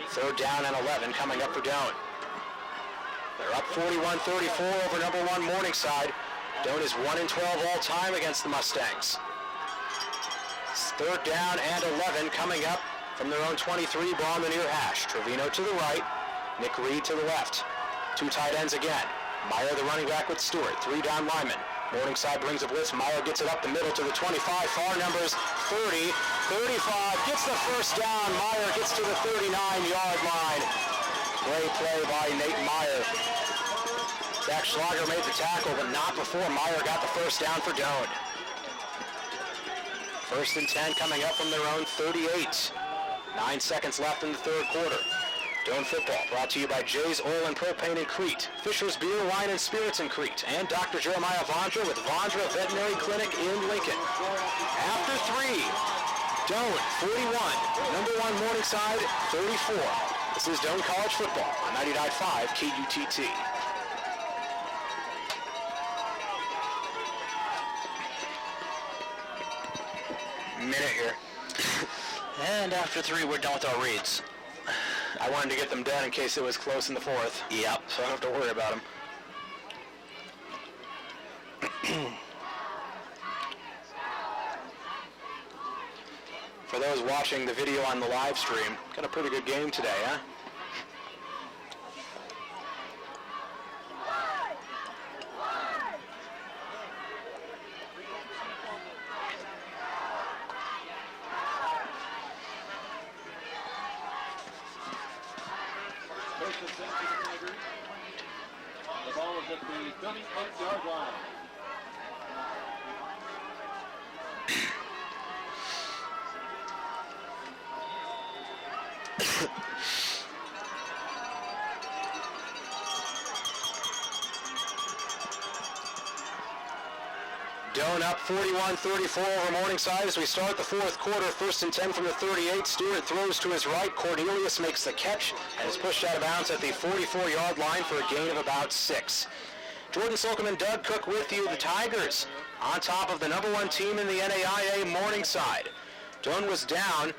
Third down and 11 coming up for Doane. They're up 41-34 over number 1 Morningside. Doane is 1-12 all time against the Mustangs. Third down and 11 coming up from their own 23, ball on the near hash. Trevino to the right, Nick Reed to the left. Two tight ends again. Meyer, the running back, with Stewart. Three down linemen. Morningside brings a blitz. Meyer gets it up the middle to the 25. Far numbers 30, 35. Gets the first down. Meyer gets to the 39-yard line. Great play by Nate Meyer. Zach Schlager made the tackle, but not before Meyer got the first down for Doane. First and 10 coming up from their own 38. 9 seconds left in the third quarter. Doane football brought to you by Jay's Oil and Propane in Crete, Fisher's Beer, Wine, and Spirits in Crete, and Dr. Jeremiah Vondra with Vondra Veterinary Clinic in Lincoln. After 3, Doane 41, number 1 Morningside 34. This is Doane College football on 99.5 KUTT. Minute here. And after 3, we're done with our reads. I wanted to get them done in case it was close in the fourth. Yep. So I don't have to worry about them. For those watching the video on the live stream, got a pretty good game today, huh? The ball is at the 38-yard line. Doane up 41-34 over Morningside as we start the fourth quarter. First and 10 from the 38. Stewart throws to his right. Cornelius makes the catch and is pushed out of bounds at the 44-yard line for a gain of about 6. Jordan Slocum and Doug Cook with you. The Tigers on top of the number 1 team in the NAIA, Morningside. Doane was down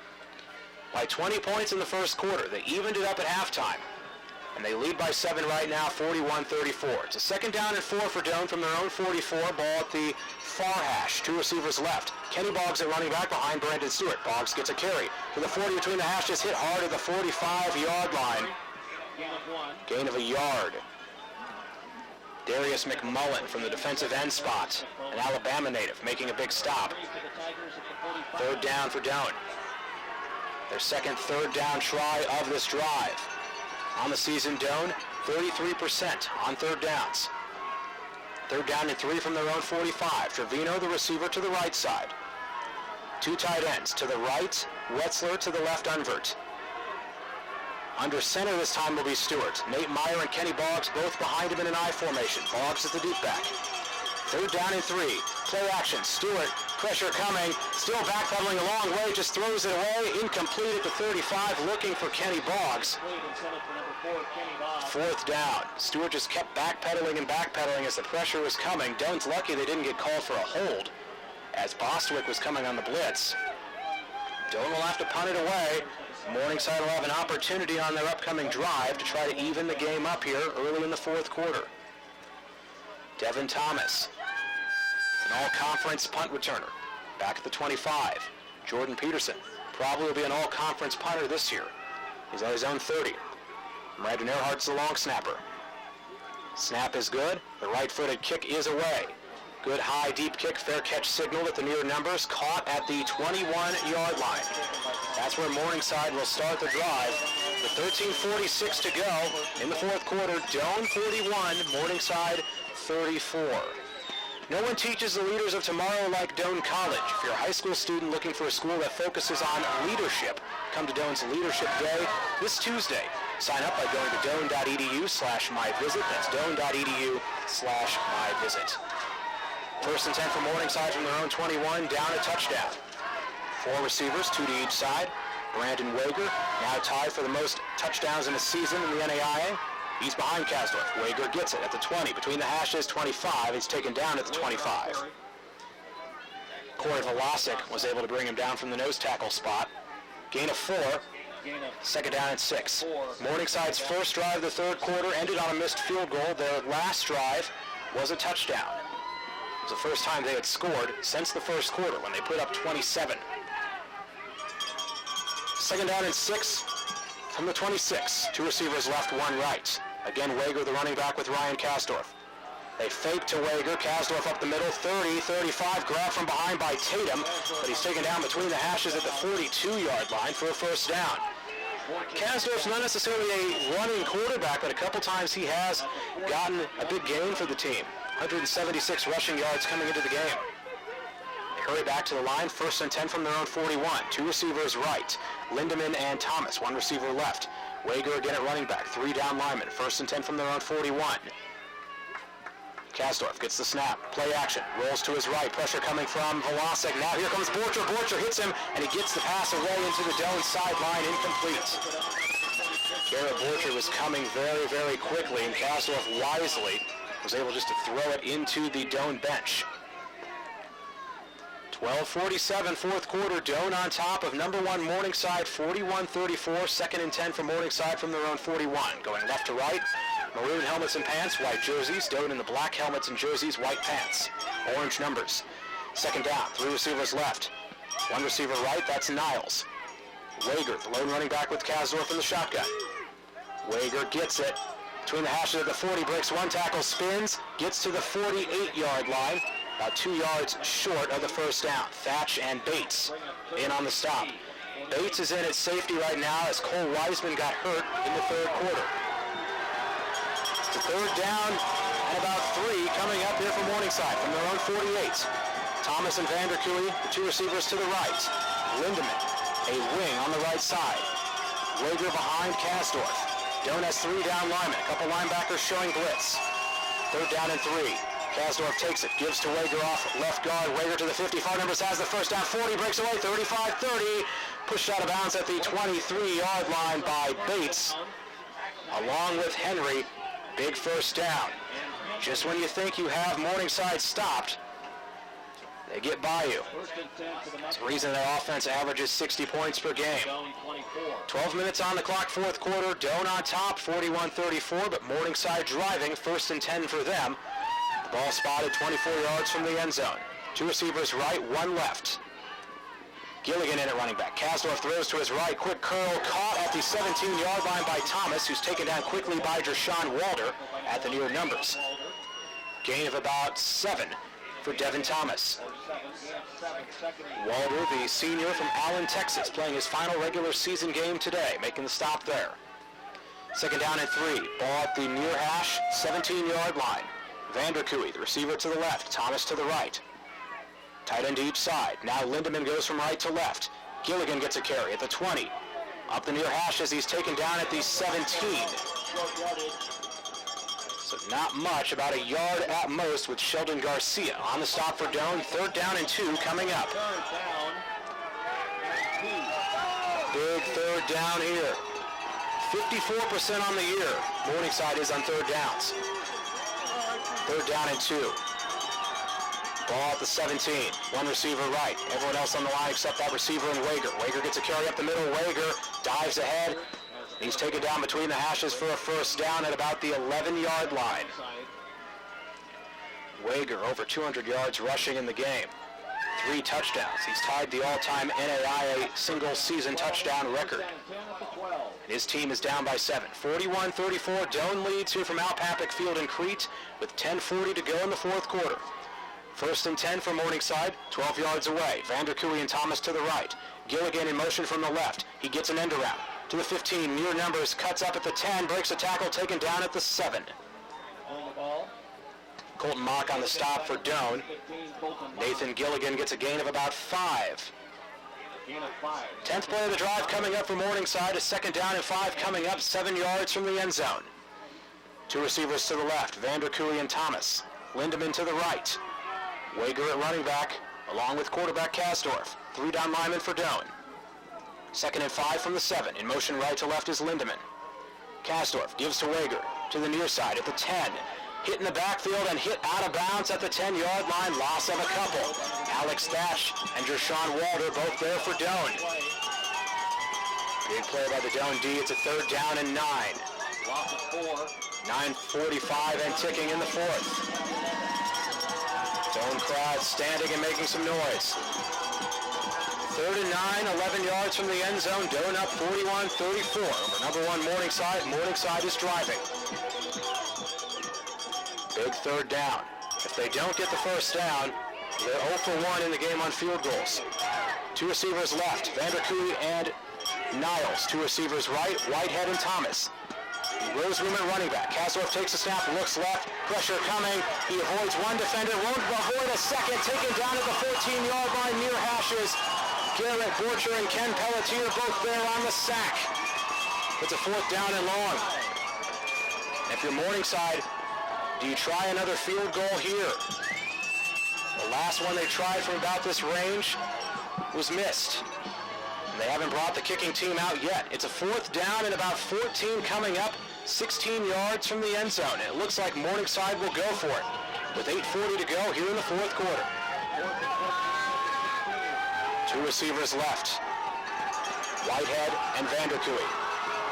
by 20 points in the first quarter. They evened it up at halftime. And they lead by 7 right now, 41-34. It's a second down and 4 for Doane from their own 44. Ball at the far hash. 2 receivers left. Kenny Boggs at running back behind Brandon Stewart. Boggs gets a carry to the 40 between the hashes, hit hard at the 45-yard line. Gain of a yard. Darius McMullen from the defensive end spot, an Alabama native, making a big stop. Third down for Doane. Their second third down try of this drive. On the season, Doane, 33% on third downs. Third down and 3 from their own 45. Trevino, the receiver, to the right side. 2 tight ends. To the right, Wetzler, to the left, Unvert. Under center this time will be Stewart. Nate Meyer and Kenny Boggs both behind him in an I formation. Boggs is the deep back. Third down and 3. Play action. Stewart Pressure coming, still backpedaling a long way, just throws it away, incomplete at the 35, looking for Kenny Boggs. Fourth down. Stewart just kept backpedaling and backpedaling as the pressure was coming. Doane's lucky they didn't get called for a hold as Bostwick was coming on the blitz. Doane will have to punt it away. Morningside will have an opportunity on their upcoming drive to try to even the game up here early in the fourth quarter. Devin Thomas, an all-conference punt returner, back at the 25. Jordan Peterson probably will be an all-conference punter this year. He's on his own 30. Brandon Earhart's the long snapper. Snap is good. The right-footed kick is away. Good high, deep kick, fair catch signal at the near numbers, caught at the 21-yard line. That's where Morningside will start the drive. With 13:46 to go in the fourth quarter, Doane 41, Morningside 34. No one teaches the leaders of tomorrow like Doane College. If you're a high school student looking for a school that focuses on leadership, come to Doane's Leadership Day this Tuesday. Sign up by going to doane.edu/myvisit. That's doane.edu/myvisit. First and 10 for Morningside from their own 21, down a touchdown. 4 receivers, 2 to each side. Brandon Wager, now tied for the most touchdowns in a season in the NAIA. He's behind Kasdorf. Wager gets it at the 20. Between the hashes, 25. He's taken down at the 25. Corey Velasic was able to bring him down from the nose tackle spot. Gain of 4. Second down and 6. Morningside's first drive of the third quarter ended on a missed field goal. Their last drive was a touchdown. It was the first time they had scored since the first quarter when they put up 27. Second down and 6 from the 26. 2 receivers left, 1 right. Again, Wager, the running back with Ryan Kasdorf. They fake to Wager. Kasdorf up the middle, 30, 35. Grab from behind by Tatum, but he's taken down between the hashes at the 42-yard line for a first down. Kasdorf's not necessarily a running quarterback, but a couple times he has gotten a big gain for the team. 176 rushing yards coming into the game. They hurry back to the line. First and 10 from their own 41. 2 receivers right. Lindemann and Thomas. 1 receiver left. Wager again at running back. 3 down linemen. First and 10 from their own 41. Kasdorf gets the snap. Play action. Rolls to his right. Pressure coming from Velasic. Now here comes Borcher. Borcher hits him, and he gets the pass away into the Doane sideline. Incomplete. Garrett Borcher was coming very, very quickly, and Kasdorf wisely was able just to throw it into the Doane bench. 12:47, fourth quarter. Doane on top of number 1 Morningside, 41-34. Second and 10 for Morningside from their own 41. Going left to right. Maroon helmets and pants, white jerseys. Doane in the black helmets and jerseys, white pants. Orange numbers. Second down, 3 receivers left. 1 receiver right, that's Niles. Wager, the lone running back with Kasdorf in the shotgun. Wager gets it. Between the hashes of the 40, breaks 1 tackle, spins, gets to the 48-yard line. About 2 yards short of the first down. Thatch and Bates in on the stop. Bates is in at safety right now as Cole Wiseman got hurt in the third quarter. It's a third down and about 3 coming up here from Morningside from their own 48. Thomas and Vanderkooy, the 2 receivers to the right. Lindemann, a wing on the right side. Wager behind Kasdorf. Doane has 3 down linemen, a couple linebackers showing blitz. Third down and 3. Kasdorf takes it, gives to Wager off left guard. Wager to the 55 numbers, has the first down. 40, breaks away, 35-30. Pushed out of bounds at the 23-yard line by Bates. Along with Henry, big first down. Just when you think you have Morningside stopped, they get by you. It's the reason their offense averages 60 points per game. 12 minutes on the clock, fourth quarter. Doane on top, 41-34, but Morningside driving. First and 10 for them. The ball spotted 24 yards from the end zone. 2 receivers right, 1 left. Gilligan in at running back. Kasdorf throws to his right. Quick curl caught at the 17-yard line by Thomas, who's taken down quickly by Jershawn Walder at the near numbers. Gain of about 7 for Devin Thomas. Walder, the senior from Allen, Texas, playing his final regular season game today, making the stop there. Second down and 3. Ball at the near hash, 17-yard line. Vanderkooy, the receiver to the left. Thomas to the right. Tight end to each side. Now Lindemann goes from right to left. Gilligan gets a carry at the 20. Up the near hash as he's taken down at the 17. So not much, about a yard at most with Sheldon Garcia. On the stop for Doane, 3rd down and 2 coming up. 3rd down and 2. Big 3rd down here. 54% on the year. Morningside is on 3rd downs. 3rd down and 2. Ball at the 17. One receiver right. Everyone else on the line except that receiver and Wager. Wager gets a carry up the middle. Wager dives ahead. He's taken down between the hashes for a 1st down at about the 11-yard line. Wager over 200 yards rushing in the game. 3 touchdowns. He's tied the all-time NAIA single-season touchdown record. His team is down by 7. 41-34. Doane leads here from Alpapic Field in Crete with 10:40 to go in the 4th quarter. 1st and 10 for Morningside, 12 yards away. Vanderkooy and Thomas to the right. Gilligan in motion from the left. He gets an end around. To the 15, near numbers, cuts up at the 10, breaks a tackle, taken down at the 7. Colton Mock on the stop for Doane. Nathan Gilligan gets a gain of about 5. 10th play of the drive coming up for Morningside. A 2nd down and 5 coming up, 7 yards from the end zone. 2 receivers to the left, Vanderkooy and Thomas. Lindemann to the right. Wager at running back, along with quarterback Kasdorf. 3 down linemen for Doane. 2nd and 5 from the 7. In motion right to left is Lindemann. Kasdorf gives to Wager to the near side at the 10. Hit in the backfield and hit out of bounds at the 10-yard line. Loss of a couple. Alex Thatch and Jershawn Walder both there for Doane. Big play by the Doane D. It's a 3rd down and 9. Loss of 4. 9:45 and ticking in the 4th. Doane crowd standing and making some noise. 3rd and 9, 11 yards from the end zone. Doane up 41-34 over number 1 Morningside. Morningside is driving. Big 3rd down. If they don't get the 1st down, they're 0 for 1 in the game on field goals. 2 receivers left, Vanderkooy and Niles. 2 receivers right, Whitehead and Thomas. Roseroom at running back. Kasdorf takes a snap, looks left, pressure coming. He avoids 1 defender, won't avoid a 2nd, taken down at the 14-yard line near hashes. Garrett Borcher and Ken Pelletier both there on the sack. It's a 4th down and long. If you're Morningside, do you try another field goal here? The last one they tried from about this range was missed. And they haven't brought the kicking team out yet. It's a 4th down and about 14 coming up, 16 yards from the end zone. It looks like Morningside will go for it with 8:40 to go here in the 4th quarter. 2 receivers left, Whitehead and Vanderkooy.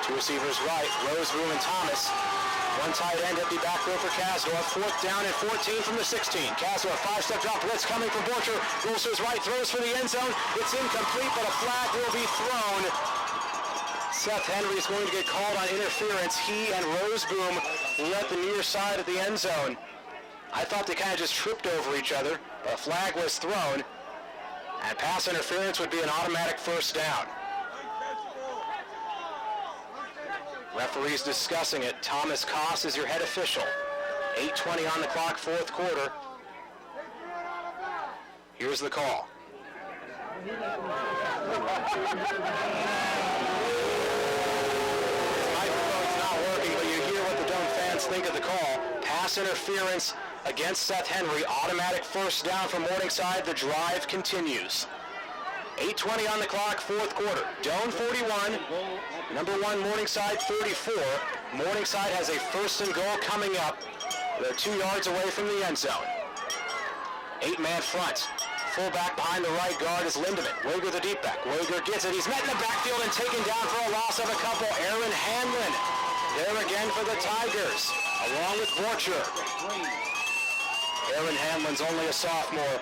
2 receivers right, Roseroom and Thomas. 1 tight end empty back row for Kasdorf. 4th down and 14 from the 16. Kasdorf 5-step drop blitz coming from Borcher. Goes to his right, throws for the end zone. It's incomplete, but a flag will be thrown. Seth Henry is going to get called on interference. He and Roseboom let the near side of the end zone. I thought they kind of just tripped over each other, but a flag was thrown, and pass interference would be an automatic 1st down. Referees discussing it. Thomas Koss is your head official. 8:20 on the clock, 4th quarter. Here's the call. Microphone's not working, but you hear what the Doane fans think of the call. Pass interference against Seth Henry. Automatic 1st down for Morningside. The drive continues. 8:20 on the clock, 4th quarter. Doane 41, number 1 Morningside 34. Morningside has a 1st and goal coming up. They're 2 yards away from the end zone. 8-man front. Fullback behind the right guard is Lindemann. Wager the deep back. Wager gets it. He's met in the backfield and taken down for a loss of a couple. Aaron Hanlon there again for the Tigers, along with Borcher. Aaron Hanlon's only a sophomore.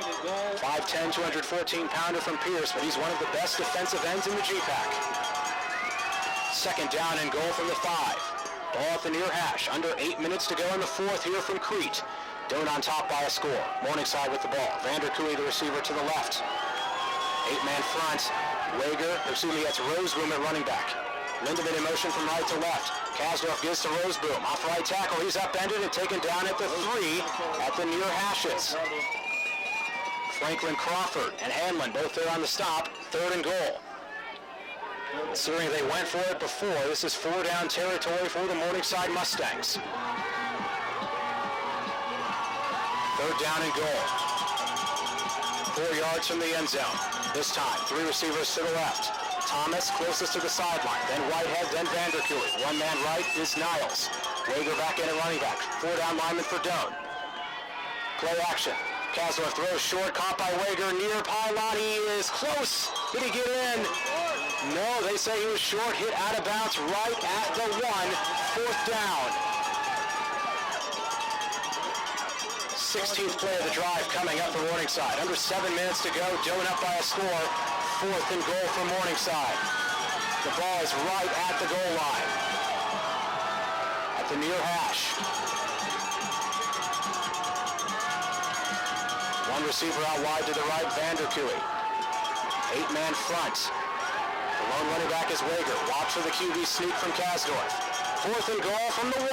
5'10", 214-pounder from Pierce, but he's one of the best defensive ends in the GPAC. 2nd down and goal from the 5. Ball at the near hash. Under 8 minutes to go in the 4th here from Crete. Doane on top by a score. Morningside with the ball. Vanderkooy, the receiver, to the left. 8-man front. That's Roseboom at running back. Lindemann in motion from right to left. Kasdorf gives to Roseboom. Off right tackle. He's upended and taken down at the 3 at the near hashes. Franklin Crawford and Hanlon both there on the stop. 3rd and goal. Considering they went for it before, this is 4 down territory for the Morningside Mustangs. Third down and goal. 4 yards from the end zone. This time, 3 receivers to the left. Thomas closest to the sideline, then Whitehead, then Vanderkooy. One man right is Niles. Wager back in at running back. 4 down lineman for Doane. Play action. Kasdorf throws short, caught by Wager near pylon. He is close. Did he get in? No, they say he was short, hit out of bounds right at the 1. 4th down. 16th play of the drive coming up for Morningside. Under 7 minutes to go. Doane up by a score. 4th and goal for Morningside. The ball is right at the goal line. At the near hash. One receiver out wide to the right, Vanderkooy. 8-man front. The lone running back is Wager. Watch for the QB sneak from Kasdorf. 4th and goal from the 1.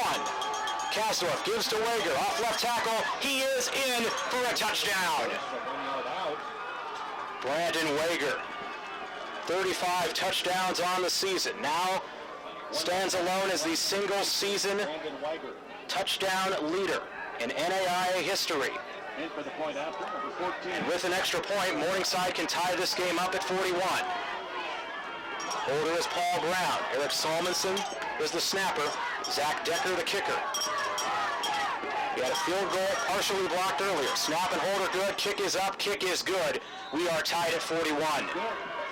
Kasdorf gives to Wager. Off left tackle. He is in for a touchdown. Brandon Wager. 35 touchdowns on the season. Now stands alone as the single season touchdown leader in NAIA history. For the point after, number 14. And with an extra point, Morningside can tie this game up at 41. Holder is Paul Brown. Eric Salmonson is the snapper. Zach Decker the kicker. He had a field goal partially blocked earlier. Snap and Holder good. Kick is up. Kick is good. We are tied at 41.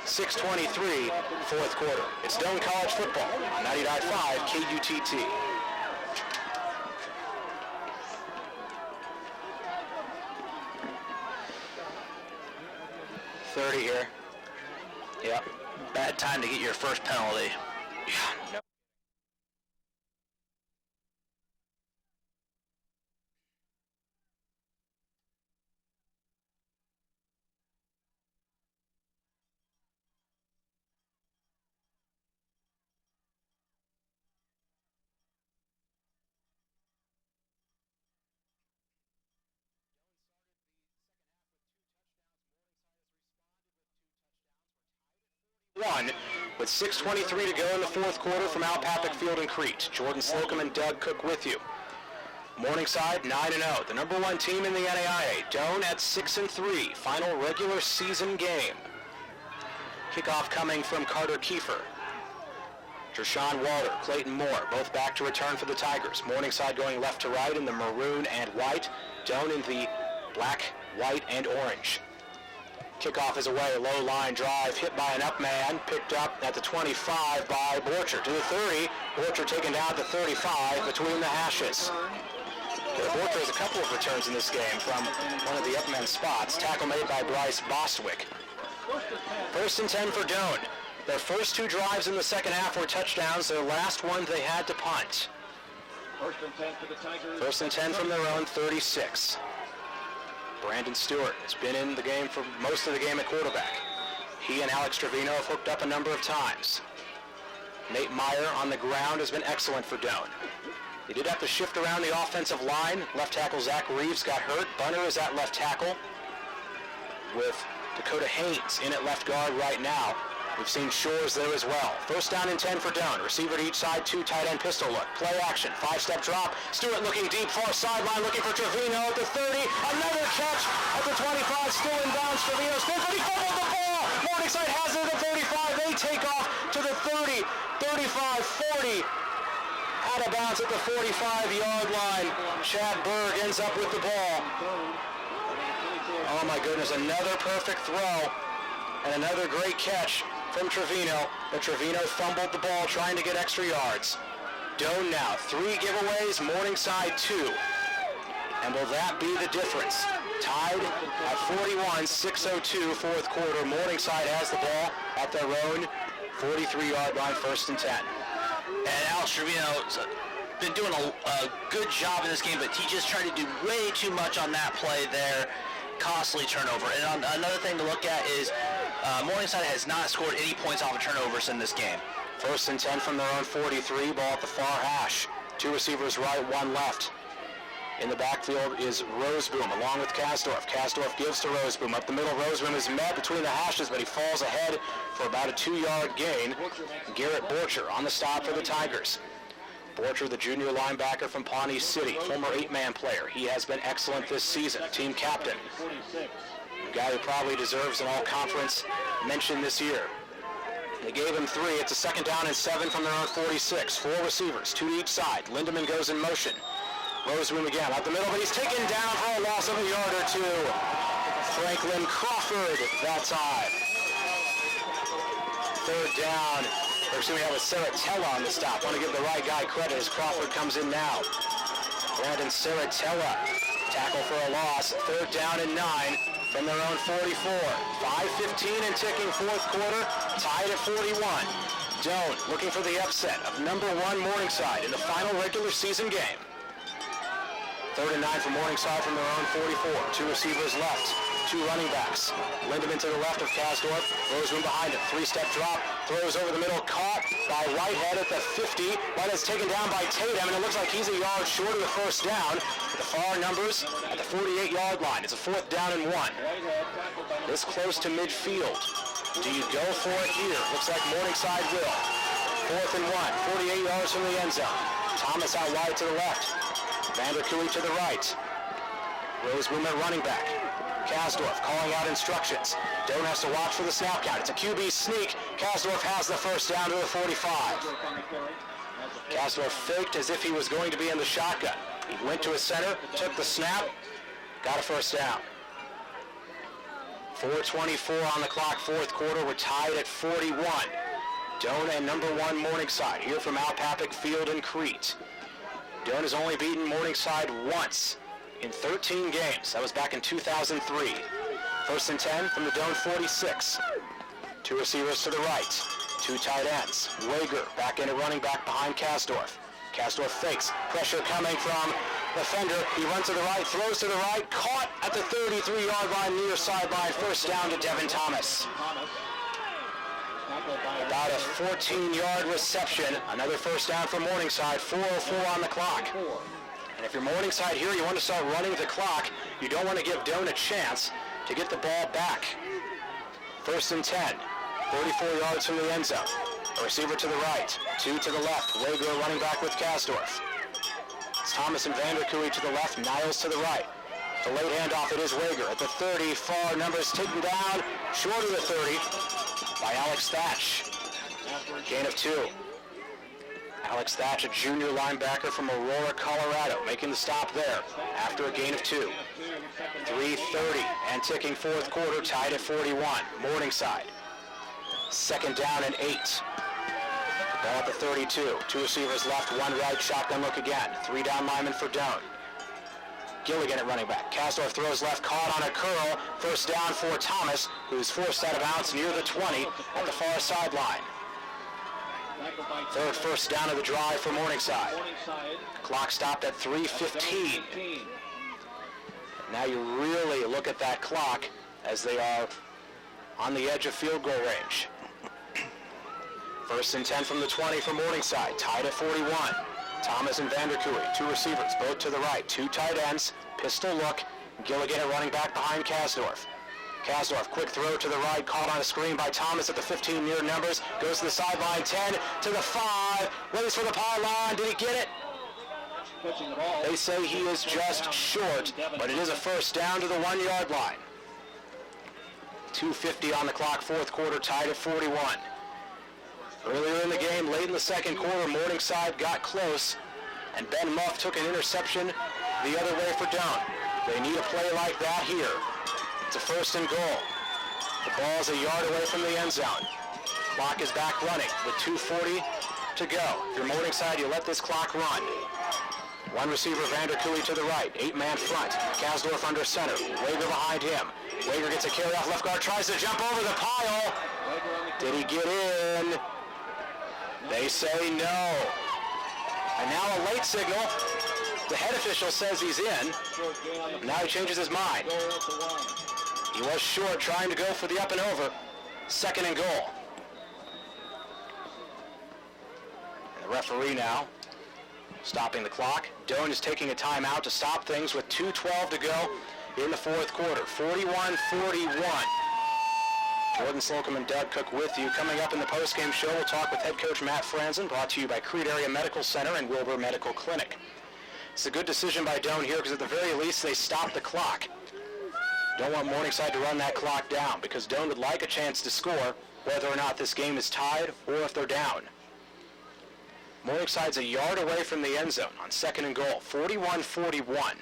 6:23, 4th quarter. It's Doane College football on 99.5 KUTT. .30 here. Yep. Bad time to get your first penalty. Yeah. No. With 6:23 to go in the 4th quarter from Al Papik Field in Crete. Jordan Slocum and Doug Cook with you. Morningside 9-0, the number 1 team in the NAIA. Doane at 6-3, final regular season game. Kickoff coming from Carter Kiefer. Tershawn Walter, Clayton Moore, both back to return for the Tigers. Morningside going left to right in the maroon and white. Doane in the black, white, and orange. Kickoff is away, low line drive, hit by an up man, picked up at the 25 by Borcher. To the 30, Borcher taken down at the 35 between the hashes. Borcher has a couple of returns in this game from one of the up men spots. Tackle made by Bryce Bostwick. 1st and 10 for Doane. Their first 2 drives in the second half were touchdowns. Their last one they had to punt. 1st and 10 for the Tigers. 1st and 10 from their own 36. Brandon Stewart has been in the game for most of the game at quarterback. He and Alex Trevino have hooked up a number of times. Nate Meyer on the ground has been excellent for Doane. They did have to shift around the offensive line. Left tackle Zach Reeves got hurt. Bunner is at left tackle with Dakota Haynes in at left guard right now. We've seen Shores there as well. 1st down and 10 for Doane. Receiver to each side, 2 tight end pistol look. Play action, 5-step drop. Stewart looking deep, far sideline, looking for Trevino at the 30. Another catch at the 25, still in bounds. Trevino spins, but he fumbled the ball. Morningside has it at the 35. They take off to the 30, 35, 40. Out of bounds at the 45-yard line. Chad Berg ends up with the ball. Oh my goodness, another perfect throw and another great catch from Trevino, but Trevino fumbled the ball trying to get extra yards. Doane now, 3 giveaways, Morningside 2. And will that be the difference? Tied at 41, 6:02, 4th quarter. Morningside has the ball at their own 43-yard line, 1st and 10. And Alex Trevino's been doing a good job in this game, but he just tried to do way too much on that play there. Costly turnover. And another thing to look at is Morningside has not scored any points off of turnovers in this game. 1st and 10 from their own 43, ball at the far hash. 2 receivers right, 1 left. In the backfield is Roseboom along with Kasdorf. Kasdorf gives to Roseboom. Up the middle, Roseboom is met between the hashes, but he falls ahead for about a 2-yard gain. Garrett Borcher on the stop for the Tigers. Borcher, the junior linebacker from Pawnee City, former 8-man player. He has been excellent this season, team captain. A guy who probably deserves an all-conference mention this year. They gave him 3. It's a 2nd down and 7 from their own 46. 4 receivers, 2 to each side. Lindemann goes in motion. Rosewoom again up the middle, but he's taken down for a loss of a yard or 2. Franklin Crawford that time. 3rd down. We have a Saratella on the stop. Want to give the right guy credit as Crawford comes in now. Brandon Saratella, tackle for a loss. 3rd down and 9 from their own 44. 5:15 and ticking 4th quarter, tied at 41. Doane looking for the upset of number 1 Morningside in the final regular season game. 3rd and 9 for Morningside from their own 44. 2 receivers left. 2 running backs. Lindemann to the left of Kasdorf. Rosewoom behind him. 3-step drop. Throws over the middle. Caught by Whitehead at the 50. Whitehead's taken down by Tatum, and it looks like he's a yard short of the 1st down. The far numbers at the 48-yard line. It's a 4th down and 1. This close to midfield. Do you go for it here? Looks like Morningside will. 4th and 1. 48 yards from the end zone. Thomas out wide to the left. Vanderkooy to the right. Rosewoom at running back. Kasdorf calling out instructions. Doane has to watch for the snap count. It's a QB sneak. Kasdorf has the 1st down to the 45. Kasdorf faked as if he was going to be in the shotgun. He went to his center, took the snap, got a 1st down. 4:24 on the clock, 4th quarter. We're tied at 41. Doane and number 1 Morningside here from Al Papik Field in Crete. Doane has only beaten Morningside once in 13 games. That was back in 2003. 1st and 10 from the Doane 46. 2 receivers to the right. 2 tight ends. Wager back into running back behind Kasdorf. Kasdorf fakes. Pressure coming from the fender. He runs to the right, throws to the right. Caught at the 33-yard line near sideline. 1st down to Devin Thomas. About a 14-yard reception. Another 1st down for Morningside. 4:04 on the clock. And if you're Morningside here, you want to start running the clock. You don't want to give Doane a chance to get the ball back. 1st and 10. 34 yards from the end zone. A receiver to the right. 2 to the left. Wager running back with Kasdorf. It's Thomas and Vanderkooy to the left. Niles to the right. The late handoff, it is Wager at the 30. Far numbers taken down short of the 30 by Alex Thatch. Gain of 2. Alex Thatch, a junior linebacker from Aurora, Colorado, making the stop there after a gain of 2. 3:30 and ticking 4th quarter, tied at 41. Morningside. 2nd down and 8. Ball at the 32. 2 receivers left, 1 right, shotgun look again. 3 down linemen for Doane. Gilligan at running back. Kasdorf throws left, caught on a curl. 1st down for Thomas, who's forced out of bounds near the 20 at the far sideline. 3rd 1st down of the drive for Morningside. Clock stopped at 3:15. Now you really look at that clock as they are on the edge of field goal range. 1st and 10 from the 20 for Morningside, tied at 41. Thomas and Vanderkooy, 2 receivers, both to the right. 2 tight ends, pistol look. Gilligan at running back behind Kasdorf. Kasdorf, quick throw to the right, caught on a screen by Thomas at the 15 near numbers. Goes to the sideline, 10 to the 5. Waits for the pylon. Did he get it? They say he is just short, but it is a 1st down to the 1-yard line. 2:50 on the clock, 4th quarter, tied at 41. Earlier in the game, late in the 2nd quarter, Morningside got close, and Ben Muff took an interception the other way for Doane. They need a play like that here. It's a 1st and goal. The ball's a yard away from the end zone. Clock is back running with 2:40 to go. If you're Morningside, you let this clock run. 1 receiver, Vanderkooy to the right. 8-man front. Kasdorf under center. Wager behind him. Wager gets a carry off left guard, tries to jump over the pile. Did he get in? They say no. And now a late signal. The head official says he's in. Now he changes his mind. He was short, trying to go for the up and over. 2nd and goal. And the referee now stopping the clock. Doane is taking a timeout to stop things with 2:12 to go in the 4th quarter. 41-41. Jordan Slocum and Doug Cook with you. Coming up in the postgame show, we'll talk with head coach Matt Franzen, brought to you by Crete Area Medical Center and Wilbur Medical Clinic. It's a good decision by Doane here because at the very least they stopped the clock. Don't want Morningside to run that clock down because Doane would like a chance to score whether or not this game is tied or if they're down. Morningside's a yard away from the end zone on 2nd and goal, 41-41.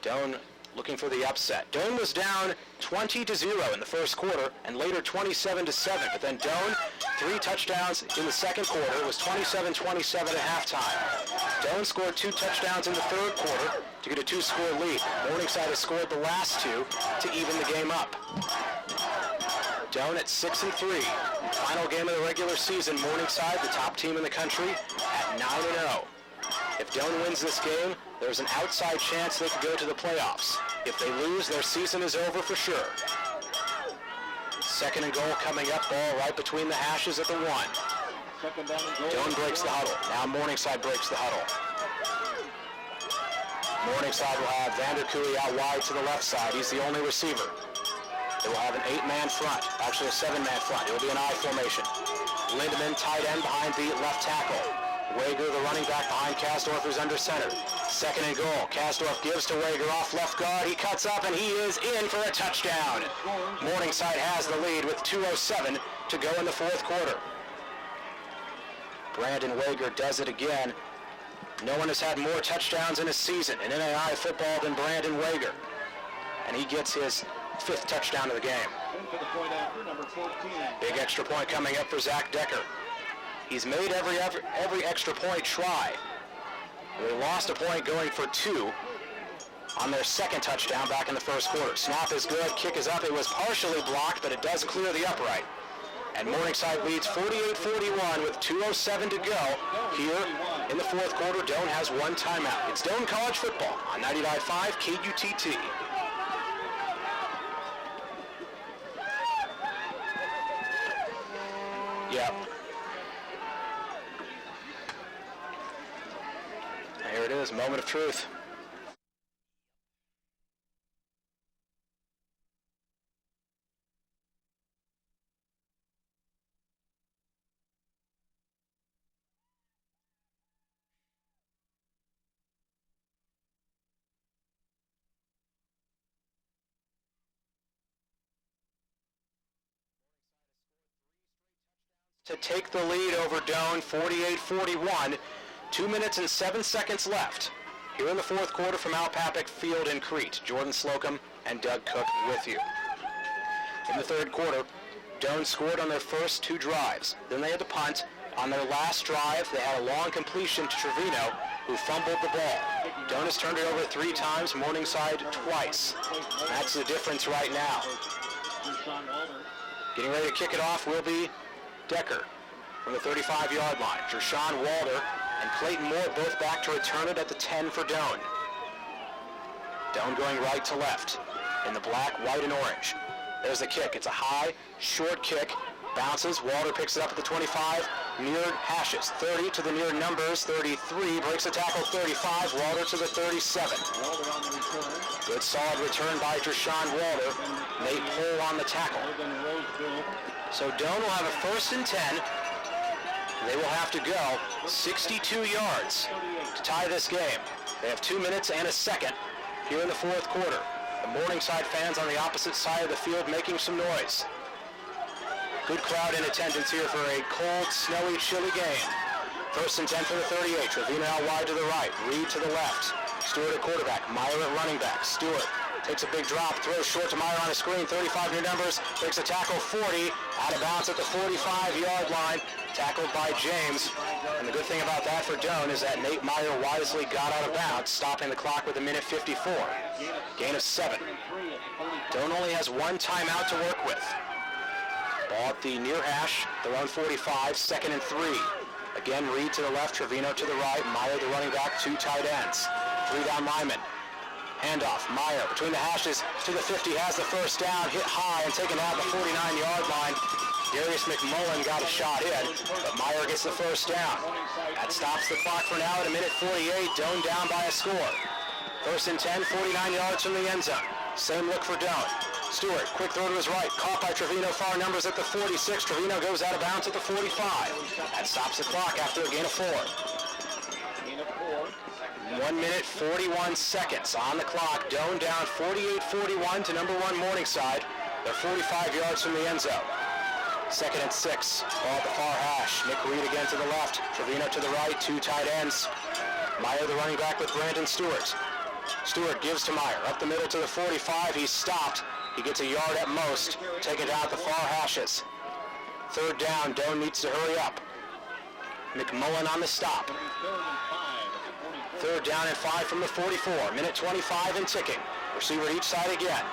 Doane looking for the upset. Doane was down 20-0 in the first quarter and later 27-7, but then Doane, 3 touchdowns in the second quarter. It was 27-27 at halftime. Doane scored 2 touchdowns in the third quarter to get a 2-score lead. Morningside has scored the last 2 to even the game up. Doane at 6-3. Final game of the regular season, Morningside, the top team in the country, at 9-0. If Doane wins this game, there's an outside chance they could go to the playoffs. If they lose, their season is over for sure. 2nd and goal coming up, ball right between the hashes at the 1. Doane breaks the huddle. Now Morningside breaks the huddle. Morningside will have Vanderkooy out wide to the left side. He's the only receiver. They will have an 8-man front, actually a 7-man front. It will be an I formation. Lindemann, tight end behind the left tackle. Wager, the running back behind Kasdorf, who's under center. 2nd and goal. Kasdorf gives to Wager off left guard. He cuts up and he is in for a touchdown. Morningside has the lead with 2:07 to go in the fourth quarter. Brandon Wager does it again. No one has had more touchdowns in a season in NAIA football than Brandon Wager. And he gets his 5th touchdown of the game. Big extra point coming up for Zach Decker. He's made every extra point try. They lost a point going for 2 on their 2nd touchdown back in the first quarter. Snap is good, kick is up. It was partially blocked, but it does clear the upright. And Morningside leads 48-41 with 2:07 to go here in the fourth quarter. Doane has 1 timeout. It's Doane College football on 99.5 KUTT. Yep. Here it is, moment of truth. To take the lead over Doane, 48-41. 2 minutes and 7 seconds left here in the fourth quarter from Al Papik Field in Crete. Jordan Slocum and Doug Cook with you. In the third quarter, Doane scored on their first 2 drives. Then they had to punt. On their last drive, they had a long completion to Trevino, who fumbled the ball. Doane has turned it over 3 times, Morningside twice. That's the difference right now. Getting ready to kick it off will be Decker from the 35-yard line. Jershawn Walder and Clayton Moore both back to return it at the 10 for Doane. Doane going right to left in the black, white, and orange. There's the kick. It's a high, short kick. Bounces. Walder picks it up at the 25. Near hashes. 30 to the near numbers. 33. Breaks the tackle. 35. Walder to the 37. Good solid return by Jershawn Walder. Nate Pohl on the tackle. So Doane will have a 1st and 10. They will have to go 62 yards to tie this game. They have 2 minutes and a second here in the fourth quarter. The Morningside fans on the opposite side of the field making some noise. Good crowd in attendance here for a cold, snowy, chilly game. 1st and 10 for the 38. Trevino out wide to the right. Reed to the left. Stewart at quarterback. Meyer at running back. Stewart takes a big drop, throws short to Meyer on a screen. 35 near numbers. Takes a tackle. 40. Out of bounds at the 45-yard line. Tackled by James. And the good thing about that for Doane is that Nate Meyer wisely got out of bounds, stopping the clock with 1:54. Gain of 7. Doane only has 1 timeout to work with. Ball at the near hash, their own 45, 2nd and 3. Again, Reed to the left, Trevino to the right, Meyer the running back, 2 tight ends. 3 down linemen. Handoff, Meyer between the hashes to the 50, has the first down, hit high and taken out the 49-yard line. Darius McMullen got a shot in, but Meyer gets the first down. That stops the clock for now at 1:48. Doane down by a score. 1st and 10, 49 yards from the end zone. Same look for Doane. Stewart, quick throw to his right, caught by Trevino, far numbers at the 46. Trevino goes out of bounds at the 45. That stops the clock after a gain of 4. Gain of 4. 1 minute, 41 seconds on the clock. Doane down 48-41 to number 1 Morningside. They're 45 yards from the end zone. 2nd and 6. Ball at the far hash. Nick Reed again to the left. Trevino to the right. 2 tight ends. Meyer, the running back, with Brandon Stewart. Stewart gives to Meyer. Up the middle to the 45. He's stopped. He gets a yard at most. Taken down at the far hashes. 3rd down. Doane needs to hurry up. McMullen on the stop. 3rd down and 5 from the 44. Minute 25 and ticking. Receiver each side again.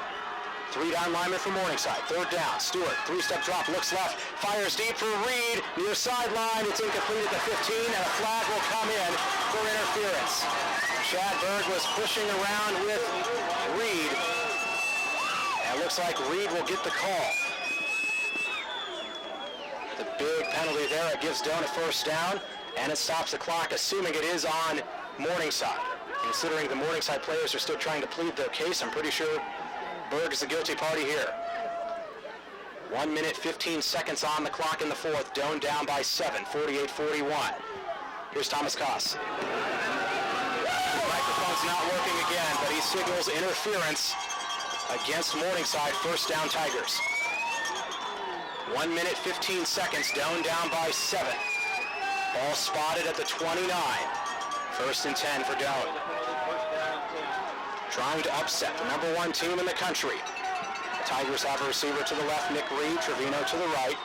3 down lineman for Morningside. 3rd down. Stewart, 3-step drop, looks left, fires deep for Reed. Near sideline. It's incomplete at the 15, and a flag will come in for interference. Chad Berg was pushing around with Reed. And it looks like Reed will get the call. The big penalty there. It gives Doane a 1st down, and it stops the clock, assuming it is on Morningside. Considering the Morningside players are still trying to plead their case, I'm pretty sure Berg is the guilty party here. 1 minute, 15 seconds on the clock in the 4th. Doane down by 7, 48-41. Here's Thomas Koss. The microphone's not working again, but he signals interference against Morningside. 1st down Tigers. 1 minute, 15 seconds. Doane down by 7. Ball spotted at the 29. 1st and 10 for Doane. Trying to upset the number 1 team in the country. The Tigers have a receiver to the left, Nick Reed. Trevino to the right.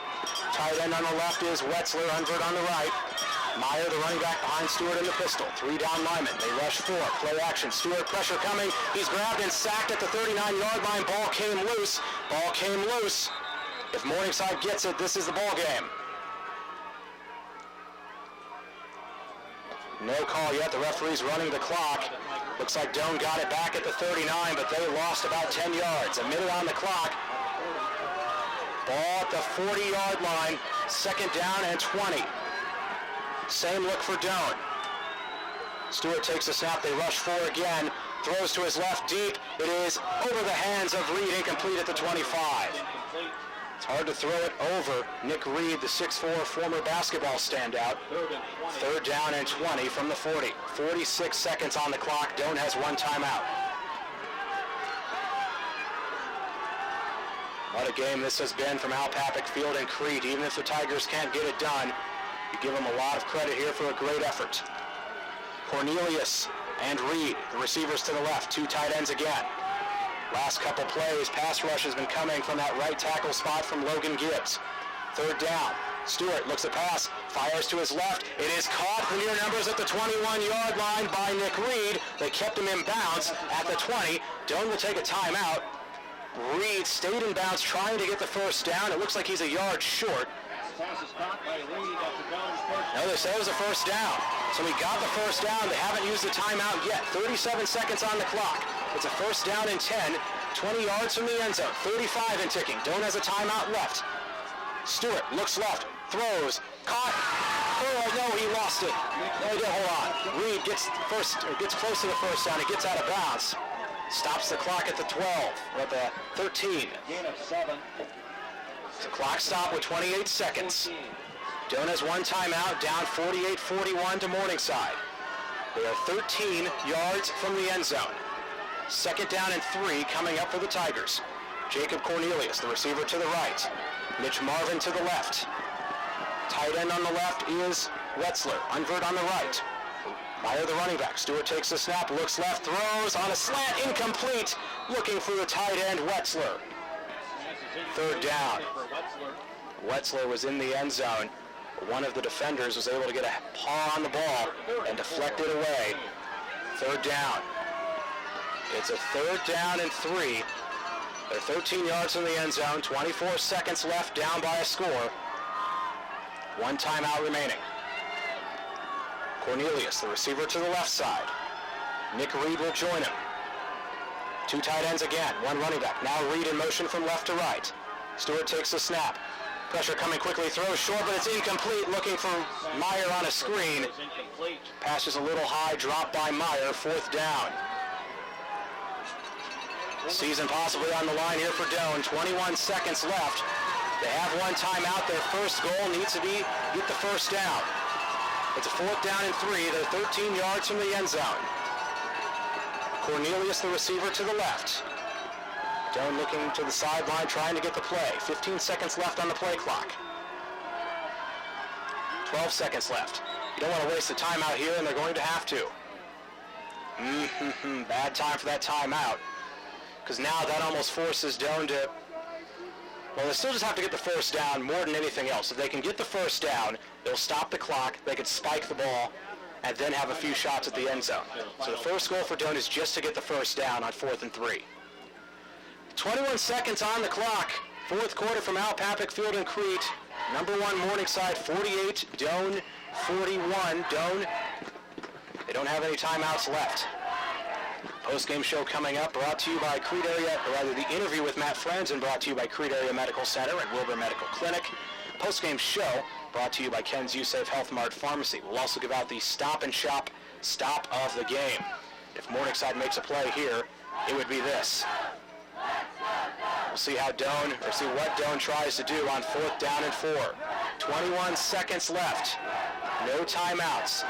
Tight end on the left is Wetzler. Unvert on the right. Meyer, the running back, behind Stewart in the pistol. 3 down linemen. They rush 4. Play action. Stewart, pressure coming. He's grabbed and sacked at the 39-yard line. Ball came loose. Ball came loose. If Morningside gets it, this is the ball game. No call yet. The referee's running the clock. Looks like Doane got it back at the 39, but they lost about 10 yards. A minute on the clock. Ball at the 40-yard line. 2nd down and 20. Same look for Doane. Stewart takes a snap. They rush 4 again. Throws to his left deep. It is over the hands of Reed, incomplete at the 25. It's hard to throw it over Nick Reed, the 6'4" former basketball standout. 3rd down and 20 from the 40. 46 seconds on the clock. Doane has 1 timeout. What a game this has been from Al Papik Field in Crete. Even if the Tigers can't get it done, you give them a lot of credit here for a great effort. Cornelius and Reed, the receivers to the left. 2 tight ends again. Last couple plays, pass rush has been coming from that right tackle spot from Logan Gibbs. 3rd down. Stewart looks at pass, fires to his left. It is caught for near numbers at the 21-yard line by Nick Reed. They kept him in bounds at the 20. Doane will take a timeout. Reed stayed in bounds trying to get the 1st down. It looks like he's a yard short. Pass is caught by Reed after Doane's 1st. No, they say it was a 1st down. So he got the 1st down. They haven't used the timeout yet. 37 seconds on the clock. It's a 1st down and 10. 20 yards from the end zone. 35 and ticking. Doane has a timeout left. Stewart looks left. Throws. Caught. Oh, no, he lost it. No, he didn't. Hold on. Reed gets close to the 1st down. He gets out of bounds. Stops the clock at the 12. Or at the 13. Gain of 7. It's a clock stop with 28 seconds. Doane has 1 timeout, down 48-41 to Morningside. They are 13 yards from the end zone. 2nd down and 3 coming up for the Tigers. Jacob Cornelius, the receiver to the right. Mitch Marvin to the left. Tight end on the left is Wetzler. Unvert on the right. Meyer, the running back. Stewart takes the snap, looks left, throws on a slant, incomplete. Looking for the tight end, Wetzler. 3rd down. Wetzler was in the end zone. One of the defenders was able to get a paw on the ball and deflect it away. 3rd down. It's a 3rd down and 3. They're 13 yards from the end zone. 24 seconds left, down by a score. 1 timeout remaining. Cornelius, the receiver to the left side. Nick Reed will join him. 2 tight ends again, 1 running back. Now Reed in motion from left to right. Stewart takes the snap. Pressure coming quickly, throws short, but it's incomplete. Looking for Meyer on a screen. Pass is a little high, dropped by Meyer. 4th down. Season possibly on the line here for Doane. 21 seconds left. They have one timeout. Their first goal needs to be get the first down. It's a 4th down and 3. They're 13 yards from the end zone. Cornelius, the receiver, to the left. Doane looking to the sideline, trying to get the play. 15 seconds left on the play clock. 12 seconds left. You don't want to waste the timeout here, and they're going to have to. Bad time for that timeout. Because now that almost forces Doane to... Well, they still just have to get the first down more than anything else. If they can get the first down, they'll stop the clock, they could spike the ball, and then have a few shots at the end zone. So the first goal for Doane is just to get the first down on 4th and 3. 21 seconds on the clock. 4th quarter from Al Papik Field in Crete. Number 1 Morningside 48, Doane 41. Doane, they don't have any timeouts left. Post-game show coming up, brought to you by Crete Area, or rather the interview with Matt Franzen, brought to you by Crete Area Medical Center and Wilbur Medical Clinic. Post-game show brought to you by Ken's USafe Health Mart Pharmacy. We'll also give out the Stop and Shop Stop of the Game. If Morningside makes a play here, it would be this. We'll see how Doane, or see what Doane tries to do on 4th down and 4. 21 seconds left. No timeouts.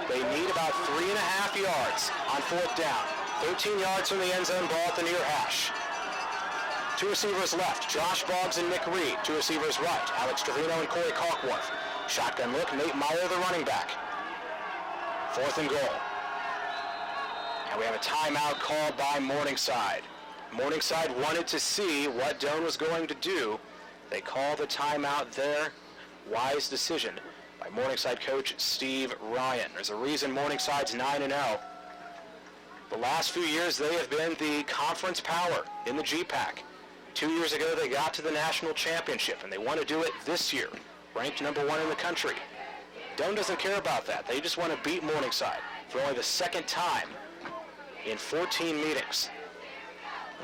They need about 3.5 yards on 4th down. 13 yards from the end zone, ball at the near hash. 2 receivers left, Josh Boggs and Nick Reed. 2 receivers right, Alex Trevino and Corey Cockworth. Shotgun look, Nate Meyer, the running back. 4th and goal. And we have a timeout called by Morningside. Morningside wanted to see what Doane was going to do. They call the timeout there. Wise decision by Morningside coach Steve Ryan. There's a reason Morningside's 9-0. The last few years they have been the conference power in the GPAC. 2 years ago they got to the national championship, and they want to do it this year, ranked number 1 in the country. Doane doesn't care about that. They just want to beat Morningside for only the 2nd time in 14 meetings.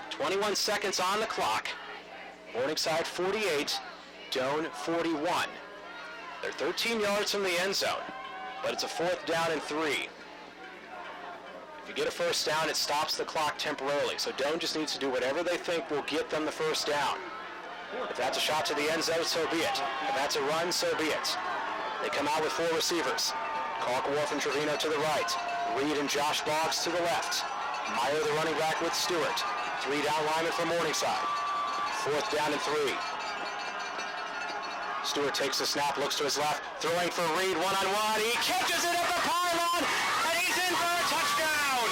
21 seconds on the clock. Morningside 48, Doane 41. They're 13 yards from the end zone, but it's a 4th down and 3. If you get a first down, it stops the clock temporarily. So Doane just needs to do whatever they think will get them the first down. If that's a shot to the end zone, so be it. If that's a run, so be it. They come out with 4 receivers. Cockworth and Trevino to the right. Reed and Josh Boggs to the left. Meyer, the running back, with Stewart. 3 down linemen for Morningside. 4th down and 3. Stewart takes the snap, looks to his left, throwing for Reed one-on-one. He catches it at the pylon, and he's in for a touchdown.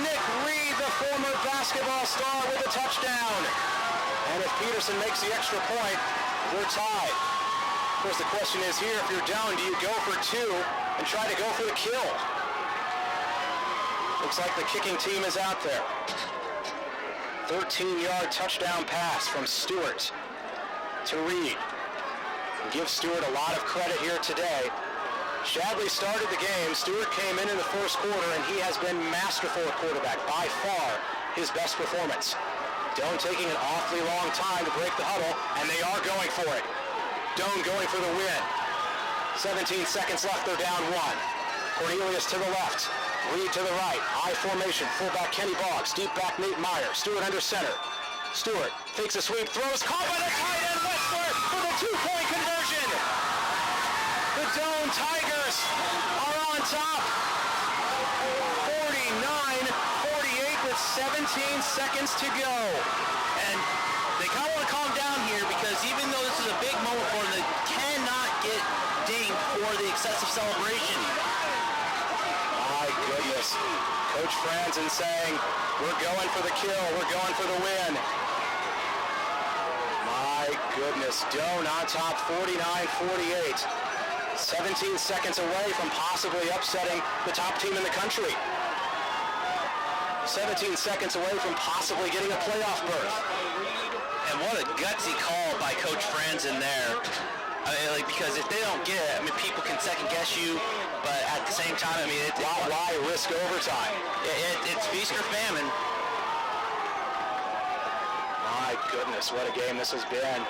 Nick Reed, the former basketball star, with a touchdown. And if Peterson makes the extra point, we're tied. Of course, the question is here, if you're down, do you go for 2 and try to go for the kill? Looks like the kicking team is out there. 13-yard touchdown pass from Stewart to Reed. Give Stewart a lot of credit here today. Shadley started the game. Stewart came in the first quarter, and he has been masterful at quarterback. By far, his best performance. Doane taking an awfully long time to break the huddle, and they are going for it. Doane going for the win. 17 seconds left, they're down 1. Cornelius to the left. Reed to the right. High formation. Fullback Kenny Boggs. Deep back Nate Meyer. Stewart under center. Stewart takes a sweep. Throws. Caught by the tight end Westler for the 2-point conversion. The Doane Tigers are on top. 49-48 with 17 seconds to go. And they kind of want to calm down here, because even though this is a big moment for them, they cannot get dinged for the excessive celebration. My goodness. Coach Franzen saying, we're going for the kill, we're going for the win. My goodness. Doane on top, 49-48. 17 seconds away from possibly upsetting the top team in the country. 17 seconds away from possibly getting a playoff berth. And what a gutsy call by Coach Franzen there. I mean, because if they don't get it, people can second guess you, but at the same time, why risk overtime? It's feast or famine. My goodness, what a game this has been.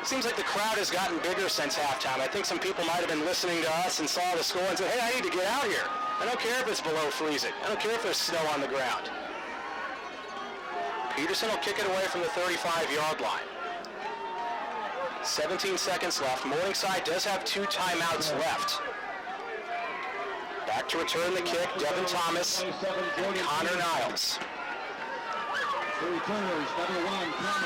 Seems like the crowd has gotten bigger since halftime. I think some people might have been listening to us and saw the score and said, hey, I need to get out here. I don't care if it's below freezing. I don't care if there's snow on the ground. Peterson will kick it away from the 35-yard line. 17 seconds left. Morningside does have 2 timeouts left. Back to return the kick, Devin Thomas and Connor Niles.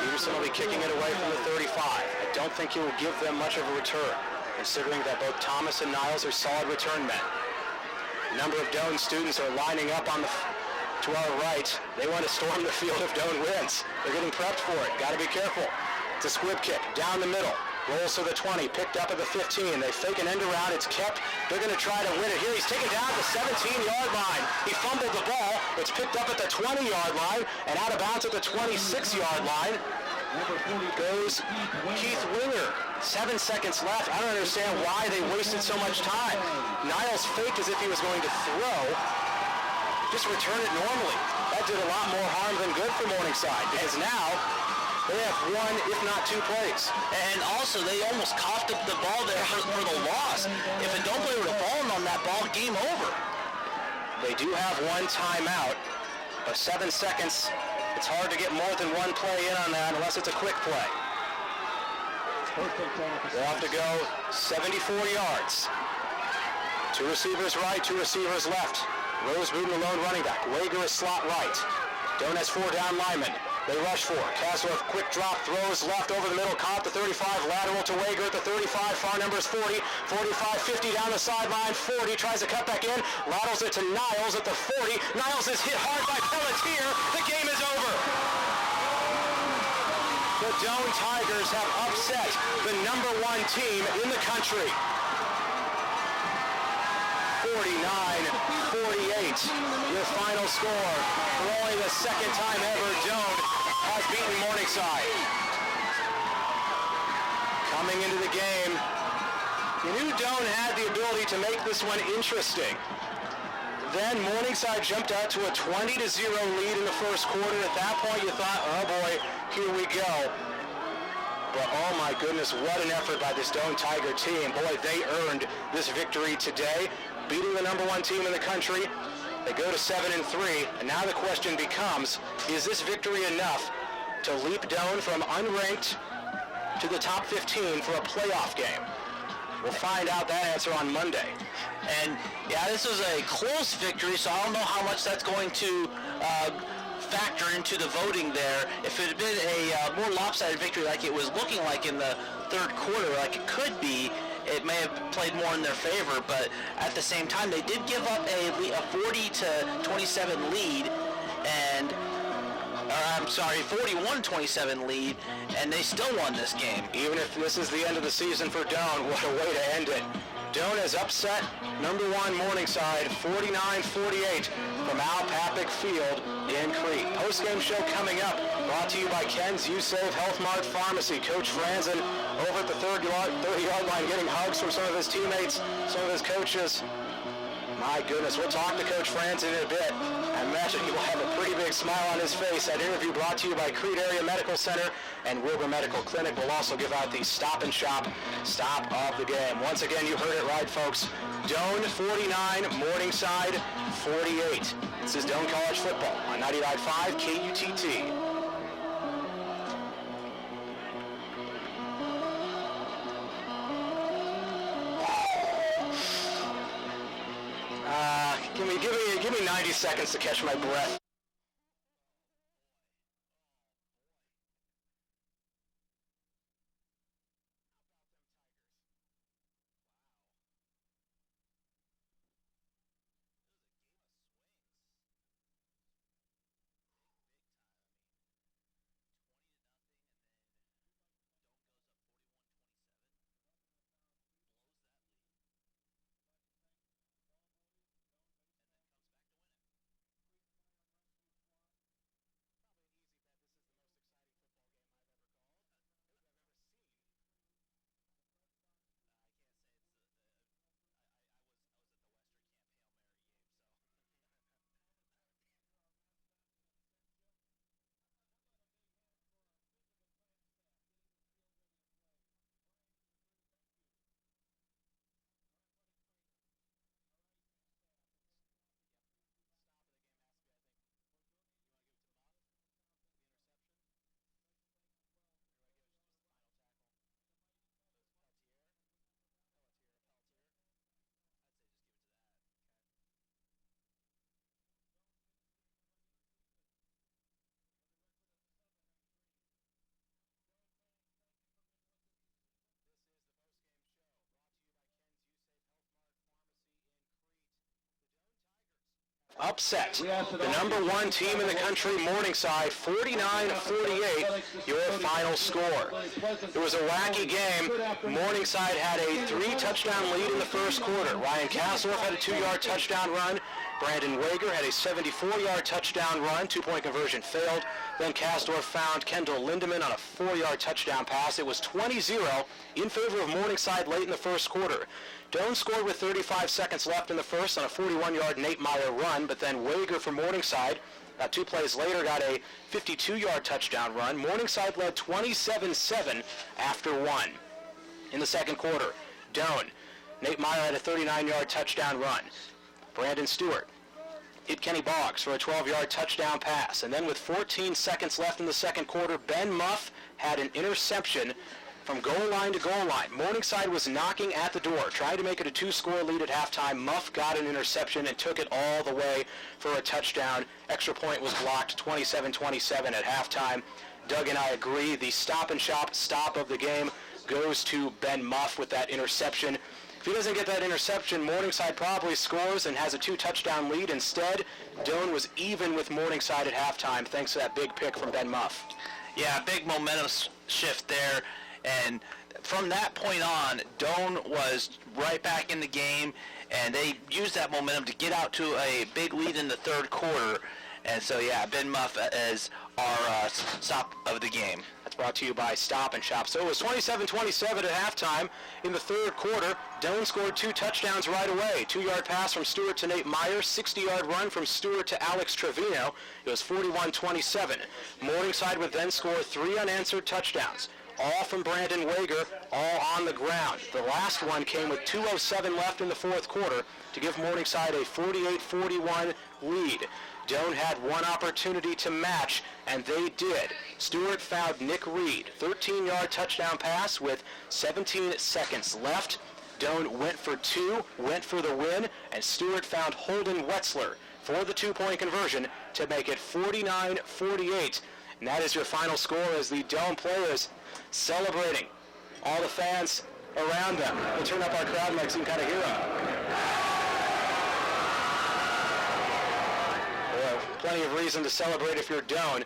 Peterson will be kicking it away from the 35. I don't think he will give them much of a return, considering that both Thomas and Niles are solid return men. A number of Doane students are lining up to our right. They want to storm the field if Doane wins. They're getting prepped for it. Got to be careful. It's a squib kick down the middle. Rolls to the 20, picked up at the 15. They fake an end around. It's kept. They're going to try to win it here. He's taken down at the 17-yard line. He fumbled the ball. It's picked up at the 20-yard line and out of bounds at the 26-yard line. Goes Keith Winger. 7 seconds left. I don't understand why they wasted so much time. Niles faked as if he was going to throw. Just return it normally. That did a lot more harm than good for Morningside, because now they have 1, if not 2 plays. And also, they almost coughed up the ball there for the loss. If a Doane player would have fallen on that ball, game over. They do have 1 timeout, but 7 seconds. It's hard to get more than 1 play in on that unless it's a quick play. They'll have to go 74 yards. 2 receivers right, 2 receivers left. Rose Booten, the lone running back. Wager is slot right. Doane has 4 down linemen. They rush for it. Kasdorf, quick drop, throws left over the middle, caught the 35, lateral to Wager at the 35, far number is 40, 45, 50 down the sideline, 40, tries to cut back in, laterals it to Niles at the 40. Niles is hit hard by Pelletier. The game is over. The Doane Tigers have upset the number 1 team in the country. 49-48, your final score. For only the 2nd time ever, Doane has beaten Morningside. Coming into the game, you knew Doane had the ability to make this one interesting. Then Morningside jumped out to a 20-0 lead in the first quarter. At that point, you thought, oh boy, here we go. But oh my goodness, what an effort by this Doane Tiger team. Boy, they earned this victory today, beating the number 1 team in the country. They go to 7-3, and now the question becomes, is this victory enough to leap Doane from unranked to the top 15 for a playoff game? We'll find out that answer on Monday. And yeah, this was a close victory, so I don't know how much that's going to factor into the voting there. If it had been a more lopsided victory like it was looking like in the 3rd quarter, like it could be, it may have played more in their favor, but at the same time, they did give up a 40-27 lead, and, 41-27 lead, and they still won this game. Even if this is the end of the season for Doane, what a way to end it. Doane has upset number 1 Morningside 49-48 from Al Papik Field in Crete. Post-game show coming up, brought to you by Ken's You Save Health Mart Pharmacy. Coach Franzen over at the 30-yard line getting hugs from some of his teammates, some of his coaches. My goodness, we'll talk to Coach Franzen in a bit. I imagine he will have a pretty big smile on his face. That interview brought to you by Crete Area Medical Center and Wilbur Medical Clinic. We'll also give out the Stop and Shop Stop of the Game. Once again, you heard it right, folks. Doane 49, Morningside 48. This is Doane College Football on 99.5 KUTT. Give me 90 seconds to catch my breath. upset the number 1 team in the country, Morningside, 49-48, your final score. It was a wacky game. Morningside had a 3-touchdown lead in the first quarter. Ryan Kasdorf had a 2-yard touchdown run. Brandon Wager had a 74-yard touchdown run. 2-point conversion failed. Then Kasdorf found Kendall Lindemann on a 4-yard touchdown pass. It was 20-0 in favor of Morningside late in the first quarter. Doane scored with 35 seconds left in the first on a 41-yard NAIA run, but then Wager for Morningside, 2 plays later, got a 52-yard touchdown run. Morningside led 27-7 after 1. In the second quarter, Doane, NAIA had a 39-yard touchdown run. Brandon Stewart hit Kenny Boggs for a 12-yard touchdown pass. And then with 14 seconds left in the second quarter, Ben Muff had an interception from goal line to goal line. Morningside was knocking at the door, trying to make it a 2-score lead at halftime. Muff got an interception and took it all the way for a touchdown. Extra point was blocked, 27-27 at halftime. Doug and I agree, the stop-and-shop stop of the game goes to Ben Muff with that interception. If he doesn't get that interception, Morningside probably scores and has a 2-touchdown lead. Instead, Doane was even with Morningside at halftime thanks to that big pick from Ben Muff. Yeah, big momentum shift there. And from that point on, Doane was right back in the game, and they used that momentum to get out to a big lead in the third quarter. And so, yeah, Ben Muff is our stop of the game. That's brought to you by Stop and Shop. So it was 27-27 at halftime. In the third quarter, Doane scored 2 touchdowns right away. 2-yard pass from Stewart to Nate Meyer, 60-yard run from Stewart to Alex Trevino. It was 41-27. Morningside would then score 3 unanswered touchdowns, all from Brandon Wager, all on the ground. The last one came with 2:07 left in the fourth quarter to give Morningside a 48-41 lead. Doane had one opportunity to match, and they did. Stewart found Nick Reed, 13-yard touchdown pass with 17 seconds left. Doane went for 2, went for the win, and Stewart found Holden Wetzler for the 2-point conversion to make it 49-48. And that is your final score as the Doane players celebrating. All the fans around them. We'll turn up our crowd mics so you can kind of hear them. Plenty of reason to celebrate if you're Doane.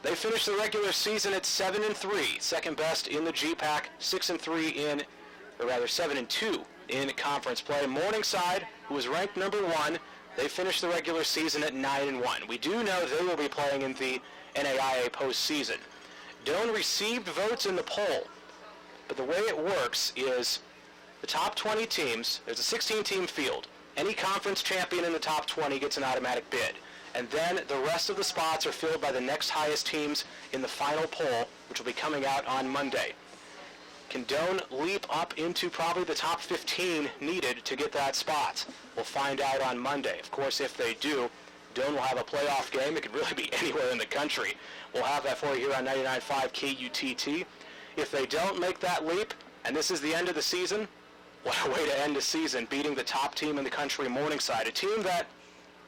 They finished the regular season at 7-3, second best in the GPAC, 6-3 7-2 in conference play. Morningside, who was ranked number 1, they finished the regular season at 9-1. We do know they will be playing in the NAIA postseason. Doane received votes in the poll, but the way it works is the top 20 teams, there's a 16-team field. Any conference champion in the top 20 gets an automatic bid. And then the rest of the spots are filled by the next highest teams in the final poll, which will be coming out on Monday. Can Doane leap up into probably the top 15 needed to get that spot? We'll find out on Monday. Of course, if they do, Doane will have a playoff game. It could really be anywhere in the country. We'll have that for you here on 99.5 KUTT. If they don't make that leap, and this is the end of the season, what a way to end the season, beating the top team in the country, Morningside, a team that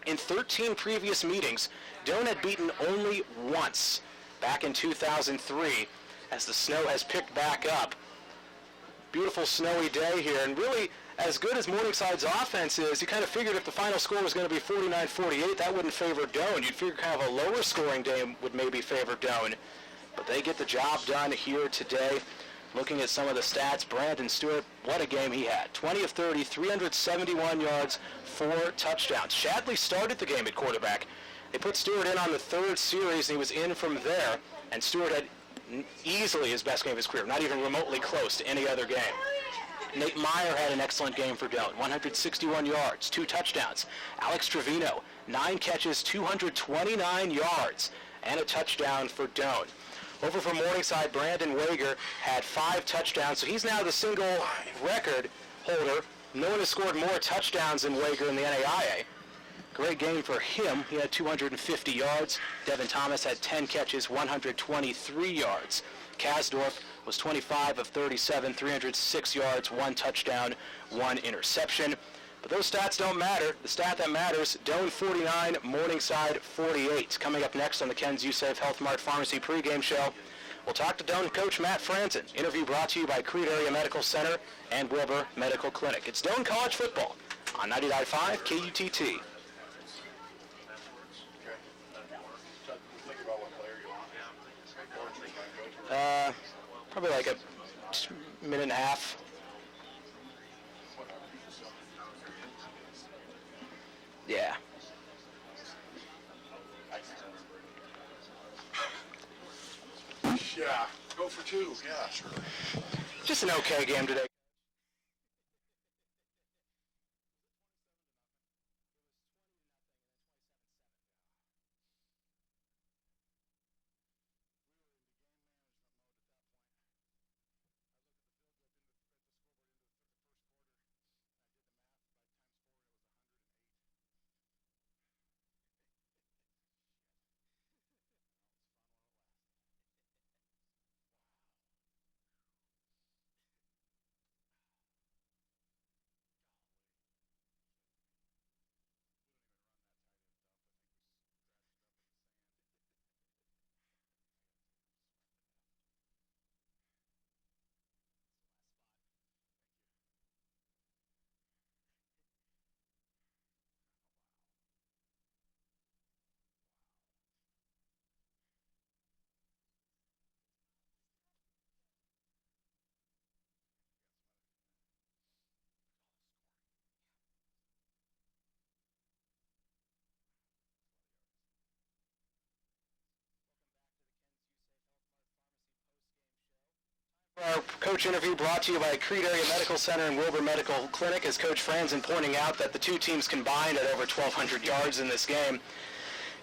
in 13 previous meetings, Doane had beaten only once, back in 2003, as the snow has picked back up. Beautiful snowy day here, and really, as good as Morningside's offense is, you kind of figured if the final score was going to be 49-48, that wouldn't favor Doane. You'd figure kind of a lower scoring game would maybe favor Doane. But they get the job done here today. Looking at some of the stats, Brandon Stewart, what a game he had. 20 of 30, 371 yards, 4 touchdowns. Shadley started the game at quarterback. They put Stewart in on the third series, and he was in from there. And Stewart had easily his best game of his career, not even remotely close to any other game. Nate Meyer had an excellent game for Doane, 161 yards, 2 touchdowns. Alex Trevino, 9 catches, 229 yards, and a touchdown for Doane. Over for Morningside, Brandon Wager had 5 touchdowns, so he's now the single record holder. No one has scored more touchdowns than Wager in the NAIA. Great game for him. He had 250 yards. Devin Thomas had 10 catches, 123 yards. Kasdorf was 25 of 37, 306 yards, 1 touchdown, 1 interception. But those stats don't matter. The stat that matters, Doane 49, Morningside 48. Coming up next on the Ken's USAFE Health Mart Pharmacy pregame show, we'll talk to Doane coach Matt Franzen. Interview brought to you by Crete Area Medical Center and Wilbur Medical Clinic. It's Doane College football on 99.5 KUTT. Probably like a minute and a half. Yeah. Yeah, go for 2. Yeah, sure. Just an okay game today. Our coach interview brought to you by Crete Area Medical Center and Wilbur Medical Clinic, as Coach Franzen pointing out that the two teams combined at over 1,200 yards in this game.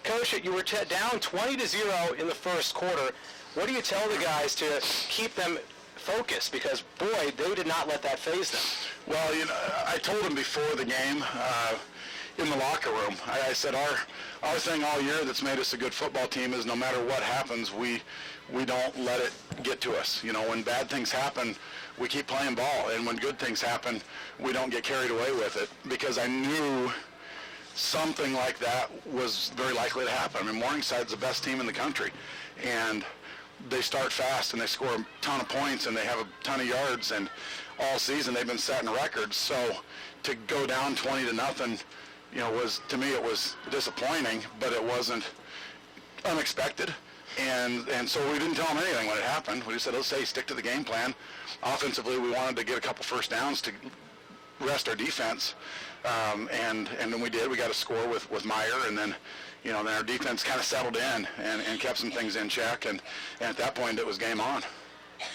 Coach, you were down 20-0 in the first quarter. What do you tell the guys to keep them focused? Because, boy, they did not let that faze them. Well, you know, I told them before the game in the locker room, I said our thing all year that's made us a good football team is no matter what happens, we don't let it get to us. You know, when bad things happen, we keep playing ball, and when good things happen, we don't get carried away with it, because I knew something like that was very likely to happen. I mean, Morningside's the best team in the country, and they start fast and they score a ton of points and they have a ton of yards, and all season they've been setting records. So to go down 20-0, you know, to me it was disappointing, but it wasn't unexpected. And so we didn't tell them anything when it happened. We just said, let's stick to the game plan. Offensively, we wanted to get a couple first downs to rest our defense, and then we did. We got a score with Meyer, and then, you know, then our defense kind of settled in and kept some things in check, and at that point it was game on.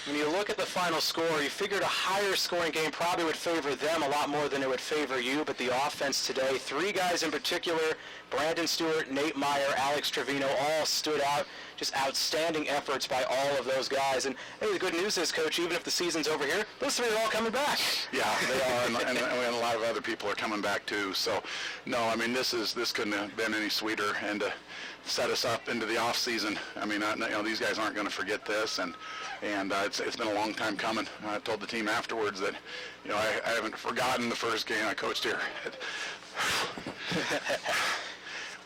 When you look at the final score, you figured a higher scoring game probably would favor them a lot more than it would favor you, but the offense today, 3 guys in particular, Brandon Stewart, Nate Meyer, Alex Trevino, all stood out. Just outstanding efforts by all of those guys. And hey, the good news is, Coach, even if the season's over here, those 3 are all coming back. Yeah, they are, and a lot of other people are coming back too. So, no, I mean, this couldn't have been any sweeter, and to set us up into the off season. I mean, you know, these guys aren't going to forget this, and it's been a long time coming. I told the team afterwards that, you know, I haven't forgotten the first game I coached here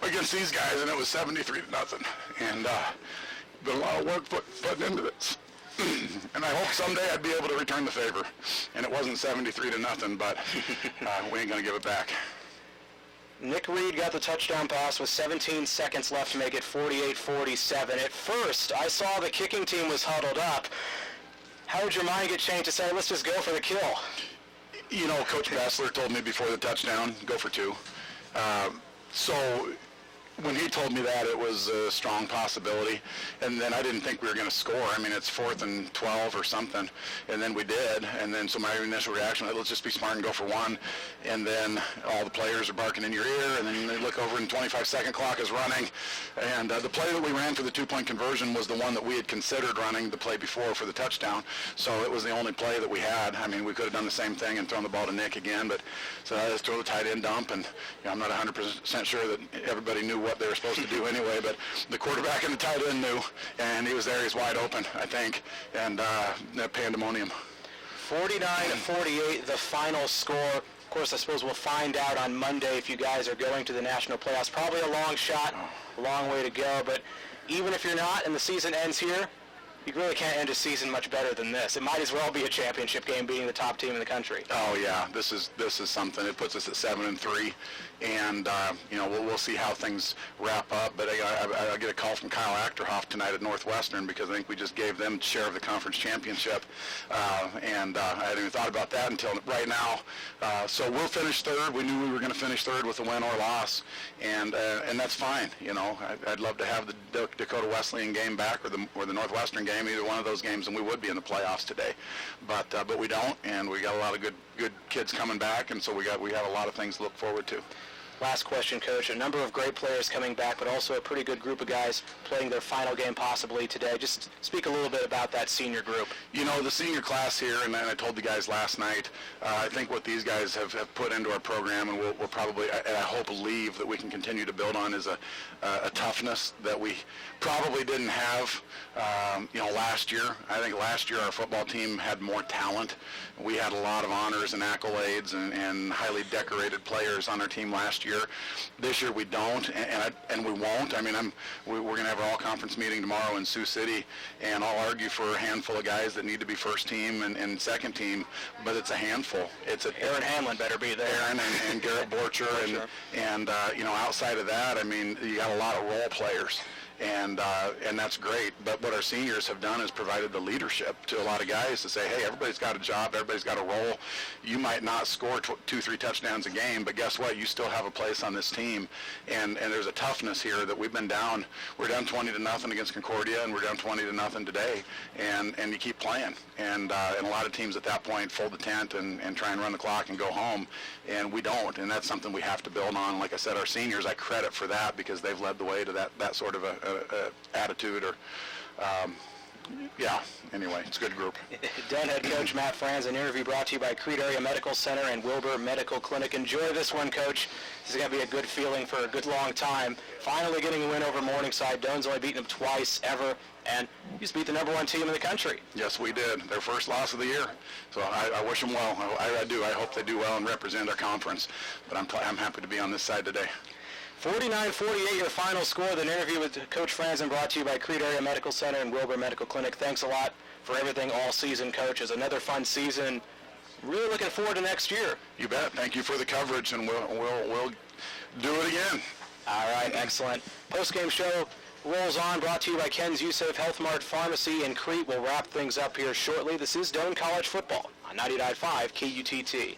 against these guys, and it was 73-0, and been a lot of work putting into this. And I hope someday I'd be able to return the favor. And it wasn't 73-0, but we ain't going to give it back. Nick Reed got the touchdown pass with 17 seconds left to make it 48-47. At first, I saw the kicking team was huddled up. How did your mind get changed to say, let's just go for the kill? You know, Coach Bassler told me before the touchdown, go for 2. So when he told me that, it was a strong possibility, and then I didn't think we were going to score. I mean, it's 4th and 12 or something, and then we did, and then so my initial reaction was, let's just be smart and go for 1, and then all the players are barking in your ear, and then they look over and 25-second clock is running, and the play that we ran for the 2-point conversion was the one that we had considered running the play before for the touchdown, so it was the only play that we had. I mean, we could have done the same thing and thrown the ball to Nick again, but so I just throw the tight end dump, and you know, I'm not 100% sure that everybody knew what they were supposed to do anyway, but the quarterback and the tight end knew, and he was there. He's wide open, I think, and pandemonium. 49-48, the final score. Of course, I suppose we'll find out on Monday if you guys are going to the national playoffs. Probably a long shot, a long way to go, but even if you're not and the season ends here, You really can't end a season much better than this. It might as well be a championship game, being the top team in the country. Oh yeah, this is something. It puts us at 7-3, and we'll see how things wrap up. But I get a call from Kyle Achterhoff tonight at Northwestern because I think we just gave them share of the conference championship, and I hadn't even thought about that until right now. So we'll finish third. We knew we were going to finish third with a win or loss, and that's fine. I'd love to have the Dakota Wesleyan game back or the Northwestern game. Either one of those games, and we would be in the playoffs today, but we don't, and we got a lot of good kids coming back, and so we have a lot of things to look forward to. Last question, Coach. A number of great players coming back, but also a pretty good group of guys playing their final game possibly today. Just speak a little bit about that senior group. The senior class here, and I told the guys last night, I think what these guys have put into our program, and we'll probably, and I hope, leave that we can continue to build on, is a toughness that we probably didn't have, last year. I think last year our football team had more talent. We had a lot of honors and accolades and highly decorated players on our team last year. This year we don't, and we won't. I mean, we're going to have our all-conference meeting tomorrow in Sioux City, and I'll argue for a handful of guys that need to be first team and second team, but it's a handful. Aaron Hamlin better be there. Aaron and Garrett Borcher, and outside of that, I mean, you got a lot of role players. And that's great. But what our seniors have done is provided the leadership to a lot of guys to say, hey, everybody's got a job, everybody's got a role. You might not score 2-3 touchdowns a game, but guess what? You still have a place on this team. And there's a toughness here that we've been down. We're down 20-0 against Concordia, and we're down 20-0 today. And you keep playing. And a lot of teams at that point fold the tent and try and run the clock and go home. And we don't. And that's something we have to build on. Like I said, our seniors, I credit for that because they've led the way to that sort of attitude anyway, it's a good group. Doane head coach Matt Franz, an interview brought to you by Crete Area Medical Center and Wilbur Medical Clinic. Enjoy this one, Coach. This is going to be a good feeling for a good long time. Finally getting a win over Morningside. Doane's only beaten them twice ever, and you just beat the #1 team in the country. Yes, we did. Their first loss of the year. So I wish them well. I do. I hope they do well and represent our conference. But I'm happy to be on this side today. 49-48 your final score. The interview with Coach Franzen brought to you by Crete Area Medical Center and Wilbur Medical Clinic. Thanks a lot for everything all season, Coach. It's another fun season. Really looking forward to next year. You bet. Thank you for the coverage, and we'll do it again. All right, excellent. Post-game show rolls on, brought to you by Ken's Youssef Health Mart Pharmacy in Crete. We'll wrap things up here shortly. This is Doane College Football on 90.5 KUTT.